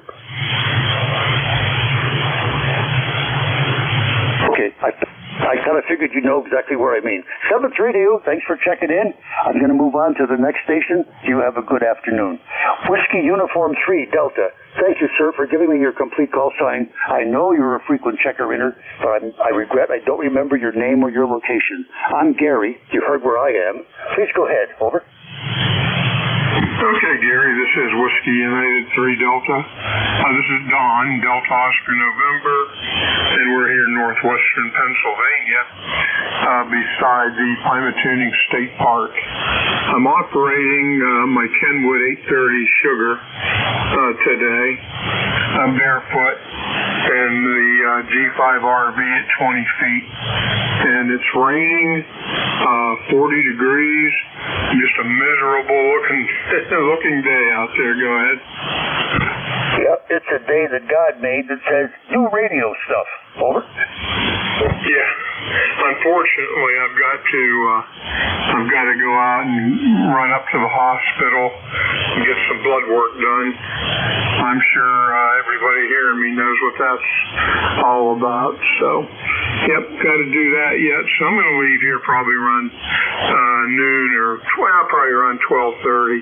S18: Okay, I kind of figured you know exactly where I mean. 7-3 to you. Thanks for checking in. I'm going to move on to the next station. You have a good afternoon. Whiskey Uniform 3 Delta. Thank you, sir, for giving me your complete call sign. I know you're a frequent checker-inner, but I regret I don't remember your name or your location. I'm Gary. You heard where I am. Please go ahead. Over.
S3: Okay, Gary, this is Whiskey United 3 Delta. This is Don, Delta Oscar November, and we're here in northwestern Pennsylvania beside the Pymatuning State Park. I'm operating my Kenwood 830 Sugar today. I'm barefoot in the G5 RV at 20 feet, and it's raining, 40 degrees, just a miserable looking day out there. Go ahead.
S18: Yep, it's a day that God made that says, do radio stuff. Over.
S3: Yeah. Unfortunately, I've got to go out and run up to the hospital and get some blood work done. I'm sure everybody hearing me knows what that's all about. So, yep, got to do that yet. So I'm going to leave here probably around noon or probably around 12:30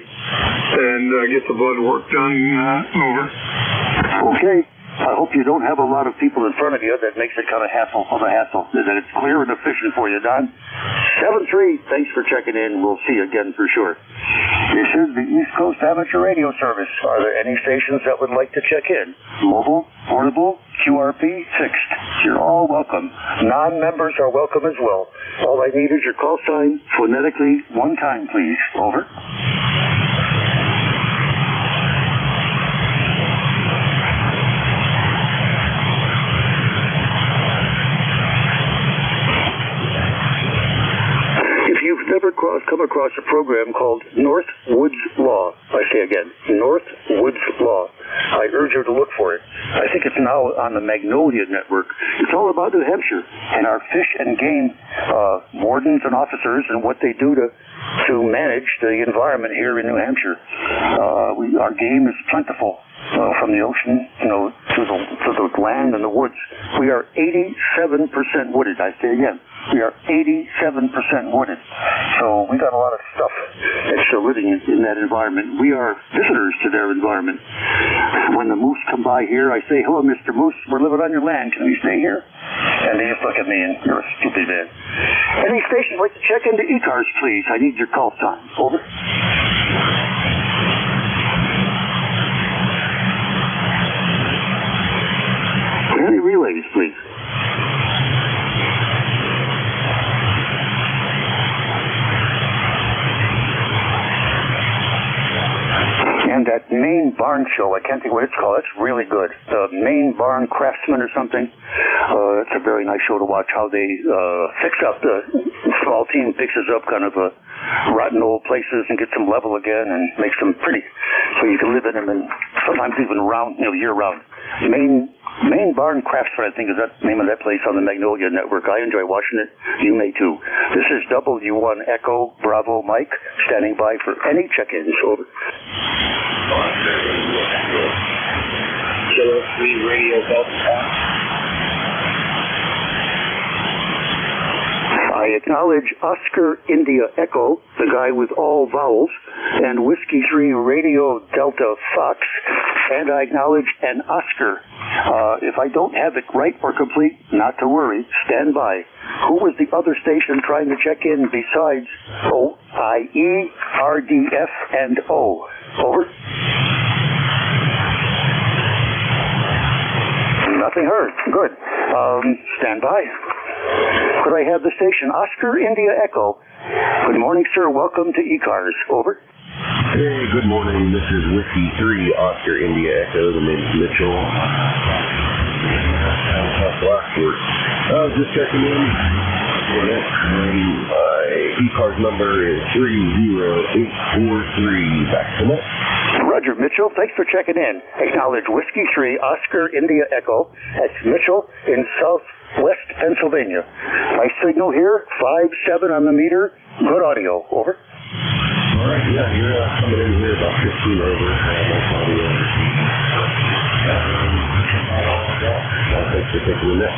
S3: and get the blood work done. Over.
S18: Okay. I hope you don't have a lot of people in front of you. That makes it kind of hassle. Is that it's clear and efficient for you, Don? 7-3, thanks for checking in. We'll see you again for sure. This is the East Coast Amateur Radio Service. Are there any stations that would like to check in? Mobile, portable, QRP, fixed. You're all welcome. Non-members are welcome as well. All I need is your call sign phonetically one time, please. Over. Never come across a program called North Woods Law. I say again, North Woods Law. I urge you to look for it. I think it's now on the Magnolia Network. It's all about New Hampshire and our fish and game wardens and officers and what they do to manage the environment here in New Hampshire. Our game is plentiful. From the ocean, to the land and the woods. We are 87% wooded. I say again, we are 87% wooded. So we got a lot of stuff extra living in that environment. We are visitors to their environment. When the moose come by here, I say, hello, Mr. Moose, we're living on your land. Can we stay here? And they just look at me and you're a stupid man. Any station like to check into ECARS, please? I need your call sign. Over. Any relays, please? And that Maine Barn Show, I can't think what it's called. It's really good. The Maine Barn Craftsman or something. It's a very nice show to watch how they fix up the small team fixes up kind of rotten old places and gets them level again and makes them pretty so you can live in them and sometimes even year round. Maine Barn Craftsman, I think, is that name of that place on the Magnolia Network. I enjoy watching it. You may too. This is W1 Echo Bravo Mike, standing by for any check-ins. Over.
S21: Kilo 3 Radio Delta.
S18: I acknowledge Oscar India Echo, the guy with all vowels, and Whiskey 3 Radio Delta Fox, and I acknowledge an Oscar. If I don't have it right or complete, not to worry, stand by. Who was the other station trying to check in besides OIE, RDF, and O? Over. Nothing heard. Good. Stand by. Could I have the station Oscar India Echo? Good morning, sir. Welcome to ECARS. Over.
S8: Hey, good morning. This is Whiskey 3 Oscar India Echo. The name's Mitchell. I was just checking in. My ECARS number is 30843. Back to that.
S18: Roger, Mitchell. Thanks for checking in. Acknowledge Whiskey 3 Oscar India Echo. That's Mitchell in Southwest Pennsylvania. My signal here, 5-7 on the meter. Good audio. Over.
S8: All right, yeah, you're coming in here about 15 over. Thanks for taking the net.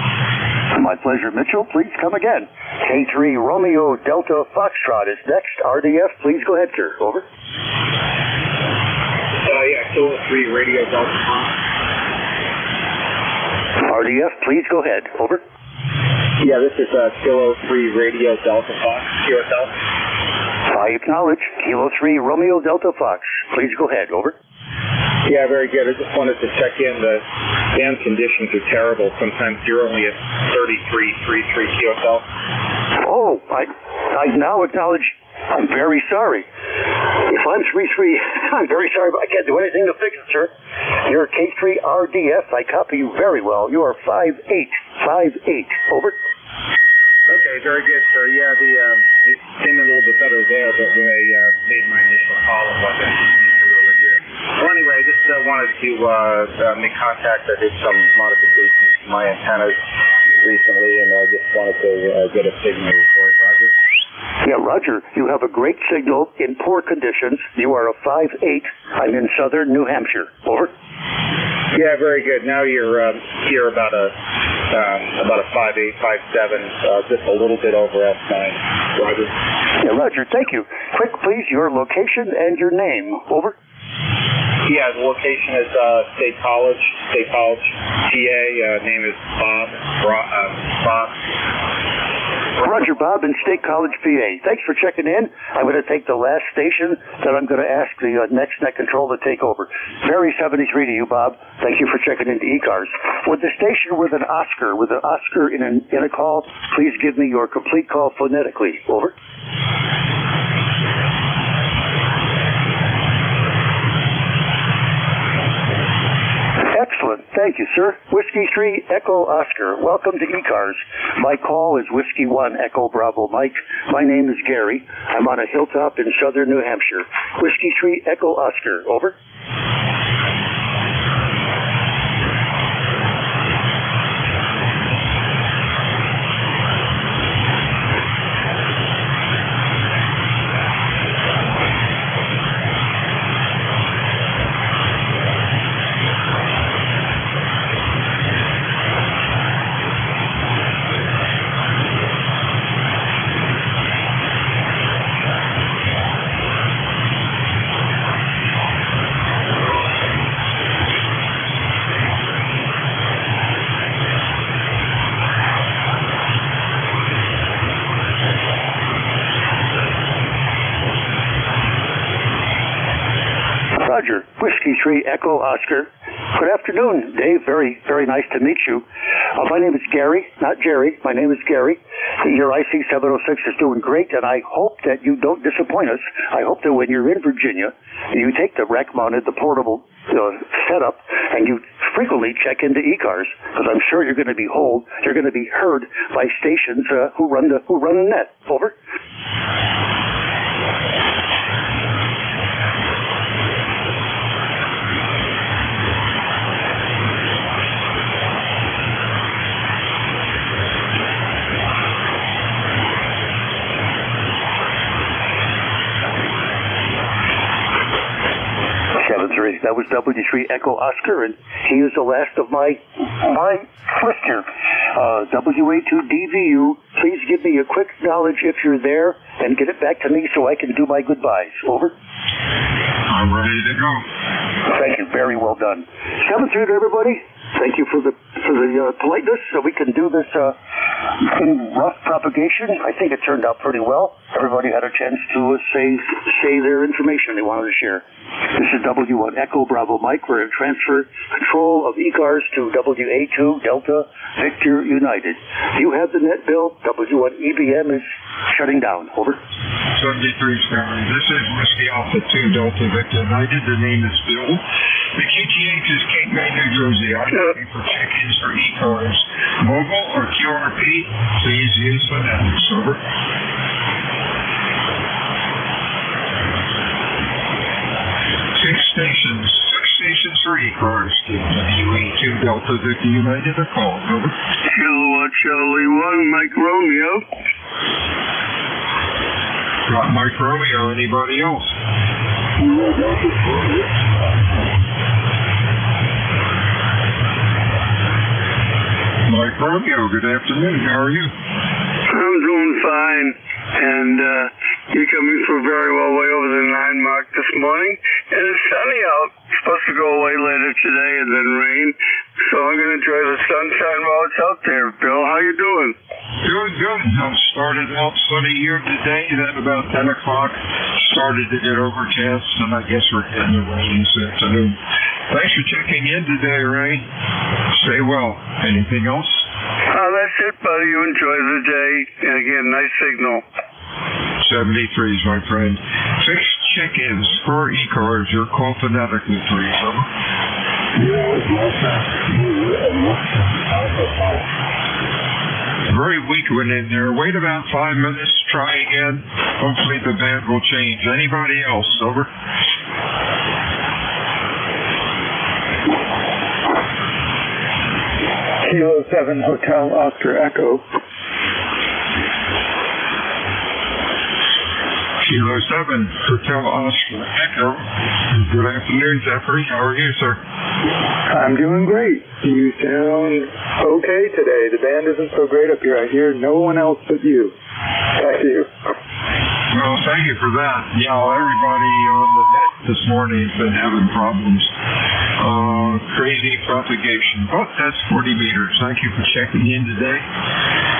S18: My pleasure, Mitchell. Please come again. K3 Romeo Delta Foxtrot is next. RDF, please go ahead, sir. Over.
S6: Yeah, Kilo 3 Radio Delta Fox.
S18: RDF, please go ahead. Over.
S6: Yeah, this is Kilo 3 Radio Delta Fox, QSL.
S18: I acknowledge Kilo 3 Romeo Delta Fox. Please go ahead. Over.
S6: Yeah, very good. I just wanted to check in. The band conditions are terrible. Sometimes you're only at 33.33 QSL.
S18: Oh, I now acknowledge I'm very sorry. If I'm 3-3, I'm very sorry, but I can't do anything to fix it, sir. You're K3 RDF. I copy you very well. You are 5858. Over.
S6: Okay, very good, sir. Yeah, it came in a little bit better there, but when I made my initial call, it wasn't over here. Well, anyway, I just wanted to make contact. I did some modifications to my antennas recently, and I just wanted to get a signal report. Roger?
S18: Yeah, Roger. You have a great signal in poor conditions. You are a 5-8. I'm in southern New Hampshire. Over.
S6: Yeah, very good. Now you're here about a 5-8, 5-7, just a little bit over F9. Roger.
S18: Yeah, Roger. Thank you. Quick, please, your location and your name. Over.
S6: Yeah, the location is State College, PA. Name is Bob.
S18: Roger, Bob in State College, PA. Thanks for checking in. I'm going to take the last station that I'm going to ask the next net control to take over. Very 73 to you, Bob. Thank you for checking into ECARS. With the station with an Oscar in a call, please give me your complete call phonetically. Over. Excellent. Thank you, sir. Whiskey 3 Echo Oscar. Welcome to ECARS. My call is Whiskey 1 Echo Bravo Mike. My name is Gary. I'm on a hilltop in southern New Hampshire. Whiskey 3 Echo Oscar. Over. Roger. Whiskey 3 Echo Oscar. Good afternoon, Dave. Very, very nice to meet you. My name is Gary, not Jerry. My name is Gary. Your IC 706 is doing great, and I hope that you don't disappoint us. I hope that when you're in Virginia, you take the rack-mounted, the portable setup, and you frequently check into ECARS, because I'm sure you're going to be heard by stations who run the net. Over. That That was W3 Echo Oscar, and he is the last of my list here. WA2DVU, please give me a quick knowledge if you're there and get it back to me so I can do my goodbyes. Over.
S3: I'm ready to go.
S18: Thank you. Very well done. 7-3 to everybody. Thank you for the politeness, so we can do this rough propagation. I think it turned out pretty well. Everybody had a chance to say their information they wanted to share. This is W1 Echo Bravo Mike. We're in transfer control of ECARS to WA2 Delta Victor United. You have the net, Bill. W1 EBM is shutting down. Over.
S3: 73 Skyline. This is Whiskey Alpha 2 Delta Victor United. The name is Bill. The QTH is Cape May, New Jersey. I'm looking for check-ins for ECARS. Mobile or QRP, please use phonetics. Over. Six stations for ECARS. WA2 Delta Victor United are called. Over.
S5: Kilowatt Charlie 1, Mike Romeo.
S3: Got Mike Romeo. Anybody else? Mike Romeo, good afternoon. How are you?
S5: I'm doing fine. And you're coming through very well way over the 9 mark this morning. And it's sunny out. It's supposed to go away later today and then rain. So I'm going to enjoy the sunshine while it's out there. Bill, how you doing?
S3: Doing good. I started out sunny here today. Then about 10 o'clock started to get overcast. And I guess we're getting the rain this afternoon. Thanks for checking in today, Ray. Stay well. Anything else?
S5: That's it, buddy. You enjoy the day. And again, nice signal.
S3: 73s, my friend. 6 check-ins for ECARS. You're called phonetically, please. Over. Very weak one in there. Wait about 5 minutes. Try again. Hopefully the band will change. Anybody else? Over.
S9: Kilo 7 Hotel Oscar Echo.
S3: Kilo 7 Hotel Oscar Echo. Good afternoon, Jeffrey. How are you, sir?
S9: I'm doing great. You sound okay today. The band isn't so great up here. I hear no one else but you. Back to you.
S3: Well, thank you for that. Yeah, everybody on the net this morning has been having problems. Crazy propagation. But that's 40 meters. Thank you for checking in today.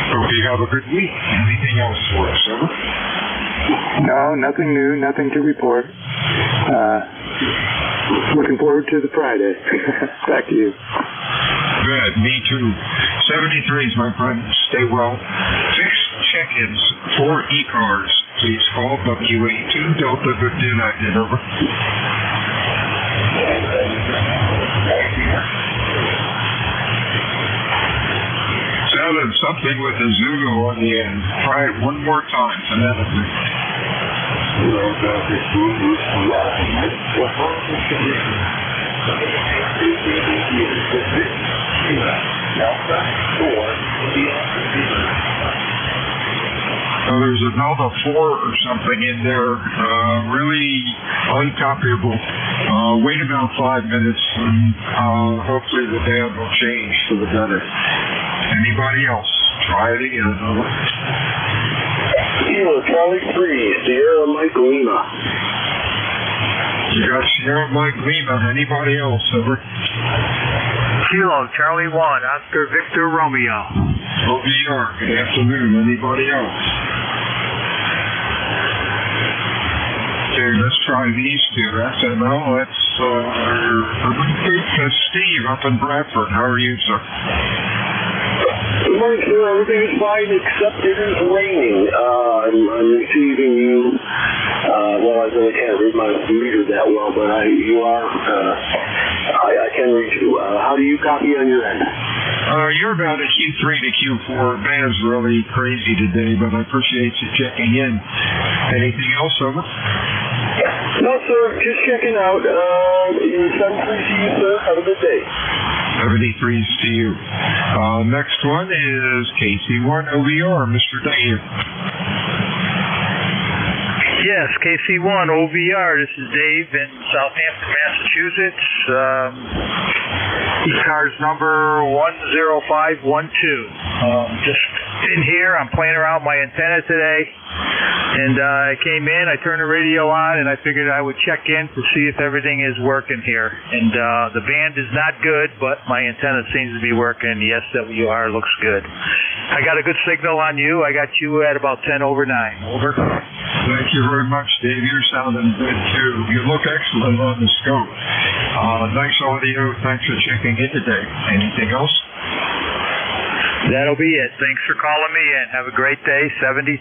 S3: Hope you have a good week. Anything else for us, over?
S9: No, nothing new, nothing to report. Looking forward to the Friday. Back to you.
S3: Good, me too. 73s, my friend. Stay well. 6 check-ins for ECARS. Please call WA2 Delta Victor United. Over. Sounded something with a Zulu on the end. Try it one more time phonetically. There's another 4 or something in there, really uncopyable. Wait about 5 minutes and hopefully the band will change for the better. Anybody else? Try it again.
S5: Kilo Charlie 3, Sierra Mike Lima.
S3: You got Sierra Mike Lima. Anybody else? Over.
S2: Kilo Charlie 1, Oscar Victor Romeo.
S3: OVR. Good afternoon. Anybody else? Okay, let's try these two. SML, that's Steve up in Bradford. How are you, sir?
S5: Good morning, sir. Everything's fine except it is raining. I'm receiving you. Well, I really can't read my meter that well, but I can read you. How do you copy on your end?
S3: You're about a Q3 to Q4. Band's really crazy today, but I appreciate you checking in. Anything else, over?
S5: No, sir. Just checking out. 73 to you, sir. Have a good day.
S3: 73s to you. Next one is KC1 OVR, Mr. Dave.
S10: Yes, KC1 OVR. This is Dave in Southampton, Massachusetts. ECARS number 10512. Just in here, I'm playing around with my antenna today, and I came in, I turned the radio on, and I figured I would check in to see if everything is working here. And the band is not good, but my antenna seems to be working. The SWR looks good. I got a good signal on you. I got you at about 10 over 9. Over.
S22: Thank you very much, Dave. You're sounding good, too. You look excellent on the scope. Nice audio. Thanks for checking in today. Anything else?
S10: That'll be it. Thanks for calling me in. Have a great day. 73.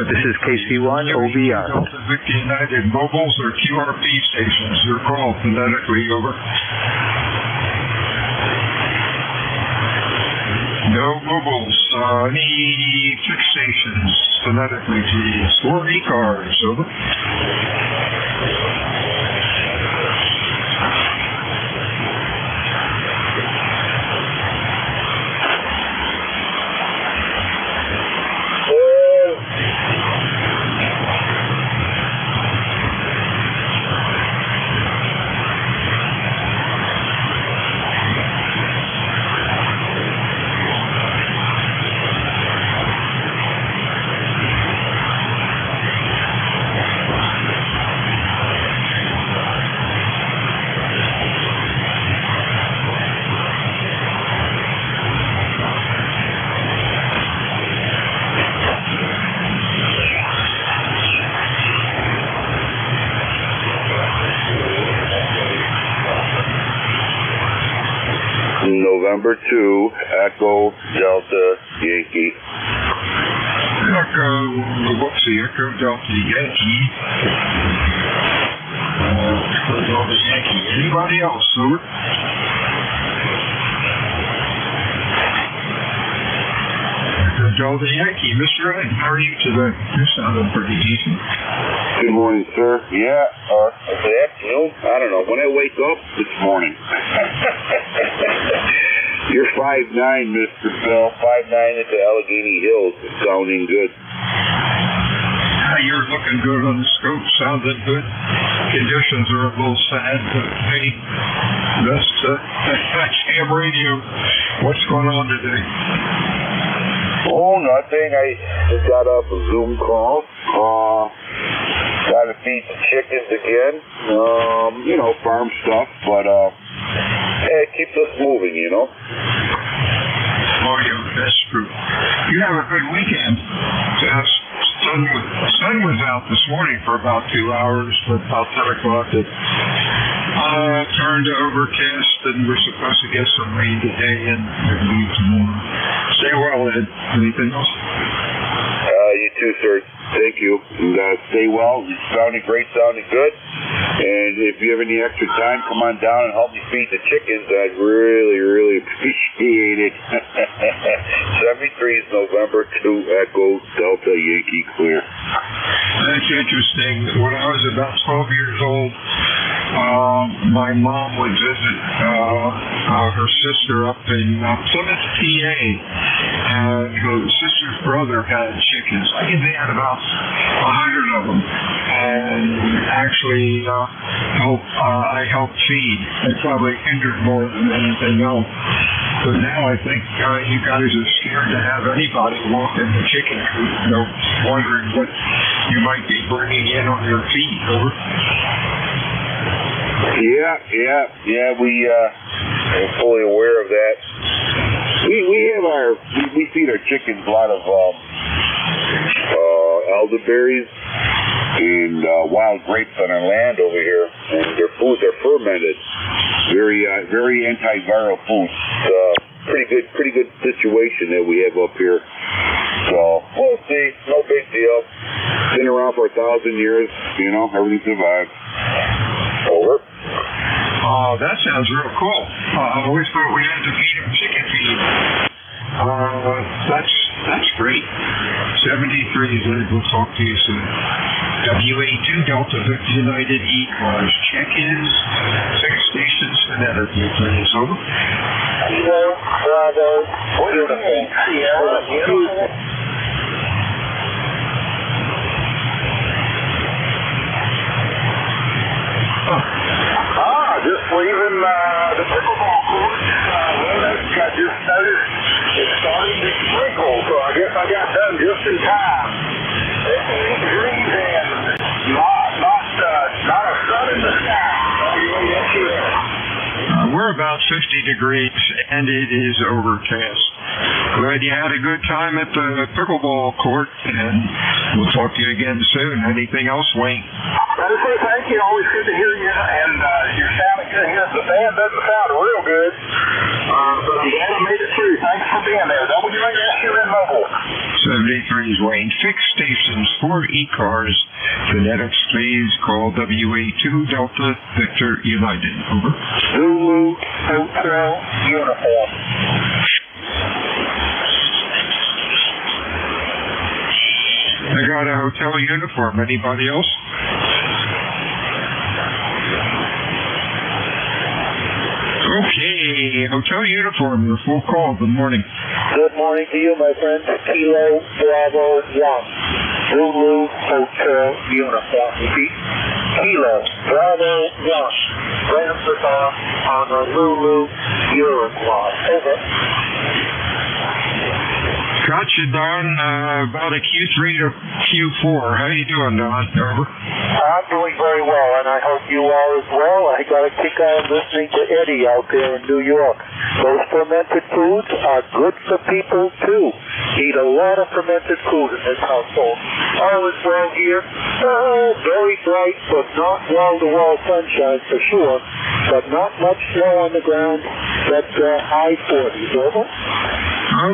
S10: This is KC1 OVR.
S22: Delta Victor United mobiles or QRP stations. Your call phonetically. Over. No mobiles. Any fixed stations phonetically, please. Or ECARS. Over.
S23: November 2, Echo Delta Yankee.
S22: Echo Delta Yankee. Echo Delta Yankee. Anybody else? Over. Echo Delta Yankee. Mr. Ed, how are you today? You're sounding pretty decent.
S23: Good morning, sir. Yeah, the afternoon? I don't know. When I wake up this morning. You're 5'9", Mr. Bell. 5'9" at the Allegheny Hills. It's sounding good.
S22: You're looking good on the scope. Sounding good. Conditions are a little sad, but hey, that's ham radio. What's going on today?
S23: Oh, nothing. I just got off a Zoom call. Got to feed the chickens again. Farm stuff, but it keeps us moving,
S22: Oh, yeah, that's true. You have a good weekend. Sun was out this morning for about 2 hours, but about 10 o'clock it turned to overcast, and we're supposed to get some rain today and maybe tomorrow. Stay well, Ed. Anything else?
S23: You too, sir. Thank you. And stay well. You're sounding great, sounding good. And if you have any extra time, come on down and help me feed the chickens. I'd really, really appreciate it. 73 is November 2, Echo Delta Yankee clear.
S22: That's interesting. When I was about 12 years old, my mom would visit her sister up in Plymouth, PA, and her sister's brother had chickens. I think they had about 100 of them, and actually I helped feed. It probably hindered more than anything else. But now I think you guys are scared to have anybody walk in the chicken coop, wondering what you might be bringing in on your feed. Over.
S23: Yeah. We are fully aware of that. We feed our chickens a lot of elderberries and wild grapes on our land over here, and their foods are fermented. Very antiviral foods. Pretty good situation that we have up here. So we'll see. No big deal. Been around for 1,000 years. Everything survives. Over.
S22: Oh, that sounds real cool. I always thought we had to feed them chicken feed. That's great. 73 is it. We'll talk to you soon. WA2 Delta Victor United ECARS. Check-ins, 6 stations, phonetically, please. Over.
S5: Cleveland, the pickleball court, I just noticed it's starting to sprinkle, so I guess I got done just in time. 8 degrees and not a sun in the sky.
S22: We're about 50 degrees, and it is overcast. Glad you had a good time at the pickleball court, and we'll talk to you again soon. Anything else, Wayne?
S5: I just want to thank you. Always good to hear you, and you're sounding good here. The band doesn't sound real good, but I'm glad I made it through. Thanks for being there. WASUN Mobile.
S22: 73 is Wayne. Fixed stations for ECARS. Phonetics, please call WA2 Delta Victor United. Over.
S5: Zulu Hotel Uniform.
S22: I got a hotel uniform. Anybody else? Okay, hotel uniform, your full call. Good morning.
S5: Good morning to you, my friend. Kilo Bravo 1. Zulu Hotel Uniform. Repeat. Kilo Bravo 1. Transfer on the Lulu Uruguay. Over.
S22: Got you, Don. About a Q3 to Q4. How you doing, Don? Over.
S5: I'm doing very well, and I hope you are as well. I got a kick out of listening to Eddie out there in New York. Those fermented foods are good for people, too. Eat a lot of fermented food in this household. All is well here. Very bright, but not wall-to-wall sunshine for sure, but not much snow on the ground. That's high 40s. Over.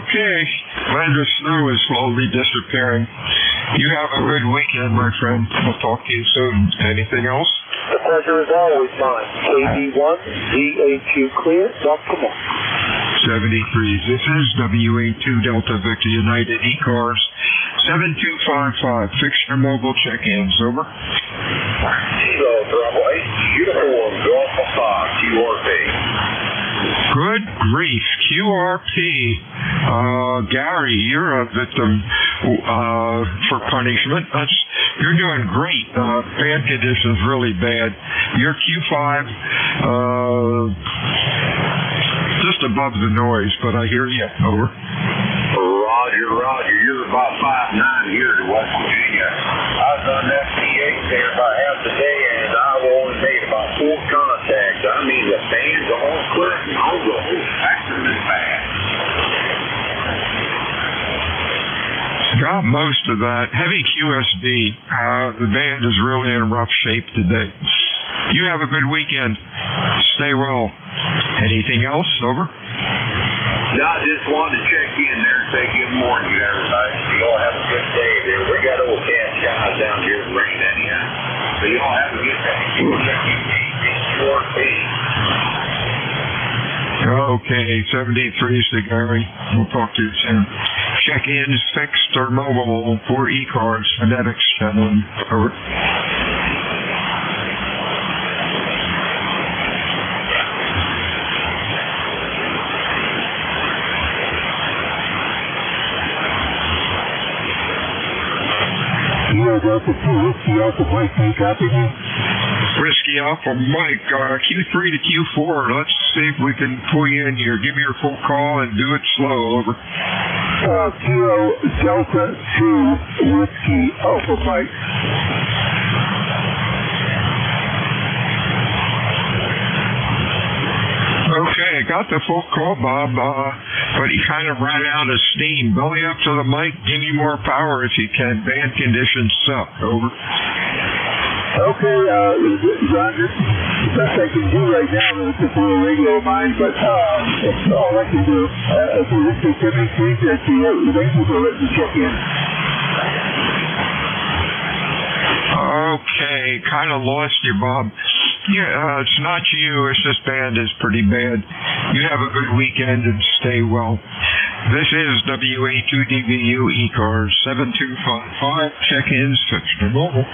S22: Okay. Glad the snow is slowly disappearing. You have a good weekend, my friend. We'll talk to you soon. Anything else?
S5: The pleasure is always mine. KB1, VAQ clear, Dr. Moore.
S22: 73. This is WA2 Delta Victor United ECARS 7255. Fix your mobile check-ins. Over.
S5: Kilo Bravo 8, Uniform, Golf 5, QRP.
S22: Good grief, QRP. Gary, you're a victim for punishment. You're doing great. Band conditions really bad. You're Q5, just above the noise, but I hear you. Over.
S5: Roger. You're about 5'9" here to West Virginia. I was on FT8 there about half the day, and I've only made about 4 contacts. I mean, the band's all clear, and I'll go faster than fast.
S22: Got most of that. Heavy QSD. The band is really in rough shape today. You have a good weekend. Stay well. Anything else? Over.
S5: I just wanted to check in there and say good morning to everybody. You all have a good day there. We got overcast skies down here in rain anyhow. So you all have a good day.
S22: Okay, 73 is the Gary. We'll talk to you soon. Check-ins fixed or mobile for ECARS. Phonetics, gentlemen. Over.
S19: Whiskey Alpha Mike, can you copy me?
S22: Whiskey Alpha Mike, Q3 to Q4. Let's see if we can pull you in here. Give me your full call and do it slow. Over.
S19: Kilo Delta 2 Whiskey Alpha Mike.
S22: Okay, I got the full call, Bob, but he kind of ran out of steam. Belly up to the mic, give me more power if you can. Band conditions suck. Over.
S19: Okay, Roger. The best I can do right now is just a little radio of mine, but that's all I can do. So this is Jimmy Street at the Rangers will let me check in.
S22: Okay, kind of lost you, Bob. Yeah, it's not you. It's this band is pretty bad. You have a good weekend and stay well. This is WA2DVU ECARS 7255. Check-ins fixed or mobile.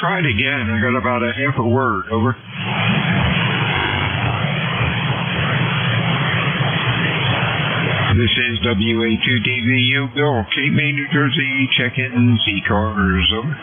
S22: Try it again. I got about a half a word. Over. WA2DVU, Bill, Cape May, New Jersey, check-ins, ECARS, over.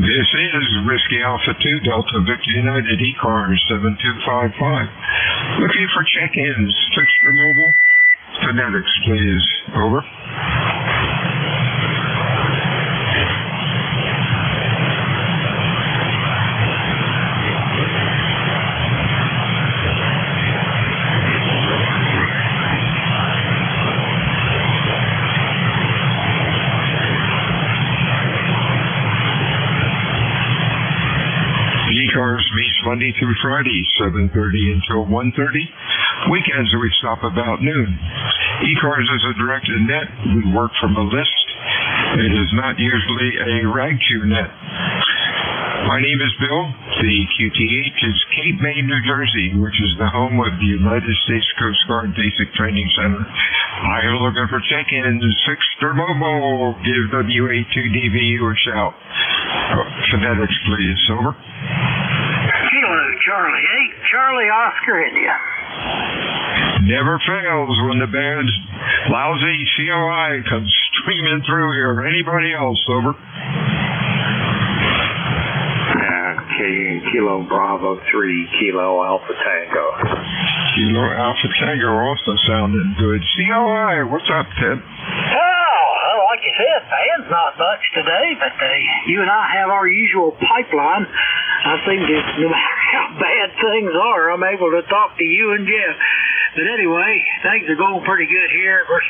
S22: This is Whiskey Alpha 2 Delta Victor United ECARS 7255. Looking for check-ins. Fixed or mobile? Phonetics, please. Over. ECARS meets Monday through Friday, 7:30 until 1:30. Weekends we stop about noon. ECARS is a directed net. We work from a list. It is not usually a rag-chew net. My name is Bill. The QTH is Cape May, New Jersey, which is the home of the United States Coast Guard Basic Training Center. I am looking for check-ins, fixed or mobile. Give WA2DVU a shout. Phonetics, please. Over.
S7: Kilo Charlie 8, Charlie Oscar, India.
S22: Never fails when the band's lousy COI comes streaming through here. Anybody else? Over.
S11: Kilo Bravo 3, Kilo Alpha Tango.
S22: Kilo Alpha Tango also sounding good. COI, what's up, Ted?
S7: Oh, like you said, band's not much today, but you and I have our usual pipeline. I seem to, no matter how bad things are, I'm able to talk to you and Jeff. But anyway, things are going pretty good here. We're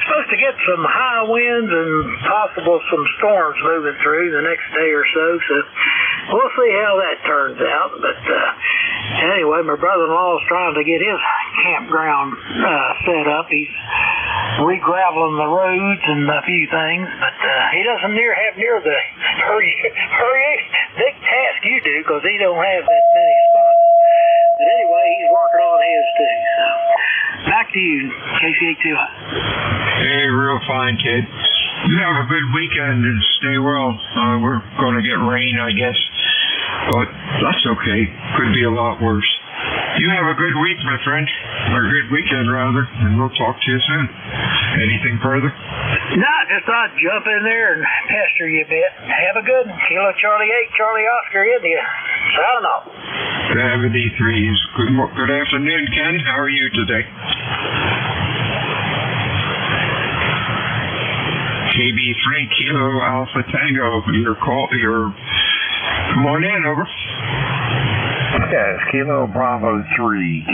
S7: supposed to get some high winds and possible some storms moving through the next day or so. So we'll see how that turns out. But anyway, my brother-in-law is trying to get his campground set up. He's re-graveling the roads and a few things, but he doesn't have near the hurry big task you do, because he don't have that many spots. But anyway, he's working on his too. So back to you, KCA2I.
S22: Hey, real fine, kid. You have a good weekend and stay well. We're going to get rain, I guess, but that's okay. Could be a lot worse. You have a good week, my friend, or a good weekend, rather, and we'll talk to you soon. Anything further?
S7: No, just thought I'd jump in there and pester you a bit. Have a good one. Kilo Charlie 8, Charlie Oscar, India. Signing off.
S22: 73s. Good afternoon, Ken. How are you today? KB3 Kilo Alpha Tango. Come on in, over.
S11: Yes, Kilo Bravo 3,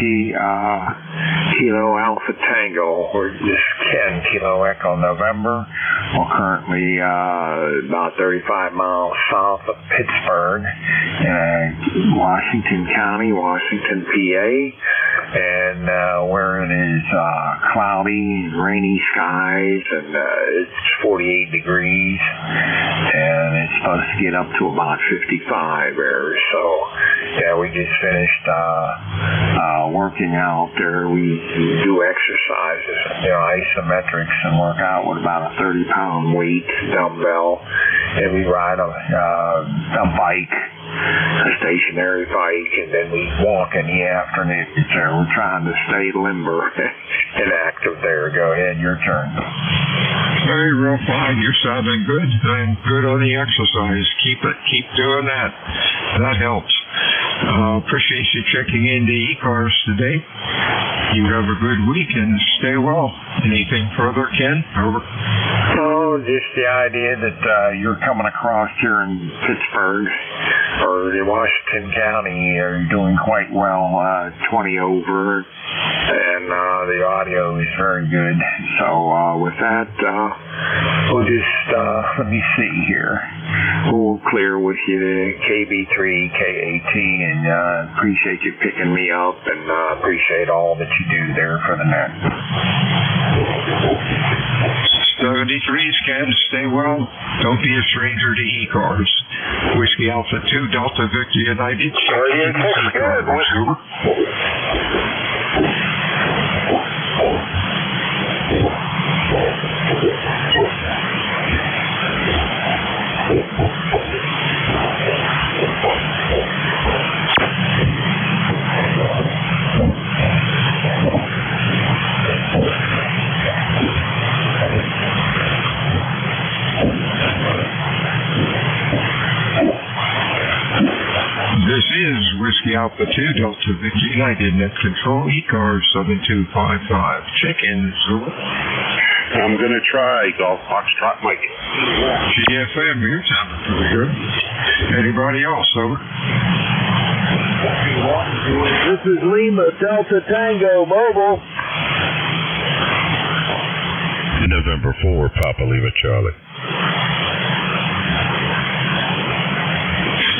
S11: Kilo Alpha Tango. This is Ken, Kilo Echo November. We're currently about 35 miles south of Pittsburgh, Washington County, Washington, PA. And where it is cloudy, rainy skies, and it's 48 degrees, and it's supposed to get up to about 55 there. So, yeah, we just finished working out there. We do exercises, isometrics, and work out with about a 30-pound weight dumbbell, and we ride a bike, a stationary bike, and then we walk in the afternoon. So we're trying to stay limber and active there. Go ahead, your turn.
S22: Hey, real fine. You're sounding good and good on the exercise. Keep doing that. That helps. Appreciate you checking into ECARS today. You have a good week and stay well. Anything further, Ken? Over.
S11: Oh, just the idea that you're coming across here in Pittsburgh or in Washington County. You're doing quite well, 20 over, and the audio is very good. So with that, we'll just, let me see here. We'll clear with you the KB3 KAT, and appreciate you picking me up, and appreciate all that you do there for the net.
S22: 73 scan, stay well. Don't be a stranger to ECARS. Whiskey Alpha 2, Delta Victor United. ECARS, over. This is Whiskey Alpha 2, Delta Victor United, net control, ECARS 7255. Check-in, over.
S13: I'm going to try Golf Foxtrot Mike.
S22: GFM, you're sounding pretty good. Anybody else, over?
S15: This is Lima Delta Tango Mobile.
S16: November 4, Papa Lima Charlie.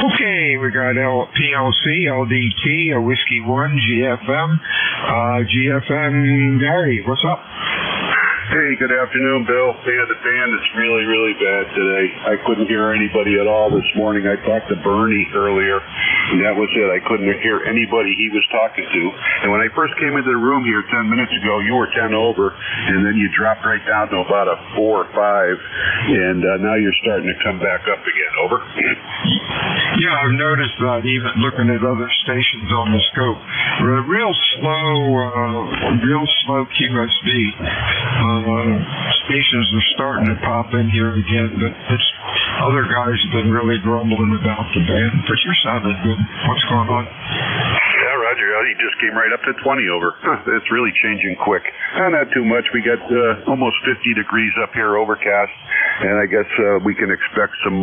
S22: Okay, we got PLC, LDT, a Whiskey 1, GFM. GFM, Gary, what's up?
S13: Hey, good afternoon, Bill. Yeah, the band is really, really bad today. I couldn't hear anybody at all this morning. I talked to Bernie earlier, and that was it. I couldn't hear anybody he was talking to. And when I first came into the room here 10 minutes ago, you were 10 over, and then you dropped right down to about a 4 or 5, and now you're starting to come back up again. Over.
S22: Yeah, I've noticed that even looking at other stations on the scope. Real slow QSB. Stations are starting to pop in here again, but other guys have been really grumbling about the band. But you're sounding good. What's going on?
S13: Yeah, Roger. He just came right up to 20 over. It's really changing quick. Not too much. We got almost 50 degrees up here, overcast, and I guess we can expect some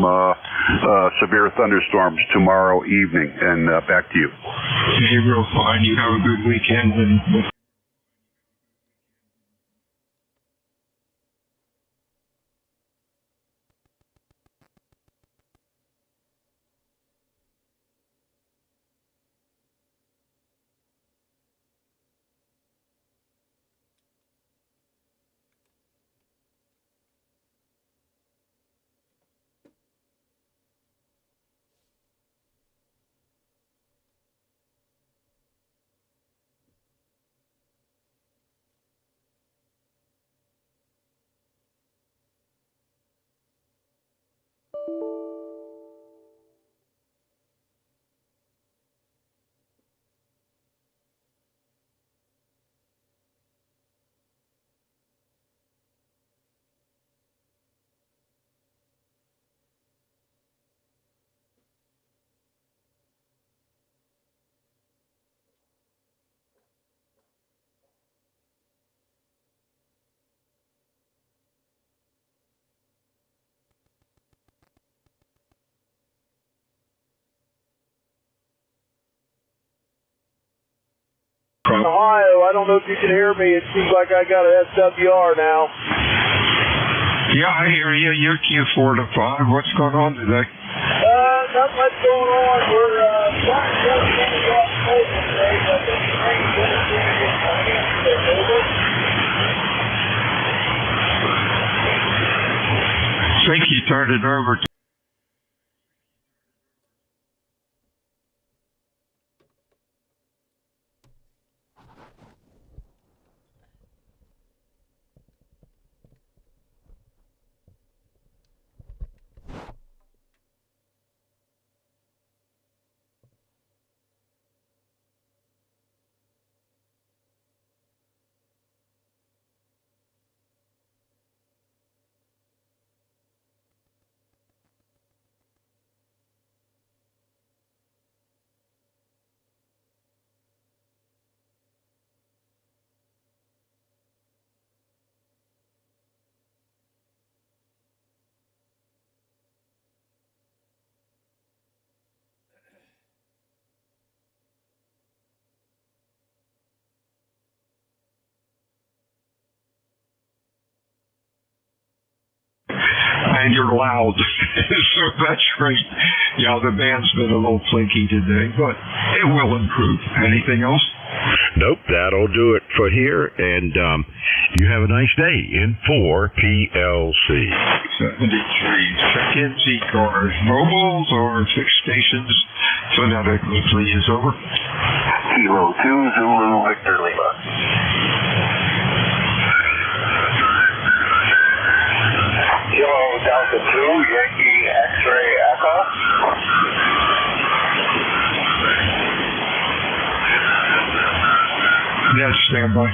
S13: severe thunderstorms tomorrow evening. And back to you.
S22: Hey, real fine. You have a good weekend. And
S15: Ohio, I don't know if you can hear me. It seems like I got an SWR now.
S22: yeah, I hear you. You're Q4 to 5. What's going on today?
S15: Not much going on. We're trying to get things off today, but the rain's
S22: I think you turned it over to and you're loud. So that's great. Yeah, the band's been a little flinky today, but it will improve. Anything else?
S16: Nope, that'll do it for here, and you have a nice day in 4PLC.
S22: 73. Check-ins, ECARS, mobiles or fixed stations, phonetically please, over.
S4: Kilo 2 Zulu Victor Lima. Kilo Delta 2 Yankee X-ray Echo.
S22: Yes, stand by.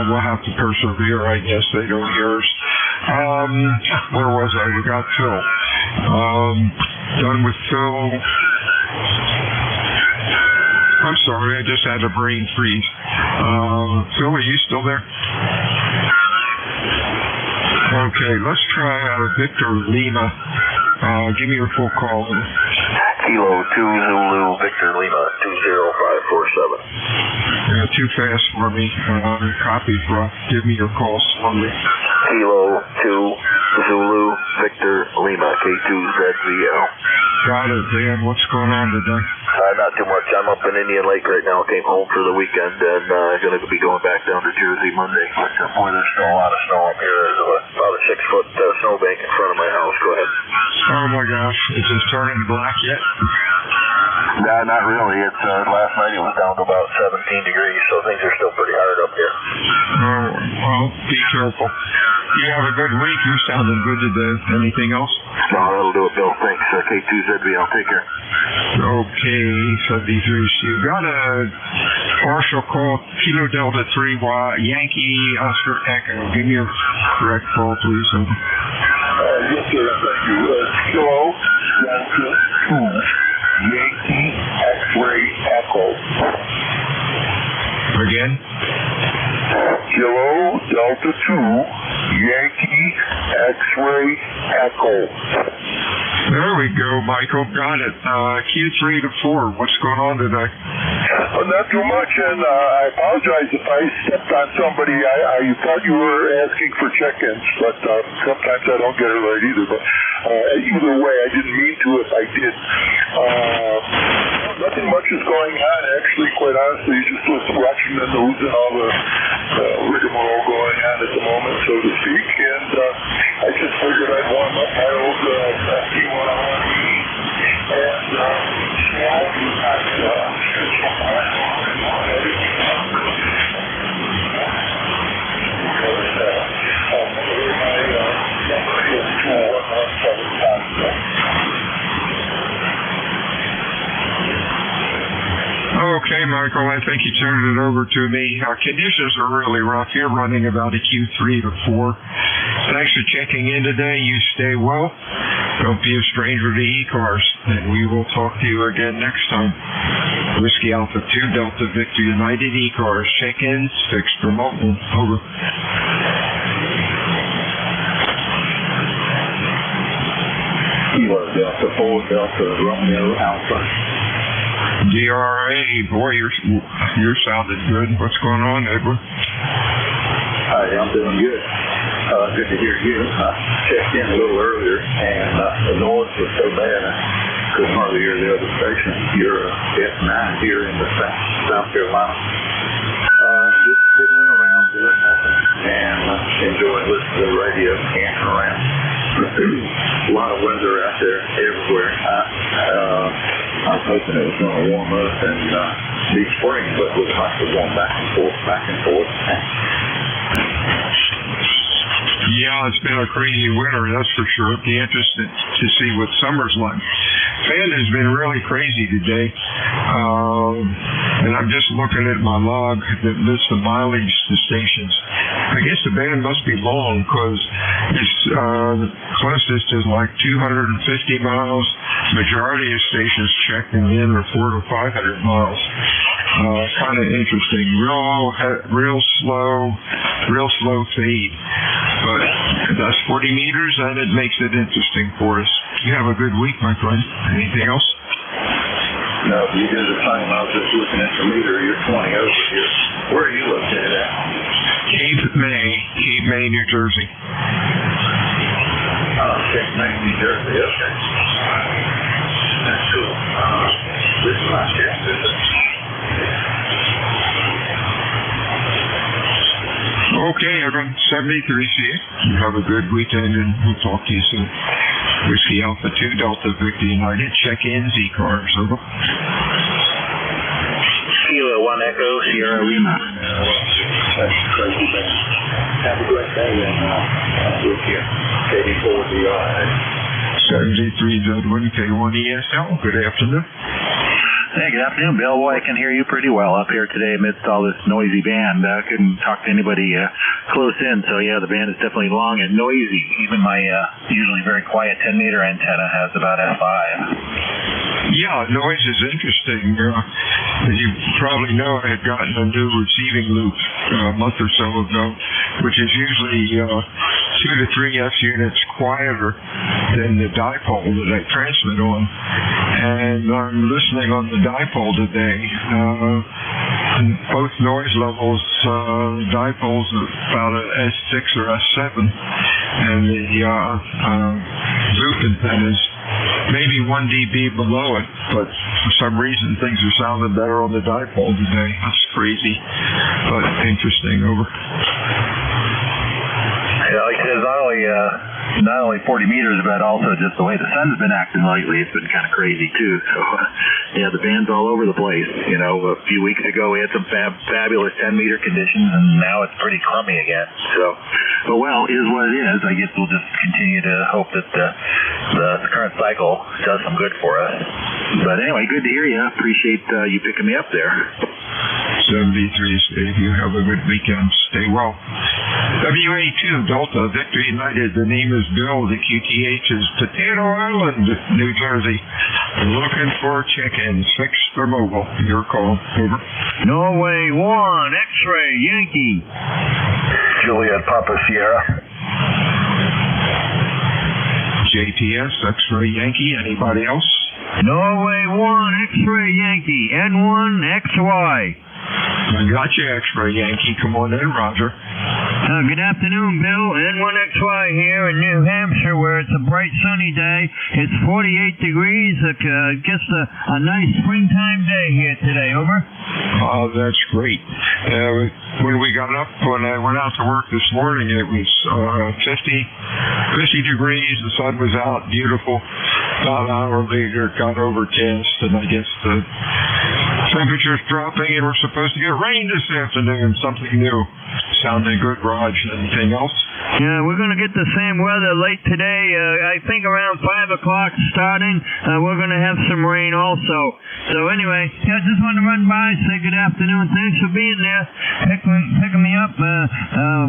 S22: We'll have to persevere, I guess. They don't hear us. Where was I? We got Phil. Done with Phil. I'm sorry, I just had a brain freeze. Phil, are you still there? Okay, let's try Victor Lima. Give me your full call.
S4: Kilo 2 Zulu Victor Lima 20547.
S22: Yeah, too fast for me. Copy, bro. Give me your call slowly.
S4: Kilo 2 Zulu Victor Lima K2ZVL.
S22: Got it, Dan. What's going on today?
S4: Not too much. I'm up in Indian Lake right now. Came home for the weekend and going to be going back down to Jersey Monday. But boy, there's still a lot of snow up here. There's about a 6-foot snowbank in front of my house. Go ahead.
S22: Oh my gosh, is it turning black yet?
S4: No, not really. It's last night it was down to about 17 degrees, so things are still pretty hard up here.
S22: Oh, well, be careful. You have a good week. You're sounding good today. Anything else?
S4: No, that'll do it, Bill. Thanks. K2ZVL. Take care.
S22: Okay, 73. So you got a partial call, Kilo Delta 3 Yankee Oscar Echo. Give me your correct call, please.
S4: Yes, sir. Thank you. Kilo Delta 2 Yankee X-ray Echo.
S22: Again?
S4: Kilo Delta 2 Yankee X-ray Echo.
S22: There we go, Michael. Got it. Q3 to 4. What's going on today?
S4: Not too much, and I apologize if I stepped on somebody. I thought you were asking for check-ins, but sometimes I don't get it right either. But either way, I didn't mean to if I did. Nothing much is going on, actually, quite honestly. Just watching the news and all the rigmarole going on at the moment, so to speak. And I just figured I'd warm up my old T101E.
S22: Okay, Michael, I think you turned it over to me. Conditions are really rough. You're running about a Q3 to 4. Thanks for checking in today. You stay well. Don't be a stranger to ECARS, and we will talk to you again next time. Whiskey Alpha 2 Delta Victor United ECARS. Check-ins fixed remotely. Over.
S4: Kilo Delta 4 Delta Romeo Alpha.
S22: DRA, boy, you're sounding good. What's going on, Edward?
S4: Hi, I'm doing good. Good to hear you. I checked in a little earlier, and the noise was so bad I couldn't hardly hear the other station. You're F9 here in the South Carolina. Just sitting around doing nothing and enjoying listening to the radio, camping around. A lot of weather out there everywhere. I was hoping it was going to warm up and be spring, but it looks like we're going back and forth, back and forth.
S22: Yeah, it's been a crazy winter, that's for sure. It'll be interesting to see what summer's like. Fan has been really crazy today. And I'm just looking at my log that lists the mileage to stations. I guess the band must be long because it's closest is like 250 miles. Majority of stations checking in are 400 to 500 miles. Kind of interesting. Real slow fade. But that's 40 meters, and it makes it interesting for us. You have a good week, my friend. Anything else?
S4: No, you did the same. I was just looking at the meter. You're 20 over here. Where are you located at?
S22: Cape May, New Jersey.
S4: Cape May, New Jersey. Okay. That's cool. This is my check, is it?
S22: Okay, everyone. 73, see you. You have a good weekend, and we'll talk to you soon. Whiskey Alpha 2 Delta Victor United. Check-ins, ECARS, over.
S6: Kilo 1 Echo, Sierra Lima.
S4: That's crazy, man. Have a great day, and we'll hear 84DI.
S22: 73 Z1 K1 ESL. Good afternoon.
S12: Hey, good afternoon, Bill. Boy, I can hear you pretty well up here today amidst all this noisy band. Couldn't talk to anybody close in, so yeah, the band is definitely long and noisy. Even my usually very quiet 10-meter antenna has about F5.
S22: Yeah, noise is interesting. As you probably know, I had gotten a new receiving loop a month or so ago, which is usually 2 to 3 F units quieter than the dipole that I transmit on. And I'm listening on the dipole today. And both noise levels, dipoles are about an S6 or S7, and the loop antennas maybe 1 dB below it, but for some reason things are sounding better on the dipole today. That's crazy, but interesting. Over.
S12: Yeah, like I said, not only 40 meters, but also just the way the sun's been acting lately. It's been kind of crazy too. So, yeah, the band's all over the place. You know, a few weeks ago we had some fabulous 10-meter conditions, and now it's pretty crummy again. So, but well, it is what it is. I guess we'll just continue to hope that the current cycle does some good for us. But anyway, good to hear you. Appreciate you picking me up there.
S22: 73, Steve. You have a good weekend. Stay well. WA2 Delta Victor United. The name is Bill. The QTH is Potato Island, New Jersey. Looking for check-ins, fixed or mobile. Your call. Over.
S14: Norway 1, X-ray, Yankee.
S4: Juliet Papa Sierra.
S22: JTS, X-ray Yankee. Anybody else?
S14: Norway 1, X-ray, Yankee. N1, XY.
S22: I got you, X-ray Yankee. Come on in, Roger.
S14: Good afternoon, Bill. N1XY here in New Hampshire, where it's a bright sunny day. It's 48 degrees. Just a nice springtime day here today. Over.
S22: Oh, that's great. When we got up, when I went out to work this morning, it was 50 degrees. The sun was out, beautiful. About an hour later, it got overcast, and I guess the temperature's dropping, and we're supposed to get rain this afternoon. Something new. Sounding good, Raj. Anything else?
S14: Yeah, we're going to get the same weather late today. I think around 5 o'clock starting, we're going to have some rain also. So anyway, yeah, just wanted to run by, say good afternoon. Thanks for being there, picking me up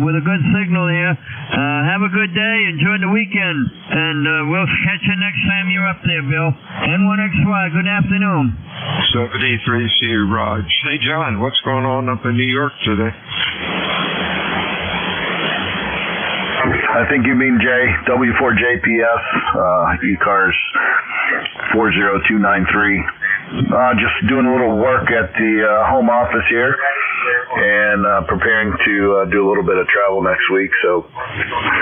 S14: with a good signal here. Have a good day. Enjoy the weekend. And we'll catch you next time you're up there, Bill. N1XY, good afternoon.
S22: 73, see you, Raj. Hey, John, what's going on up in New York today?
S17: I think you mean Jay, W4JPS, ECARS 40293. Just doing a little work at the home office here and preparing to do a little bit of travel next week. So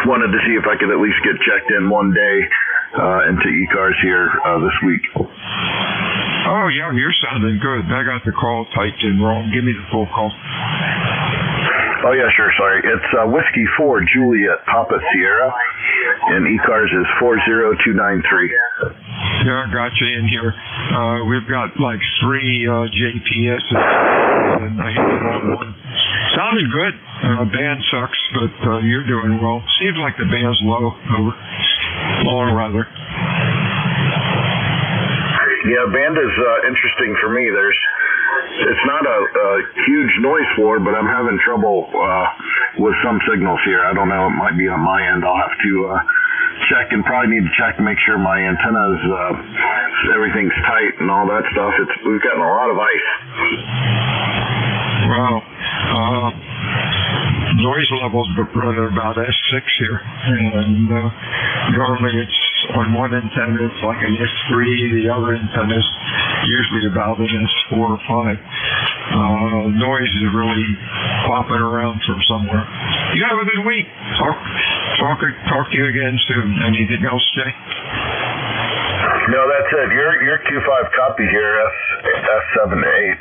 S17: wanted to see if I could at least get checked in one day into ECARS here this week.
S22: Oh, yeah, you're sounding good. I got the call typed in wrong. Give me the full call.
S17: Oh, yeah, sure, sorry. It's Whiskey 4 Juliet Papa Sierra, and ECARS is 40293.
S22: Yeah, I got you in here. We've got like 3 JPSs, and I hit the wrong one. Sounded good. Band sucks, but you're doing well. Seems like the band's low, over. Low rather.
S17: Yeah, band is interesting for me. It's not a huge noise floor, but I'm having trouble with some signals here. I don't know. It might be on my end. I'll have to check, and probably need to check to make sure my antennas, everything's tight and all that stuff. We've gotten a lot of ice.
S22: Wow. Noise levels are about S6 here, and normally it's on one antenna it's like an S3, the other antenna is usually about an S4 or 5. Noise is really popping around from somewhere. You have a good week. Talk to you again soon. Anything else, Jay?
S17: No, that's it. Your Q5 copy here, S7 to 8.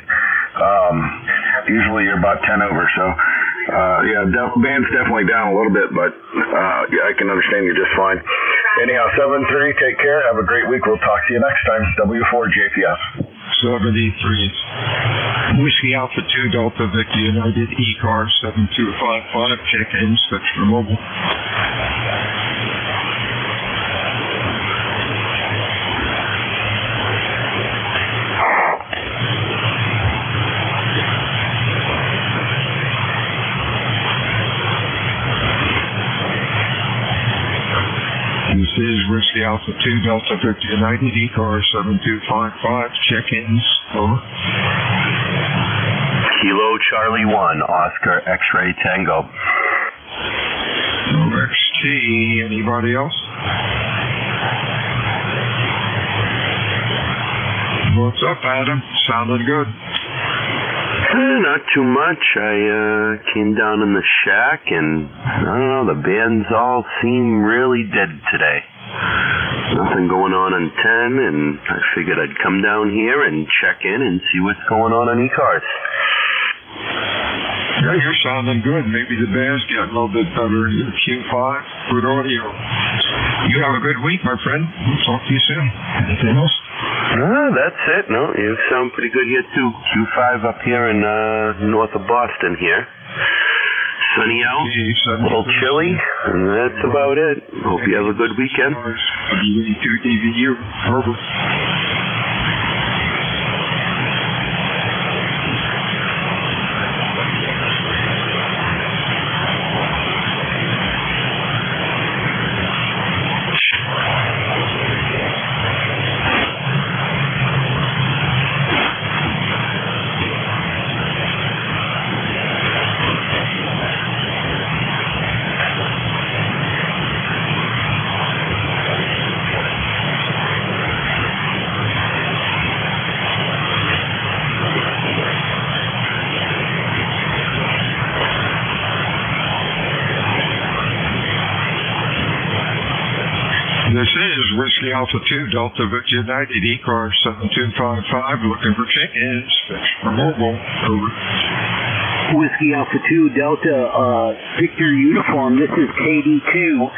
S17: Usually you're about 10 over, so yeah, band's definitely down a little bit, but yeah, I can understand you just fine. Anyhow, 7-3, take care. Have a great week. We'll talk to you next time. W4 JPS.
S22: 73. Whiskey Alpha 2 Delta Victor United ECARS 7255. Check-in, Spectrum Mobile. This is Whiskey Alpha 2 Delta Victor United ECARS 7255. Check-ins, over.
S1: Kilo Charlie 1, Oscar X-Ray Tango.
S22: OXT, anybody else? What's up, Adam? Sounding good.
S1: Not too much. I came down in the shack, and I don't know, the bands all seem really dead today. Nothing going on 10, and I figured I'd come down here and check in and see what's going on ECARS.
S22: Yeah, you're sounding good. Maybe the band's getting a little bit better. Your Q5, good audio. You have a good week, my friend. We'll talk to you soon. Anything else?
S1: No, that's it. No, you sound pretty good here, too. Q5 up here in north of Boston here. Sunny out, a little chilly, and that's about it. Hope you have a good weekend.
S22: W2DVU, over. This is Whiskey Alpha 2 Delta Victor United ECARS 7255 looking for check-ins. For mobile, over.
S20: Whiskey Alpha 2 Delta Victor Uniform. This is KD2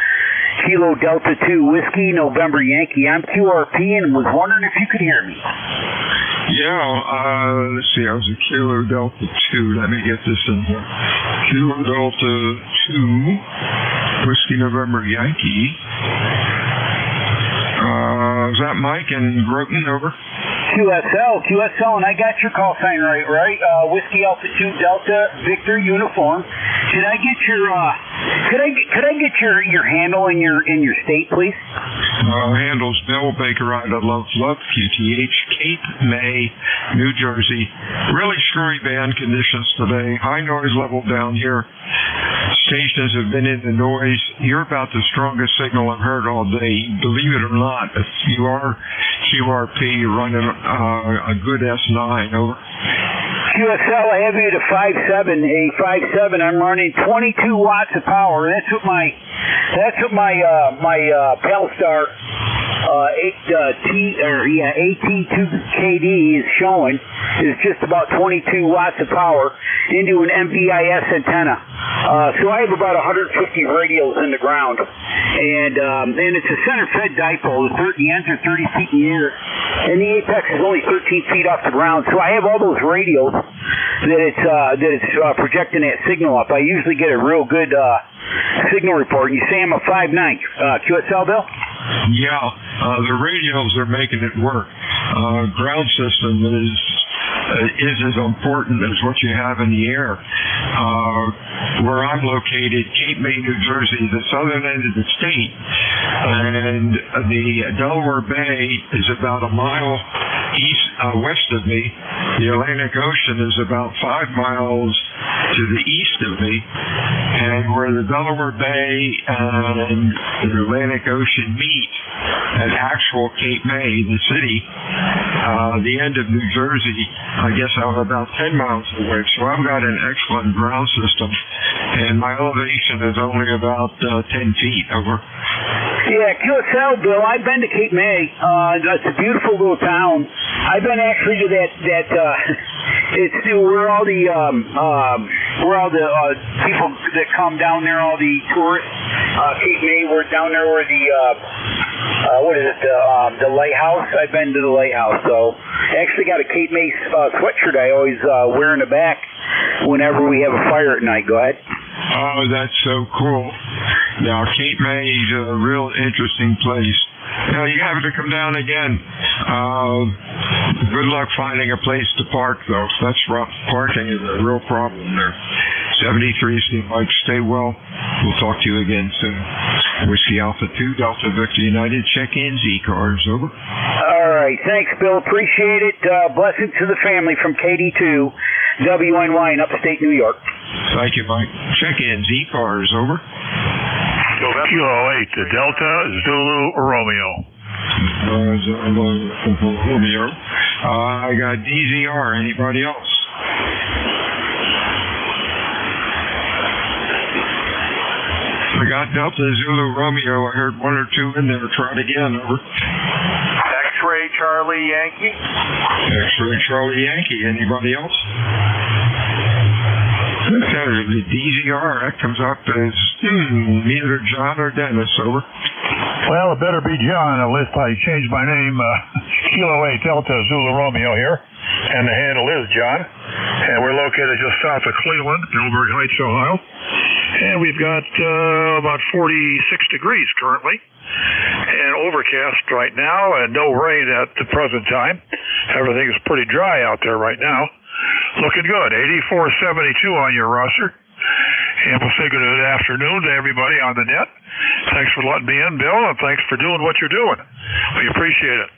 S20: Kilo Delta 2 Whiskey November Yankee. I'm QRP and was wondering if you could hear me.
S22: Yeah, let's see. I was a Kilo Delta 2. Let me get this in here. Kilo Delta 2 Whiskey November Yankee. Is that Mike in Groton, over?
S20: QSL, and I got your call sign right? Whiskey Alpha 2 Delta Victor Uniform. Should I get your could I get your handle in your state, please?
S22: Handle's Bill Baker out of Love QTH, Cape May, New Jersey. Really screwy band conditions today. High noise level down here. Stations have been in the noise. You're about the strongest signal I've heard all day. Believe it or not, if you are QRP, you're running a good S9, over.
S20: QSL, I have you to 5.7. I'm running 22 watts of power. That's what my Palstar AT2KD is showing. Is just about 22 watts of power into an MVIS antenna. So I have about 150 radios in the ground, and it's a center-fed dipole. The ends are 30 feet in the air, and the apex is only 13 feet off the ground. So I have all those radios that it's projecting that signal up. I usually get a real good signal report. And you say I'm a 5'9", QSL, Bill?
S22: Yeah, the radios are making it work. Ground system is as important as what you have in the air. Where I'm located, Cape May, New Jersey, the southern end of the state, and the Delaware Bay is about a mile west of me. The Atlantic Ocean is about 5 miles to the east of me, and where the Delaware Bay and the Atlantic Ocean meet at actual Cape May, the city, the end of New Jersey, I guess I'm about 10 miles away. So I've got an excellent ground system, and my elevation is only about 10 feet over.
S20: Yeah, QSL, Bill, I've been to Cape May. It's a beautiful little town. I've been actually to that it's where all the people that come down there, all the tourists. Cape May, we're down there where the the lighthouse. I've been to the lighthouse, so I actually got a Cape May sweatshirt I always wear in the back whenever we have a fire at night. Go ahead.
S22: Oh, that's so cool. Now, Cape May is a real interesting place. Now, you have to come down again. Good luck finding a place to park, though. That's rough. Parking is a real problem there. 73, Steve Mike, stay well. We'll talk to you again soon. Whiskey Alpha 2, Delta Victor United, check-ins, ECARS, over.
S20: All right, thanks, Bill. Appreciate it. Blessings to the family from KD2, WNY in upstate New York.
S22: Thank you, Mike. Check-ins, ECARS, over.
S8: Kilo 8 to Delta, Zulu, Romeo.
S22: Romeo. I got DZR. Anybody else? I got Delta, Zulu, Romeo. I heard one or two in there. Try it again. Over.
S18: X-Ray, Charlie, Yankee.
S22: X-Ray, Charlie, Yankee. Anybody else? Okay, the DZR, that comes up as either John or Dennis. Over.
S8: Well, it better be John, unless I change my name. Kilo 8 Delta Zulu Romeo here, and the handle is John. And we're located just south of Cleveland, Millburg Heights, Ohio. And we've got about 46 degrees currently, and overcast right now, and no rain at the present time. Everything is pretty dry out there right now. Looking good. 8472 on your roster. And we'll say good afternoon to everybody on the net. Thanks for letting me in, Bill, and thanks for doing what you're doing. We appreciate it.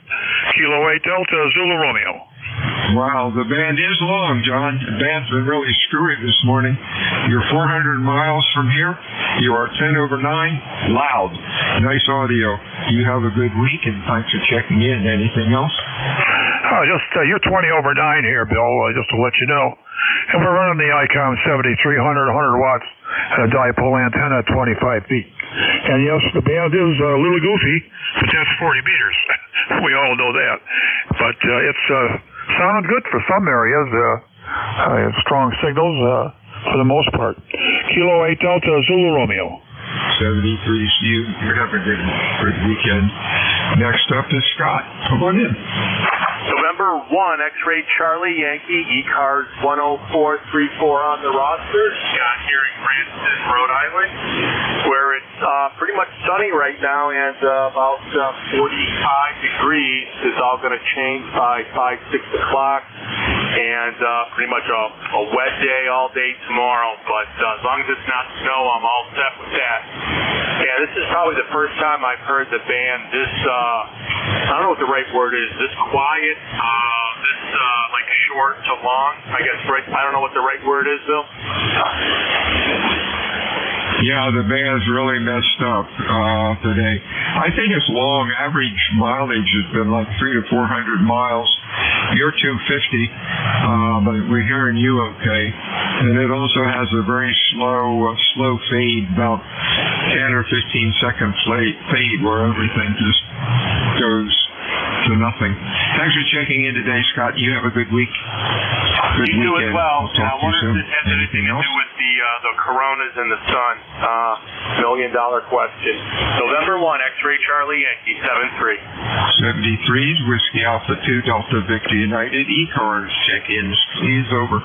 S8: Kilo 8 Delta Zulu Romeo.
S22: Wow, the band is long, John. The band's been really screwy this morning. You're 400 miles from here. You are 10 over 9. Loud. Nice audio. You have a good week, and thanks for checking in. Anything else?
S8: You're 20 over 9 here, Bill, just to let you know. And we're running the ICOM 7300, 100 watts, and a dipole antenna at 25 feet. And yes, the band is a little goofy, but that's 40 meters. We all know that. But it's sounding good for some areas. Strong signals for the most part. Kilo 8 Delta Zulu Romeo.
S22: 73, you have a good weekend. Next up is Scott. Come on in.
S18: November 1, X-Ray Charlie, Yankee, ECARS 10434 on the roster. Scott here in Cranston, Rhode Island, where it's pretty much sunny right now and about 45 degrees. It's all going to change by 5, 6 o'clock, and pretty much a wet day all day tomorrow. But as long as it's not snow, I'm all set with that. Yeah, this is probably the first time I've heard the band this, I don't know what the right word is, this quiet, this like short to long, I guess, right? I don't know what the right word is, Bill.
S22: Yeah, the band's really messed up today. I think it's long. Average mileage has been like 300 to 400 miles. You're 250, but we're hearing you okay. And it also has a very slow fade, about 10 or 15 second fade, where everything just goes to nothing. Thanks for checking in today, Scott. You have a good week. Good
S18: you
S22: weekend.
S18: Do as well.
S22: We'll talk to you soon.
S18: Anything else? To do with the the Coronas in the sun. $1 million question. November 1, X-Ray Charlie Yankee 73.
S22: 73's Whiskey Alpha 2 Delta Victor United ECARS. Check-ins, please. Over.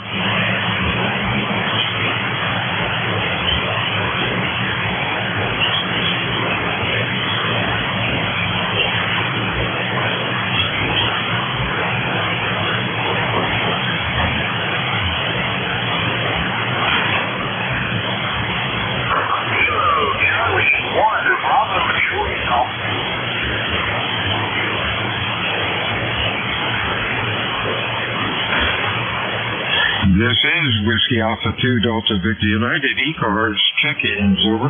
S22: This is Whiskey Alpha 2 Delta Victor United ECARS. Check-ins, over.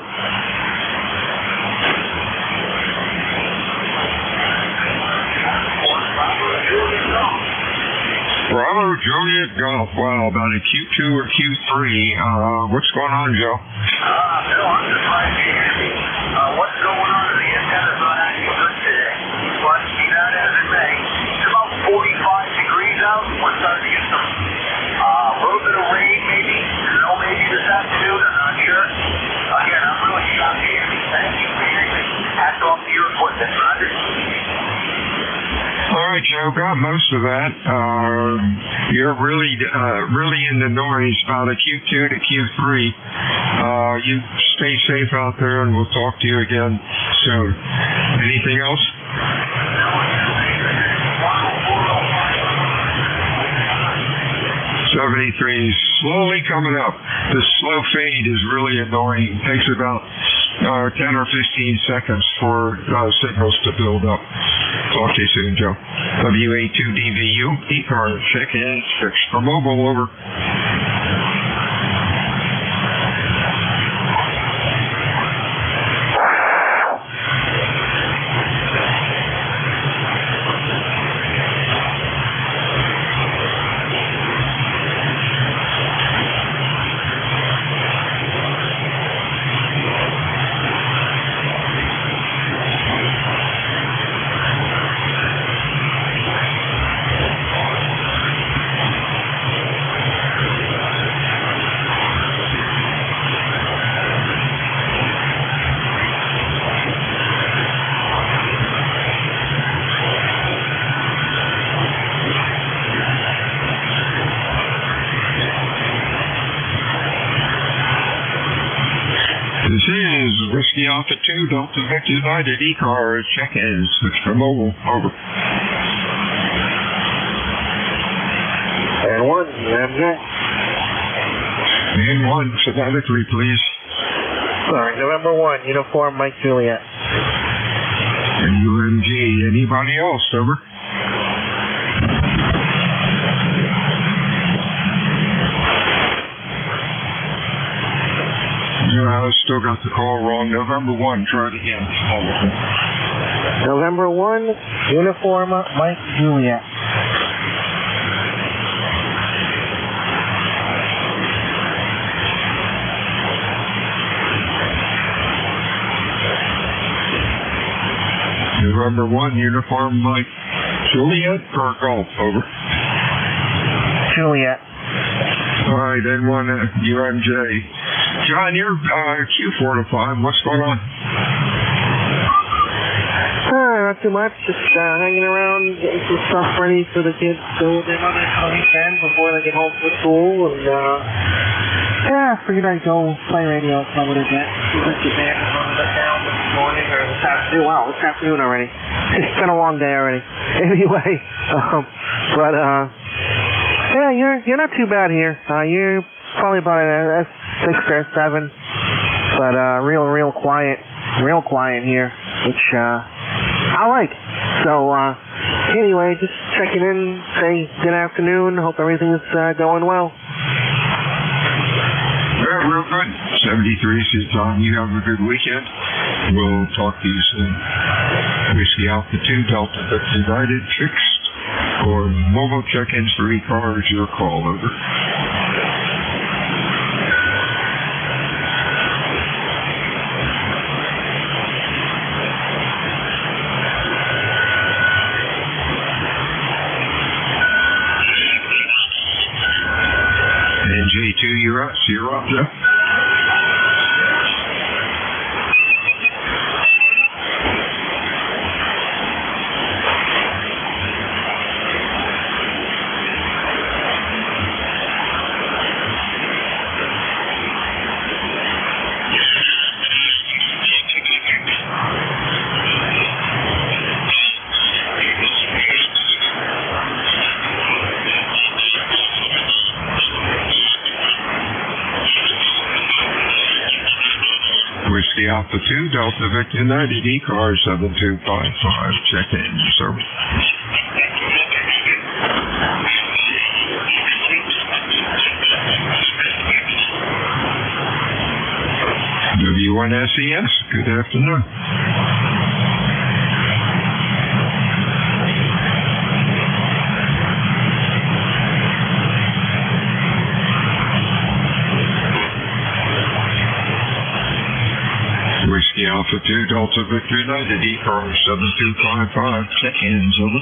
S22: Bravo, Juliet Golf. Wow, about a Q2 or Q3. What's going on, Joe?
S15: Bill, I'm just trying to hear me. What's going on in the antenna's not acting good today. But be that as it may, it's about 45 degrees out. We're starting to get some a little bit of rain, maybe. Snow maybe this afternoon. I'm not sure. Again, I'm really shocked to hear me. Thank you for hearing me. Hats off to your equipment, Roger.
S22: All right, Joe, got most of that. You're really in the noise about a Q2 to Q3. You stay safe out there, and we'll talk to you again soon. Anything else? 73 is slowly coming up. The slow fade is really annoying. It takes about 10 or 15 seconds for signals to build up. Talk to you soon, Joe. WA2DVU, ECARS, check-in, 6 for mobile, over. This is Whiskey Alpha 2 Delta Victor United ECARS. Check-in, switch for mobile, over.
S2: And 1, MJ.
S22: And 1, phonetically, please.
S2: Sorry, November 1, Uniform Mike Juliet.
S22: And UMG, anybody else, over? I still got the call wrong. November 1, try it again.
S2: November 1, Uniform Mike Juliet.
S22: November 1, Uniform Mike Juliet or Golf, over.
S2: Juliet.
S22: All right, then 1 UMJ. John, you're Q4 to 5. What's going on?
S2: Not too much. Just hanging around, getting some stuff ready for the kids to go with their mother on the weekend before they get home from school. And, figured I'd go play radio some of the bit. Let's get back down this morning or this afternoon. Wow, this afternoon already. It's been a long day already. Anyway, you're not too bad here. You're probably about a 6 or 7, but real quiet here, which I like. So anyway, just checking in, say good afternoon. Hope everything's going well.
S22: Yeah, real good. 73 says John, you have a good weekend. We'll talk to you soon. Whiskey Alpha 2 Delta Victor United fixed for mobile check-ins for ECARS. Your call, over. NJ2US, you're up, Jeff. Alpha 2, Delta Victor United, ECARS 7255, check in, service. W1SES, good afternoon. Whiskey Alpha 2, Delta Victor United, ECARS 7255, check-ins, over.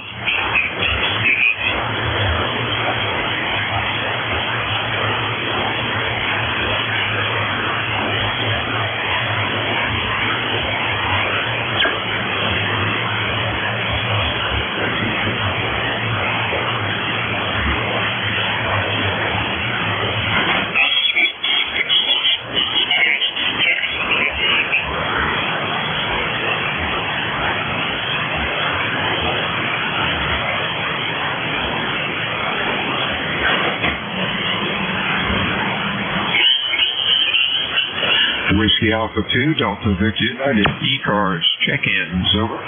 S22: Whiskey Alpha 2, Delta Victor United, ECARS, check-ins, over.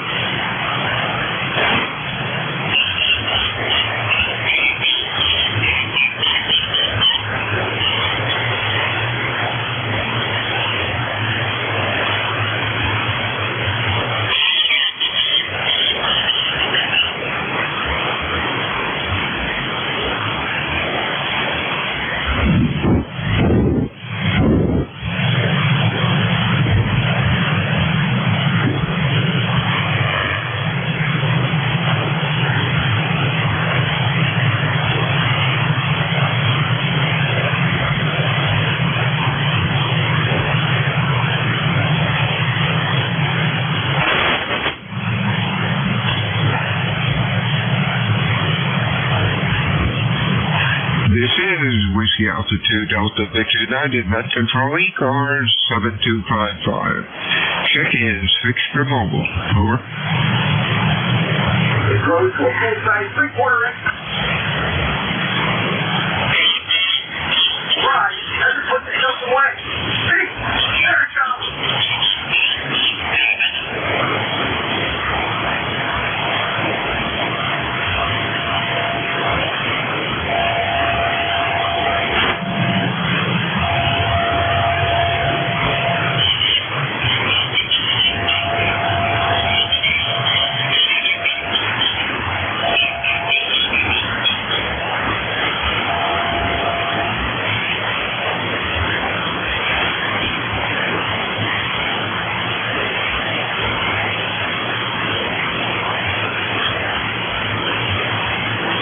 S22: This is Whiskey Alpha 2, Delta Victor United, Met Control ECARS 7255. Check-ins fixed for mobile. Over.
S15: Road to a full-size 3/4 inch. Right, never put the stuff away. See? There it goes.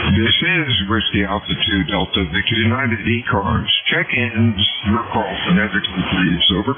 S22: This is Whiskey Alpha 2, Delta Victor United, ECARS, check-ins, your call from Edgerton, please, over.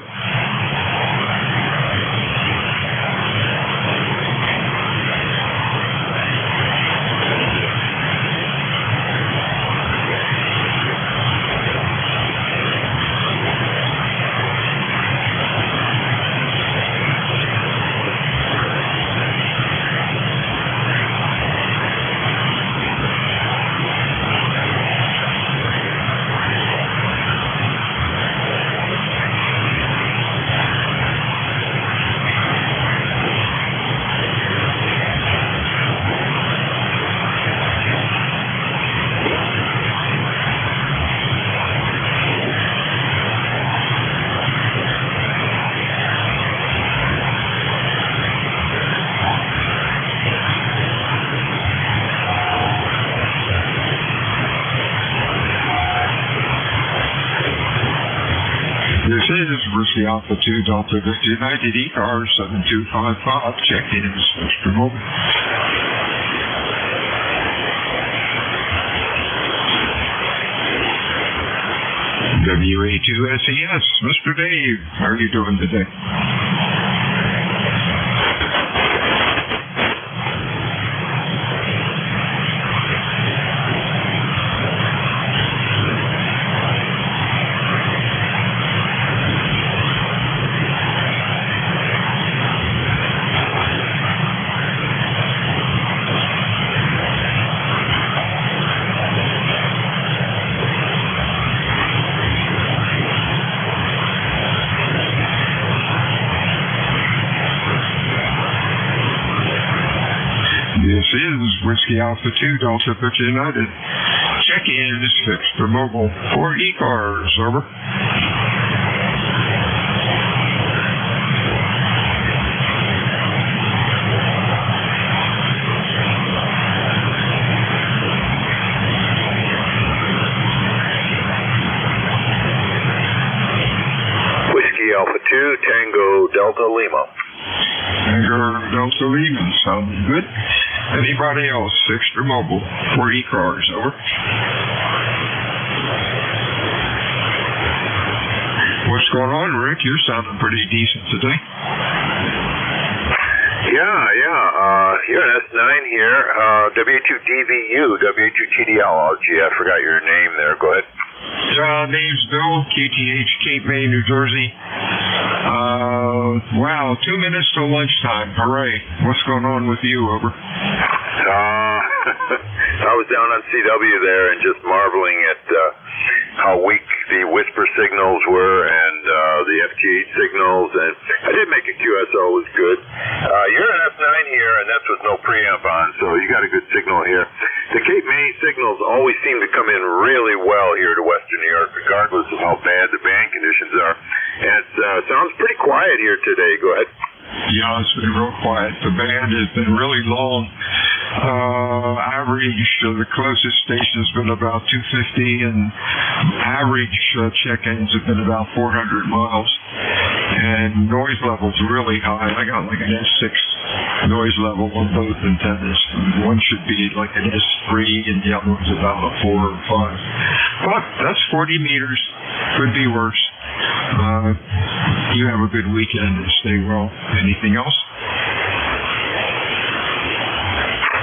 S22: This is Whiskey Alpha 2, Delta Victor United, ECARS 7255, check-ins Mr. Morgan. WA2SES, Mr. Dave, how are you doing today? is Whiskey Alpha 2 Delta Butcher United. Check-in is fixed for mobile for ECARS. Over.
S17: Alpha 2, Tango Delta Lima.
S22: Tango Delta Lima, sounds good. Anybody else, extra mobile for ECARS, over. What's going on, Rick? You're sounding pretty decent today.
S17: Yeah. You're an S9 here. W2DVU, W2TDL. Oh, gee, I forgot your name there. Go ahead.
S22: Name's Bill, QTH, Cape May, New Jersey. Wow, 2 minutes till lunchtime. Hooray. What's going on with you, over?
S17: I was down on CW there and just marveling at how weak the whisper signals were and the FTH signals, and I did make a QSO, was good. You're an F9 here, and that's with no preamp on, so you got a good signal here. The Cape May signals always seem to come in really well here to Western New York, regardless of how bad the band conditions are. And it sounds pretty quiet here today. Go ahead.
S22: Yeah, it's been real quiet. The band has been really long. Average, the closest station has been about 250, and average check-ins have been about 400 miles. And noise level's really high. I got like an S6 noise level on both antennas. One should be like an S3, and the other one's about a 4 or 5. But that's 40 meters. Could be worse. You have a good weekend and stay well. Anything else?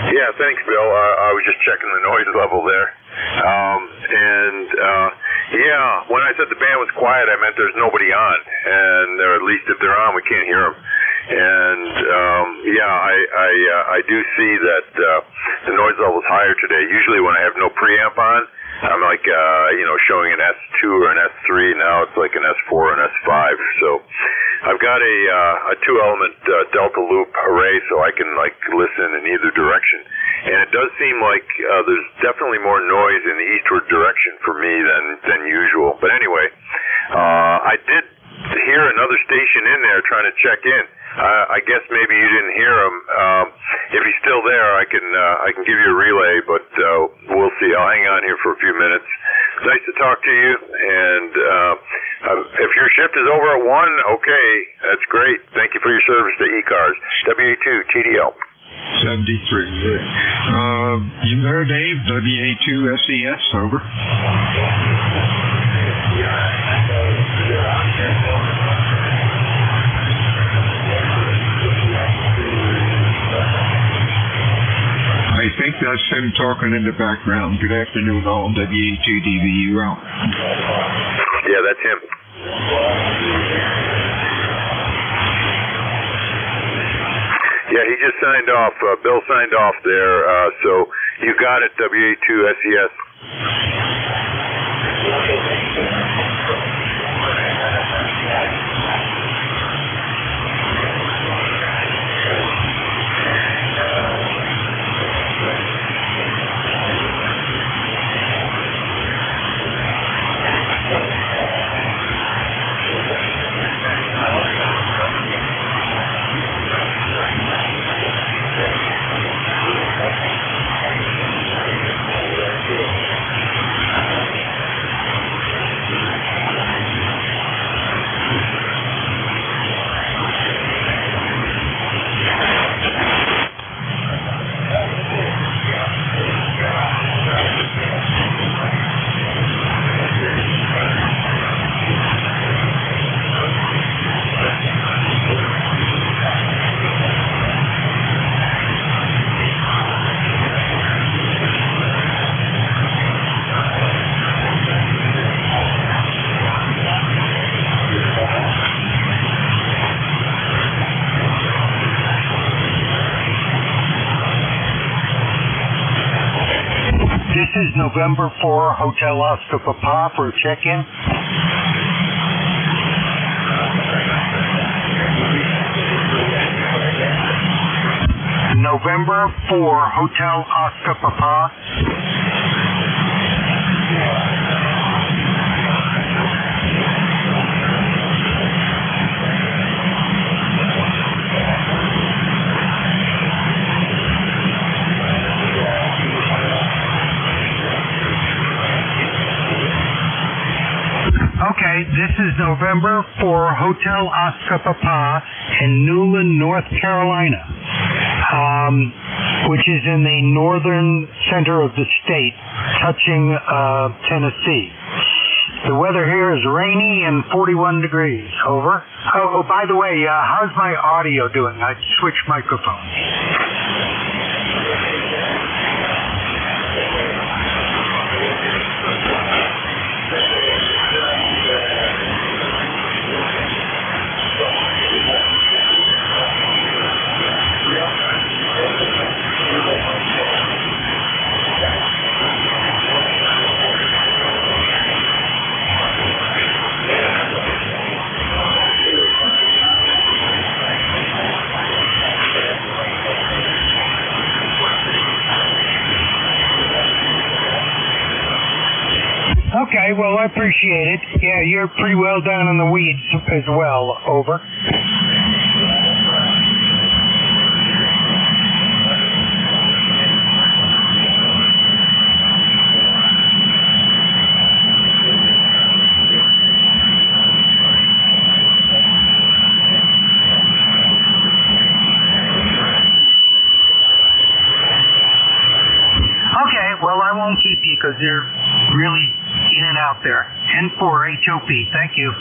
S17: Yeah, thanks, Bill. I was just checking the noise level there. When I said the band was quiet, I meant there's nobody on. And or at least if they're on, we can't hear them. And I do see that the noise level's higher today. Usually when I have no preamp on, I'm like, showing an S2 or an S3. Now it's like an S4 and S5. So I've got a two-element delta loop array, so I can like listen in either direction. And it does seem like there's definitely more noise in the eastward direction for me than usual. But anyway, I did hear another station in there trying to check in. I guess maybe you didn't hear him. If he's still there, I can give you a relay, but we'll see. I'll hang on here for a few minutes. Nice to talk to you, and if your shift is over at 1, okay, that's great. Thank you for your service to ECARS. W2TDL.
S22: 73. You there, Dave? WA2SES, over. I think that's him talking in the background. Good afternoon, all. WA2DVU out.
S17: Yeah, that's him. Yeah, he just signed off. Bill signed off there. So you got it, WA2SES.
S3: This is November 4, Hotel Oscar Papa for a check-in. November November for Hotel Oscar Papa. Okay, this is November for Hotel Oscar Papa in Newland, North Carolina, which is in the northern center of the state, touching Tennessee. The weather here is rainy and 41 degrees. Over. Oh, by the way, how's my audio doing? I switched microphones. Okay, well, I appreciate it. Yeah, you're pretty well down in the weeds as well. Over. Okay, well, I won't keep you because you're really in and out there. N4 HOP, thank you.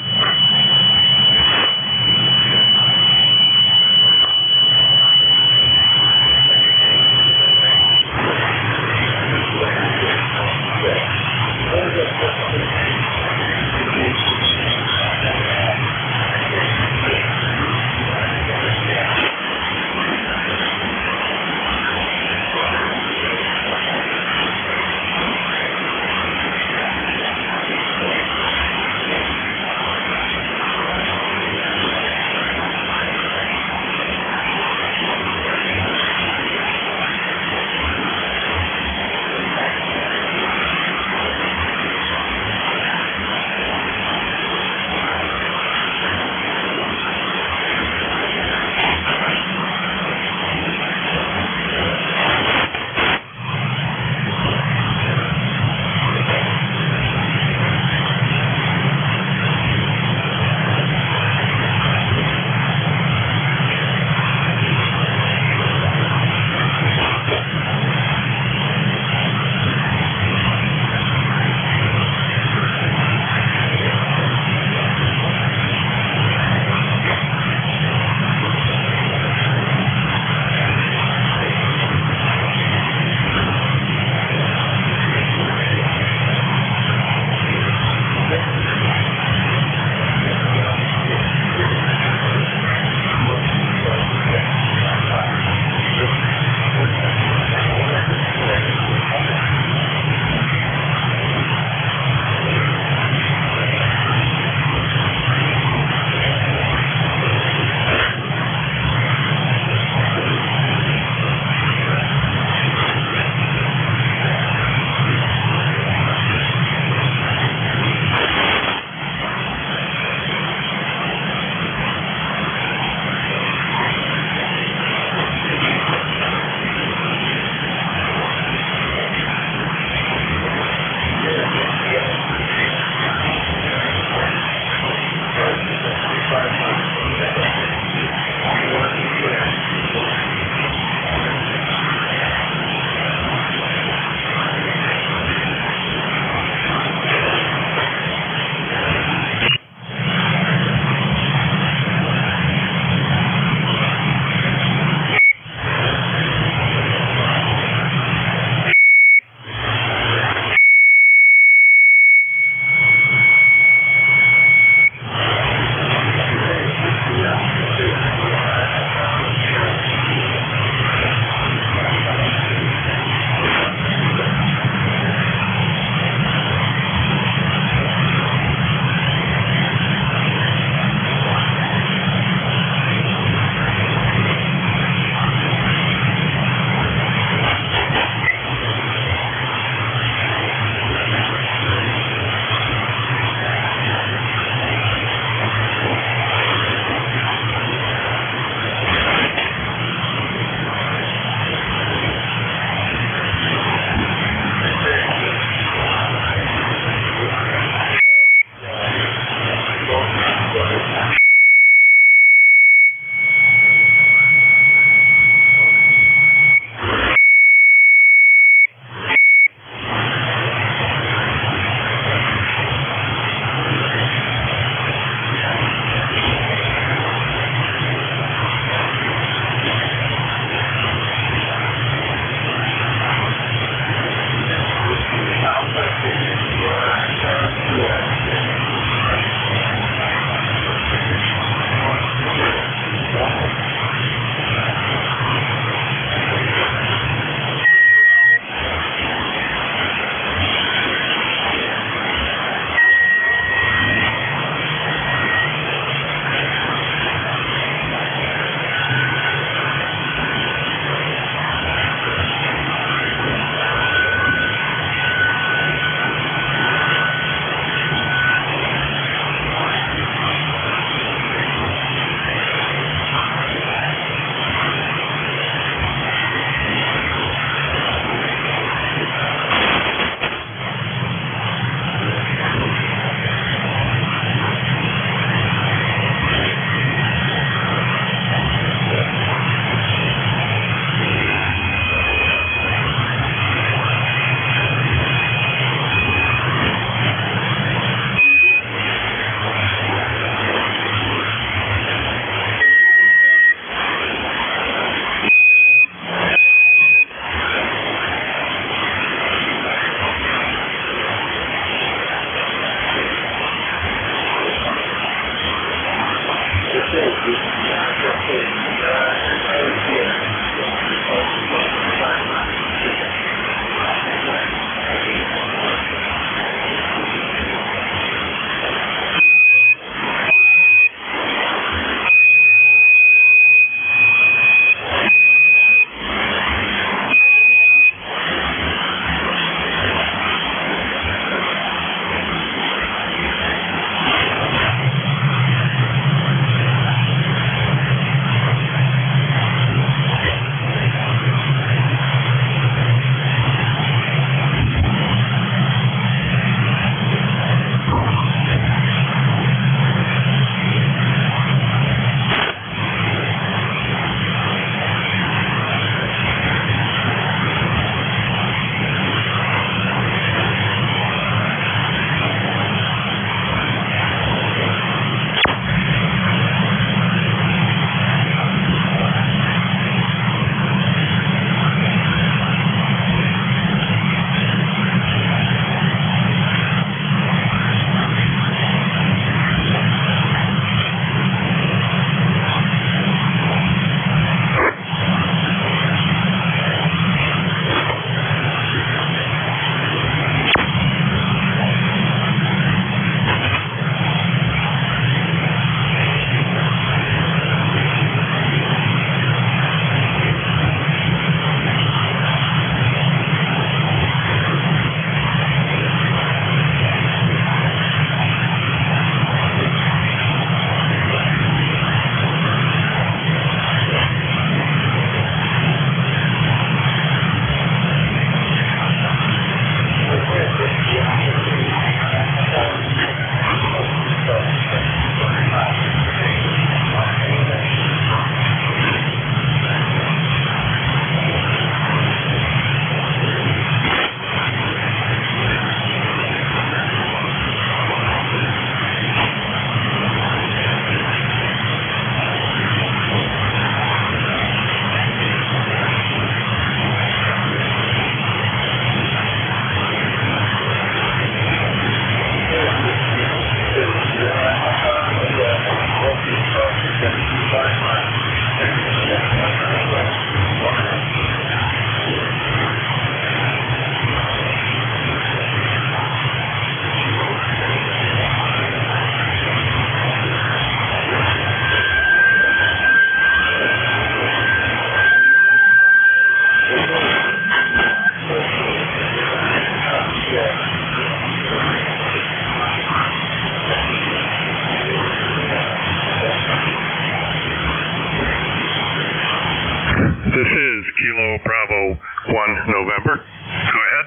S8: November. Go ahead.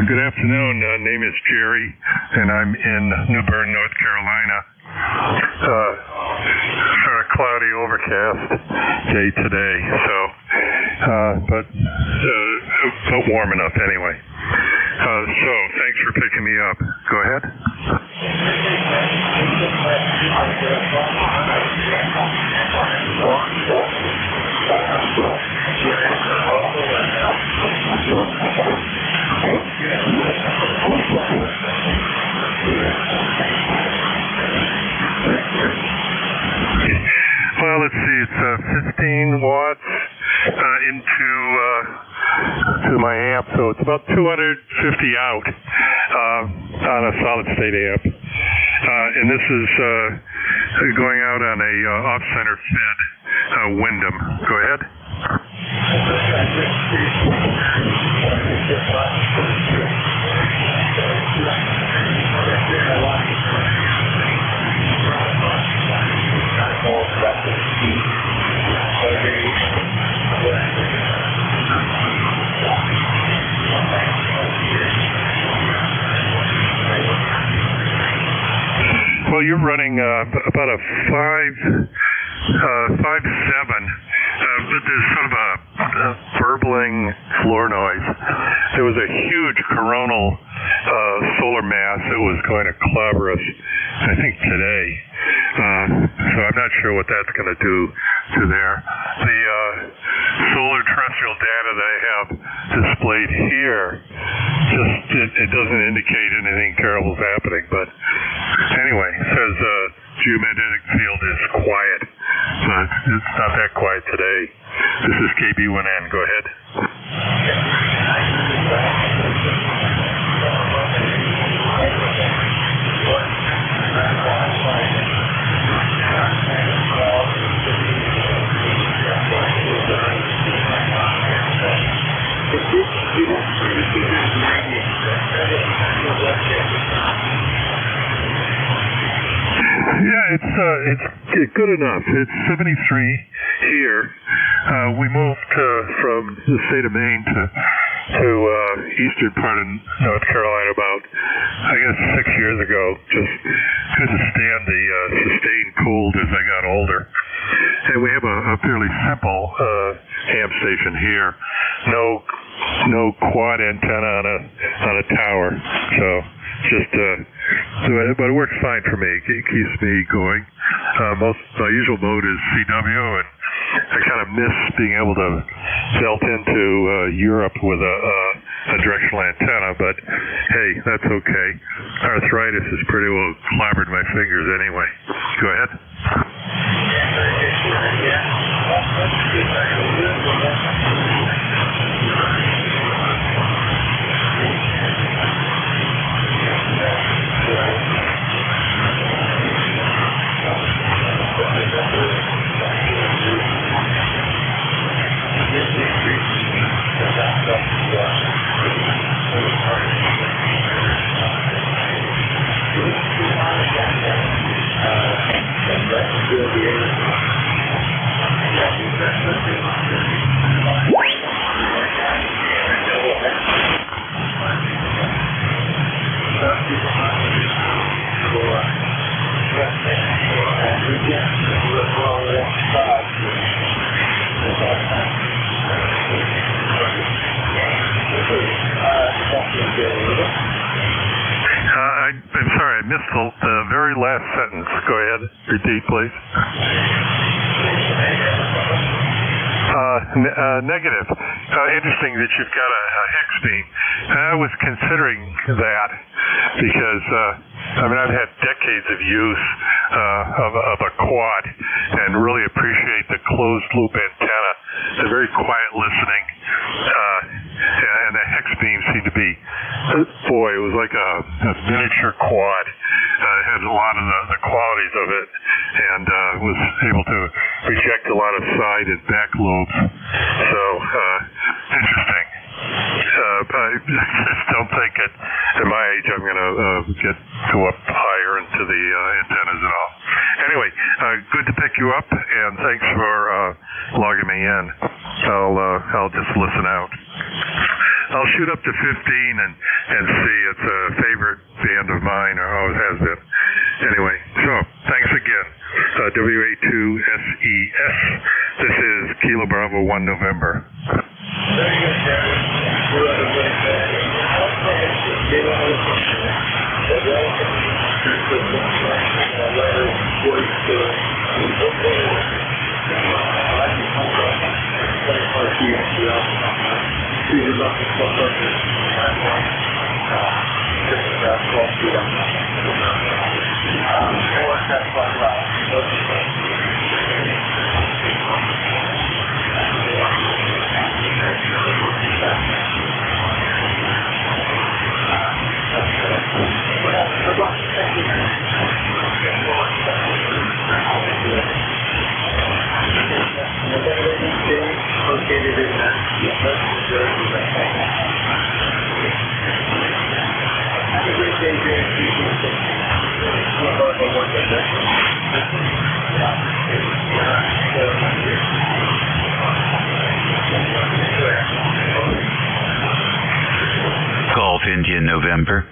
S8: Good afternoon. Name is Jerry, and I'm in New Bern, North Carolina. Sort of cloudy, overcast day today, so but warm enough anyway. So thanks for picking me up. Go ahead. Well, let's see. It's 15 watts to my amp, so it's about 250 out on a solid state amp, and this is going out on a off-center fed Wyndham. Go ahead. Well, you're running about a 5.7, but there's sort of a burbling floor noise. There was a huge coronal solar mass that was going to clobber us, I think, today. So I'm not sure what that's going to do to there. The solar terrestrial data that I have displayed here, it doesn't indicate anything terrible is happening. But anyway, it says geomagnetic field is quiet. But it's not that quiet today. This is KB1N. Go ahead. Yeah, it's good enough. It's 73 here. We moved from the state of Maine to eastern part of North Carolina about, I guess, 6 years ago. Just couldn't stand the sustained cold as I got older. And we have a fairly simple ham station here. No quad antenna on a tower. So just but it works fine for me. It keeps me going. My usual mode is CW, and I kind of miss being able to belt into Europe with a directional antenna, but hey, that's okay. Arthritis has pretty well clobbered my fingers anyway. Go ahead. I'm sorry, I missed the very last sentence. Go ahead. Repeat, please. Negative. Interesting that you've got a hex beam. I was considering that because I've had decades of use of a quad and really appreciate the closed loop antenna. They're very quiet listening, and the hex beam seemed to be, boy, it was like a miniature quad. It had a lot of the qualities of it, and was able to reject a lot of side and back lobes. So interesting. But I just don't think at my age I'm going to go up higher and to the antennas and all. Anyway, good to pick you up, and thanks for logging me in. I'll just listen out. I'll shoot up to 15 and see. It's a favorite band of mine, or always has been. Anyway, so thanks again. WA2SES. This is Kilo Bravo 1 November.
S9: Golf India November.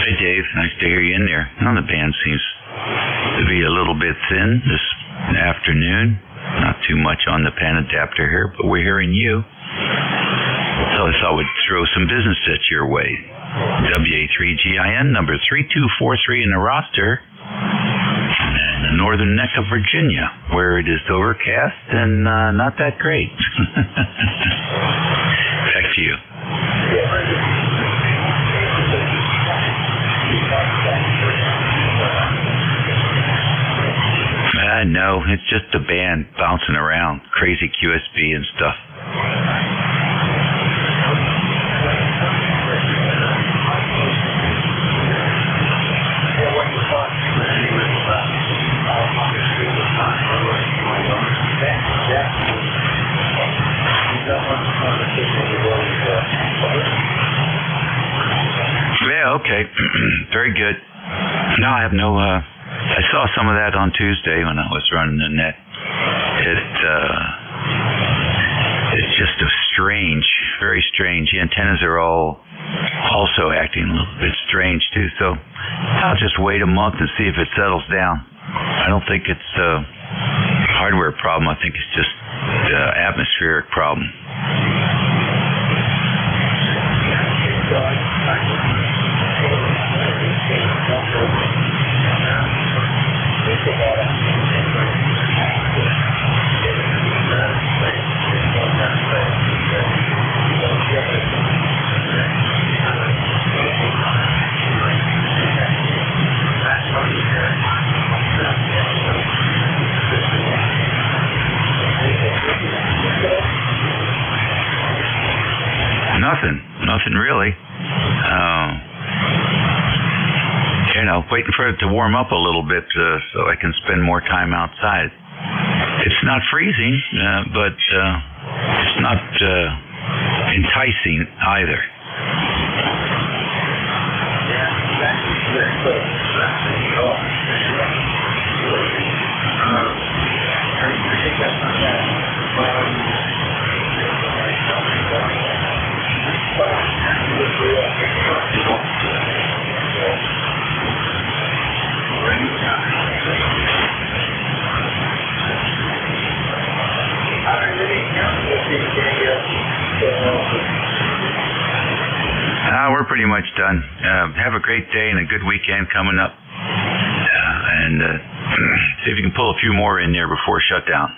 S9: Hey Dave, nice to hear you in there. Well, the band seems to be a little bit thin this afternoon. Not too much on the pan adapter here, but we're hearing you. So I thought we'd throw some business at your way. WA3GIN number 3243 in the roster. And the northern neck of Virginia, where it is overcast and not that great. Back to you. No, it's just a band bouncing around, crazy QSB and stuff. Yeah, okay. Very good. No, I have no, I saw some of that on Tuesday when I was running the net. It's just a strange, very strange. The antennas are all also acting a little bit strange too, so I'll just wait a month and see if it settles down. I don't think it's a hardware problem. I think it's just an atmospheric problem. Nothing really. Waiting for it to warm up a little bit so I can spend more time outside. It's not freezing, but it's not enticing either. We're pretty much done. Have a great day and a good weekend coming up. And see if you can pull a few more in there before shutdown.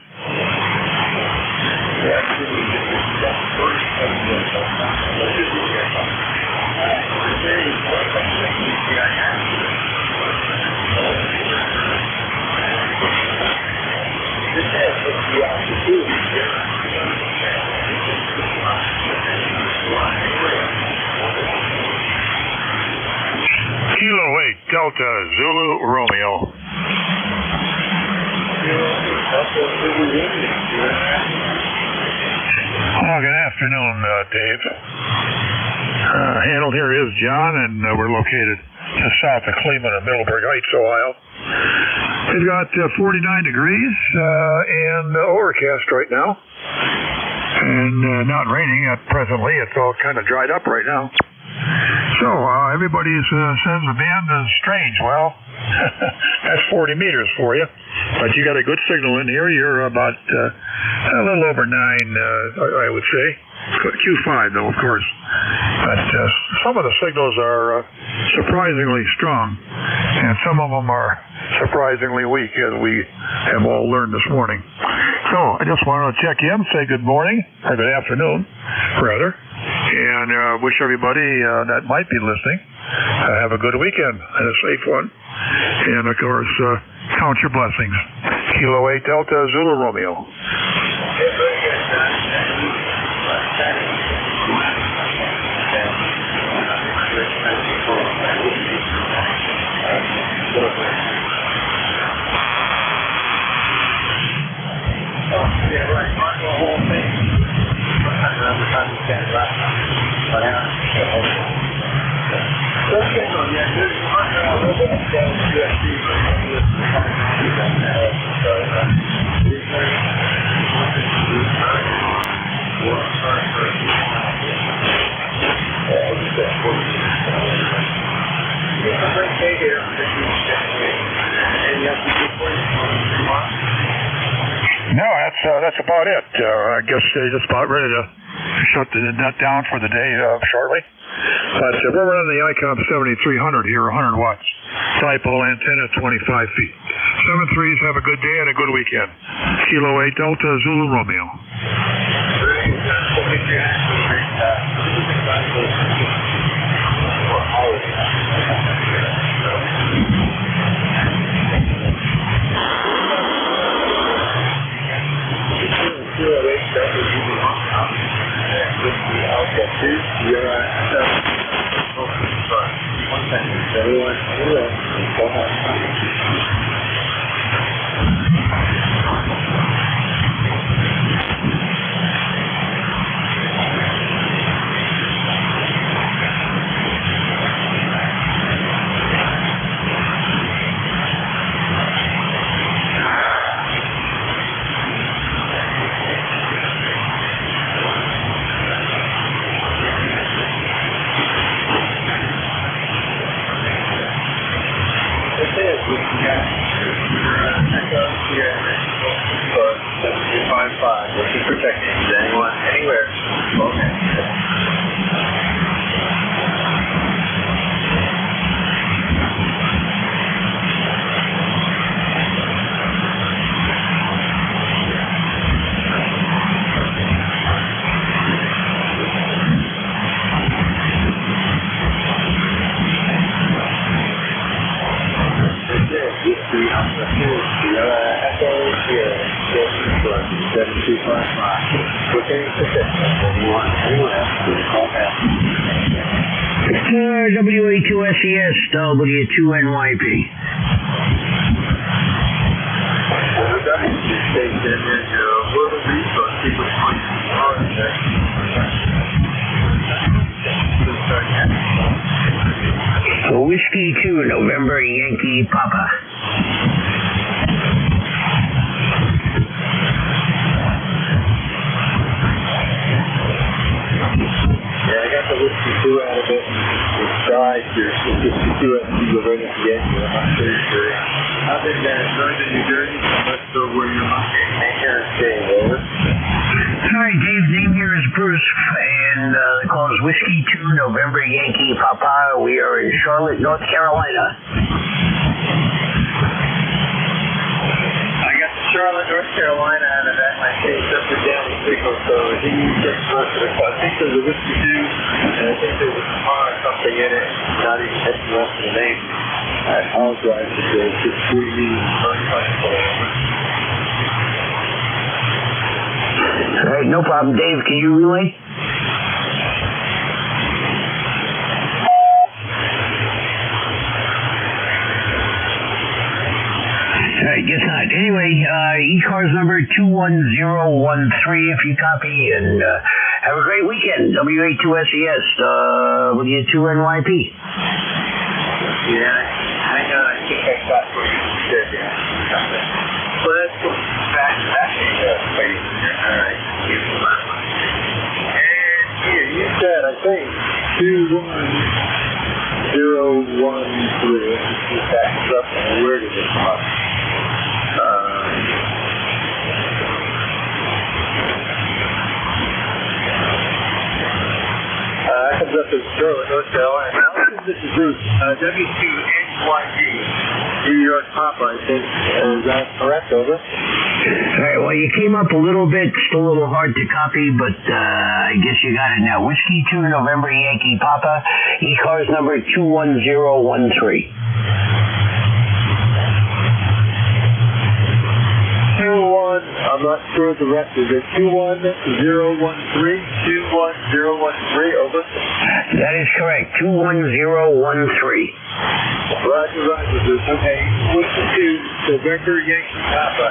S8: Kilo 8 Delta Zulu Romeo. Well, good afternoon, Dave. Handle here is John, and we're located just south of Cleveland in Middleburg Heights, Ohio. We've got 49 degrees and overcast right now. And not raining presently. It's all kind of dried up right now. So everybody says the band is strange. Well, that's 40 meters for you. But you got a good signal in here. You're about a little over 9, I would say. Q5, though, of course. But some of the signals are surprisingly strong, and some of them are surprisingly weak, as we have all learned this morning. So I just wanted to check in, say good morning, or good afternoon, rather, and wish everybody that might be listening have a good weekend and a safe one. And, of course, count your blessings. Kilo 8 Delta Zulu Romeo.
S15: Yeah, right. Mark the whole thing. Sometimes I understand you can't laugh. But yeah. Let's get on. Yeah, there's one USB.
S8: No, that's about it. I guess they're just about ready to shut the net down for the day shortly. But we're running the ICOM 7300 here, 100 watts. Dipole antenna, 25 feet. 7-3s, have a good day and a good weekend. Kilo 8 Delta Zulu Romeo.
S10: WA2SES, W2NYP. Whiskey 2, November, Yankee Papa.
S4: The whiskey 2 out of it. It's died here. It's 52 SC right at the end. I'm not sure. I've been Northern New Jersey. I'm not sure where you're located. Here in Dave, over.
S10: Hi, Dave. Name here is Bruce, and the call is Whiskey 2, November, Yankee Papa. We are in Charlotte, North Carolina.
S4: Charlotte, North Carolina, and I think up and down the signal, so he gets most of it. I think there's a whiskey 2, and I think there's a car or something in it, not even hitting the rest of the name. I apologize if there's just 3 meetings.
S10: All right, no problem. Dave, can you relay? I guess not. Anyway, ECARS number 21013 if you copy, and Have a great weekend. W82SES, W2NYP.
S15: Yeah, I know. I think I got what you said there. Well, that's cool. That's waiting here. All right. And here, you said, I think, 21013. Let's see if that's up. Where did it come up? That comes up as Charlotte, North Carolina. This is Bruce. W2NYG, New York Papa, I think. Is that correct? Over.
S10: All right, well, you came up a little bit, still a little hard to copy, but I guess you got it now. Whiskey 2 November Yankee Papa, ECARS number 21013.
S15: 21, I'm not sure of the rest. Is it 21013? 21013, over.
S10: That is correct, 21013.
S15: Roger, Bruce. Okay, Whiskey 2, November Yankee Papa,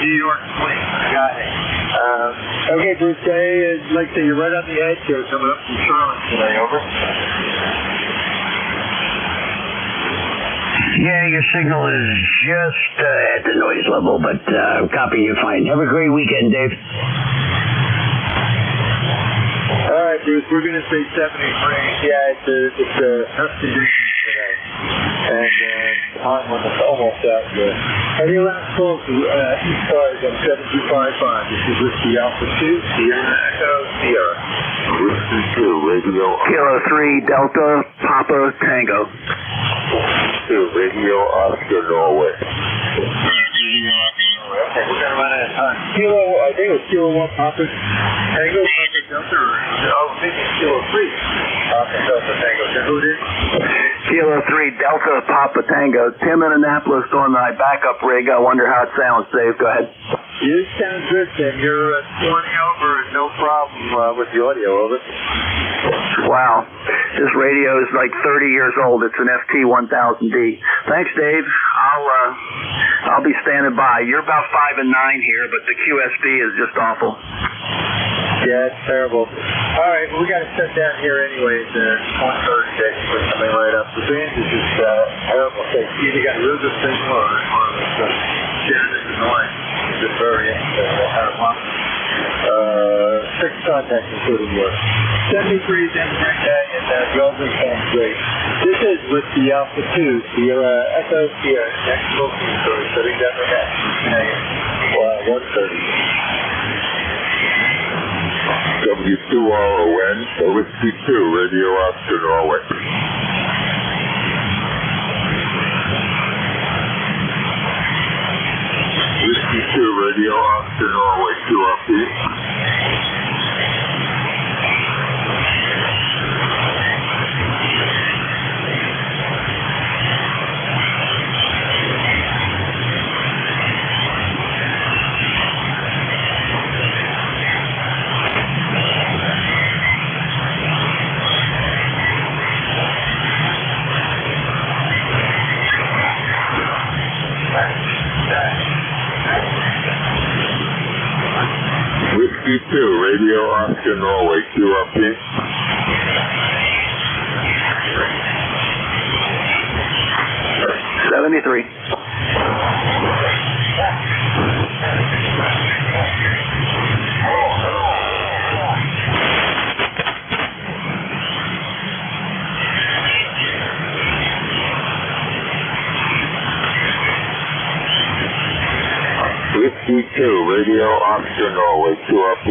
S15: New York Swing. Got it. Okay, Bruce, like I say, you're right on the edge here coming up from Charlotte today, over.
S10: Yeah, your signal is just at the noise level, but I'm copying you fine. Have a great weekend, Dave.
S15: All right, Bruce, we're going to say 73. Yeah, it's a tough condition today. And time when it's almost out good. Any last calls to ECARS on 7255. This is Whiskey Alpha 2, Sierra Echo, Sierra.
S17: Whiskey 2, Radio Kilo 3, Delta, Papa, Tango. 2, Radio Oscar, Norway.
S15: Okay, we're going to run out of time. I think it was Kilo 1 Papa Tango, Papa Delta, maybe Kilo 3. Papa Delta Tango. Who did?
S17: Kilo 3, Delta, Papa, Tango. Tim in Annapolis on my backup rig. I wonder how it sounds, Dave. Go ahead.
S15: You sound good, Tim. You're 20 over, no problem with the audio, over.
S17: Wow. This radio is like 30 years old. It's an FT1000D. Thanks, Dave. I'll be standing by. You're about 5 and 9 here, but the QSB is just awful.
S15: Yeah, it's terrible. All right, well, we got to shut down here anyways. 1:30, put something right up. The band is just terrible. So you either got a real good signal or it's this is annoying. It's just very interesting. 6 contacts, including yours. 73 is Democrat, and Golden sounds great. This is with the Alpha 2, Sierra Echo Sierra, next booking story, shutting down the net. 1:30.
S17: W2RON, Whiskey 2, Radio Oscar, Norway. Whiskey 2, Radio Oscar, Norway, 2RP. Whiskey 2, Radio Oscar, Norway, 2RP. $73. Whiskey 2, Radio Oscar, Norway, 2RP.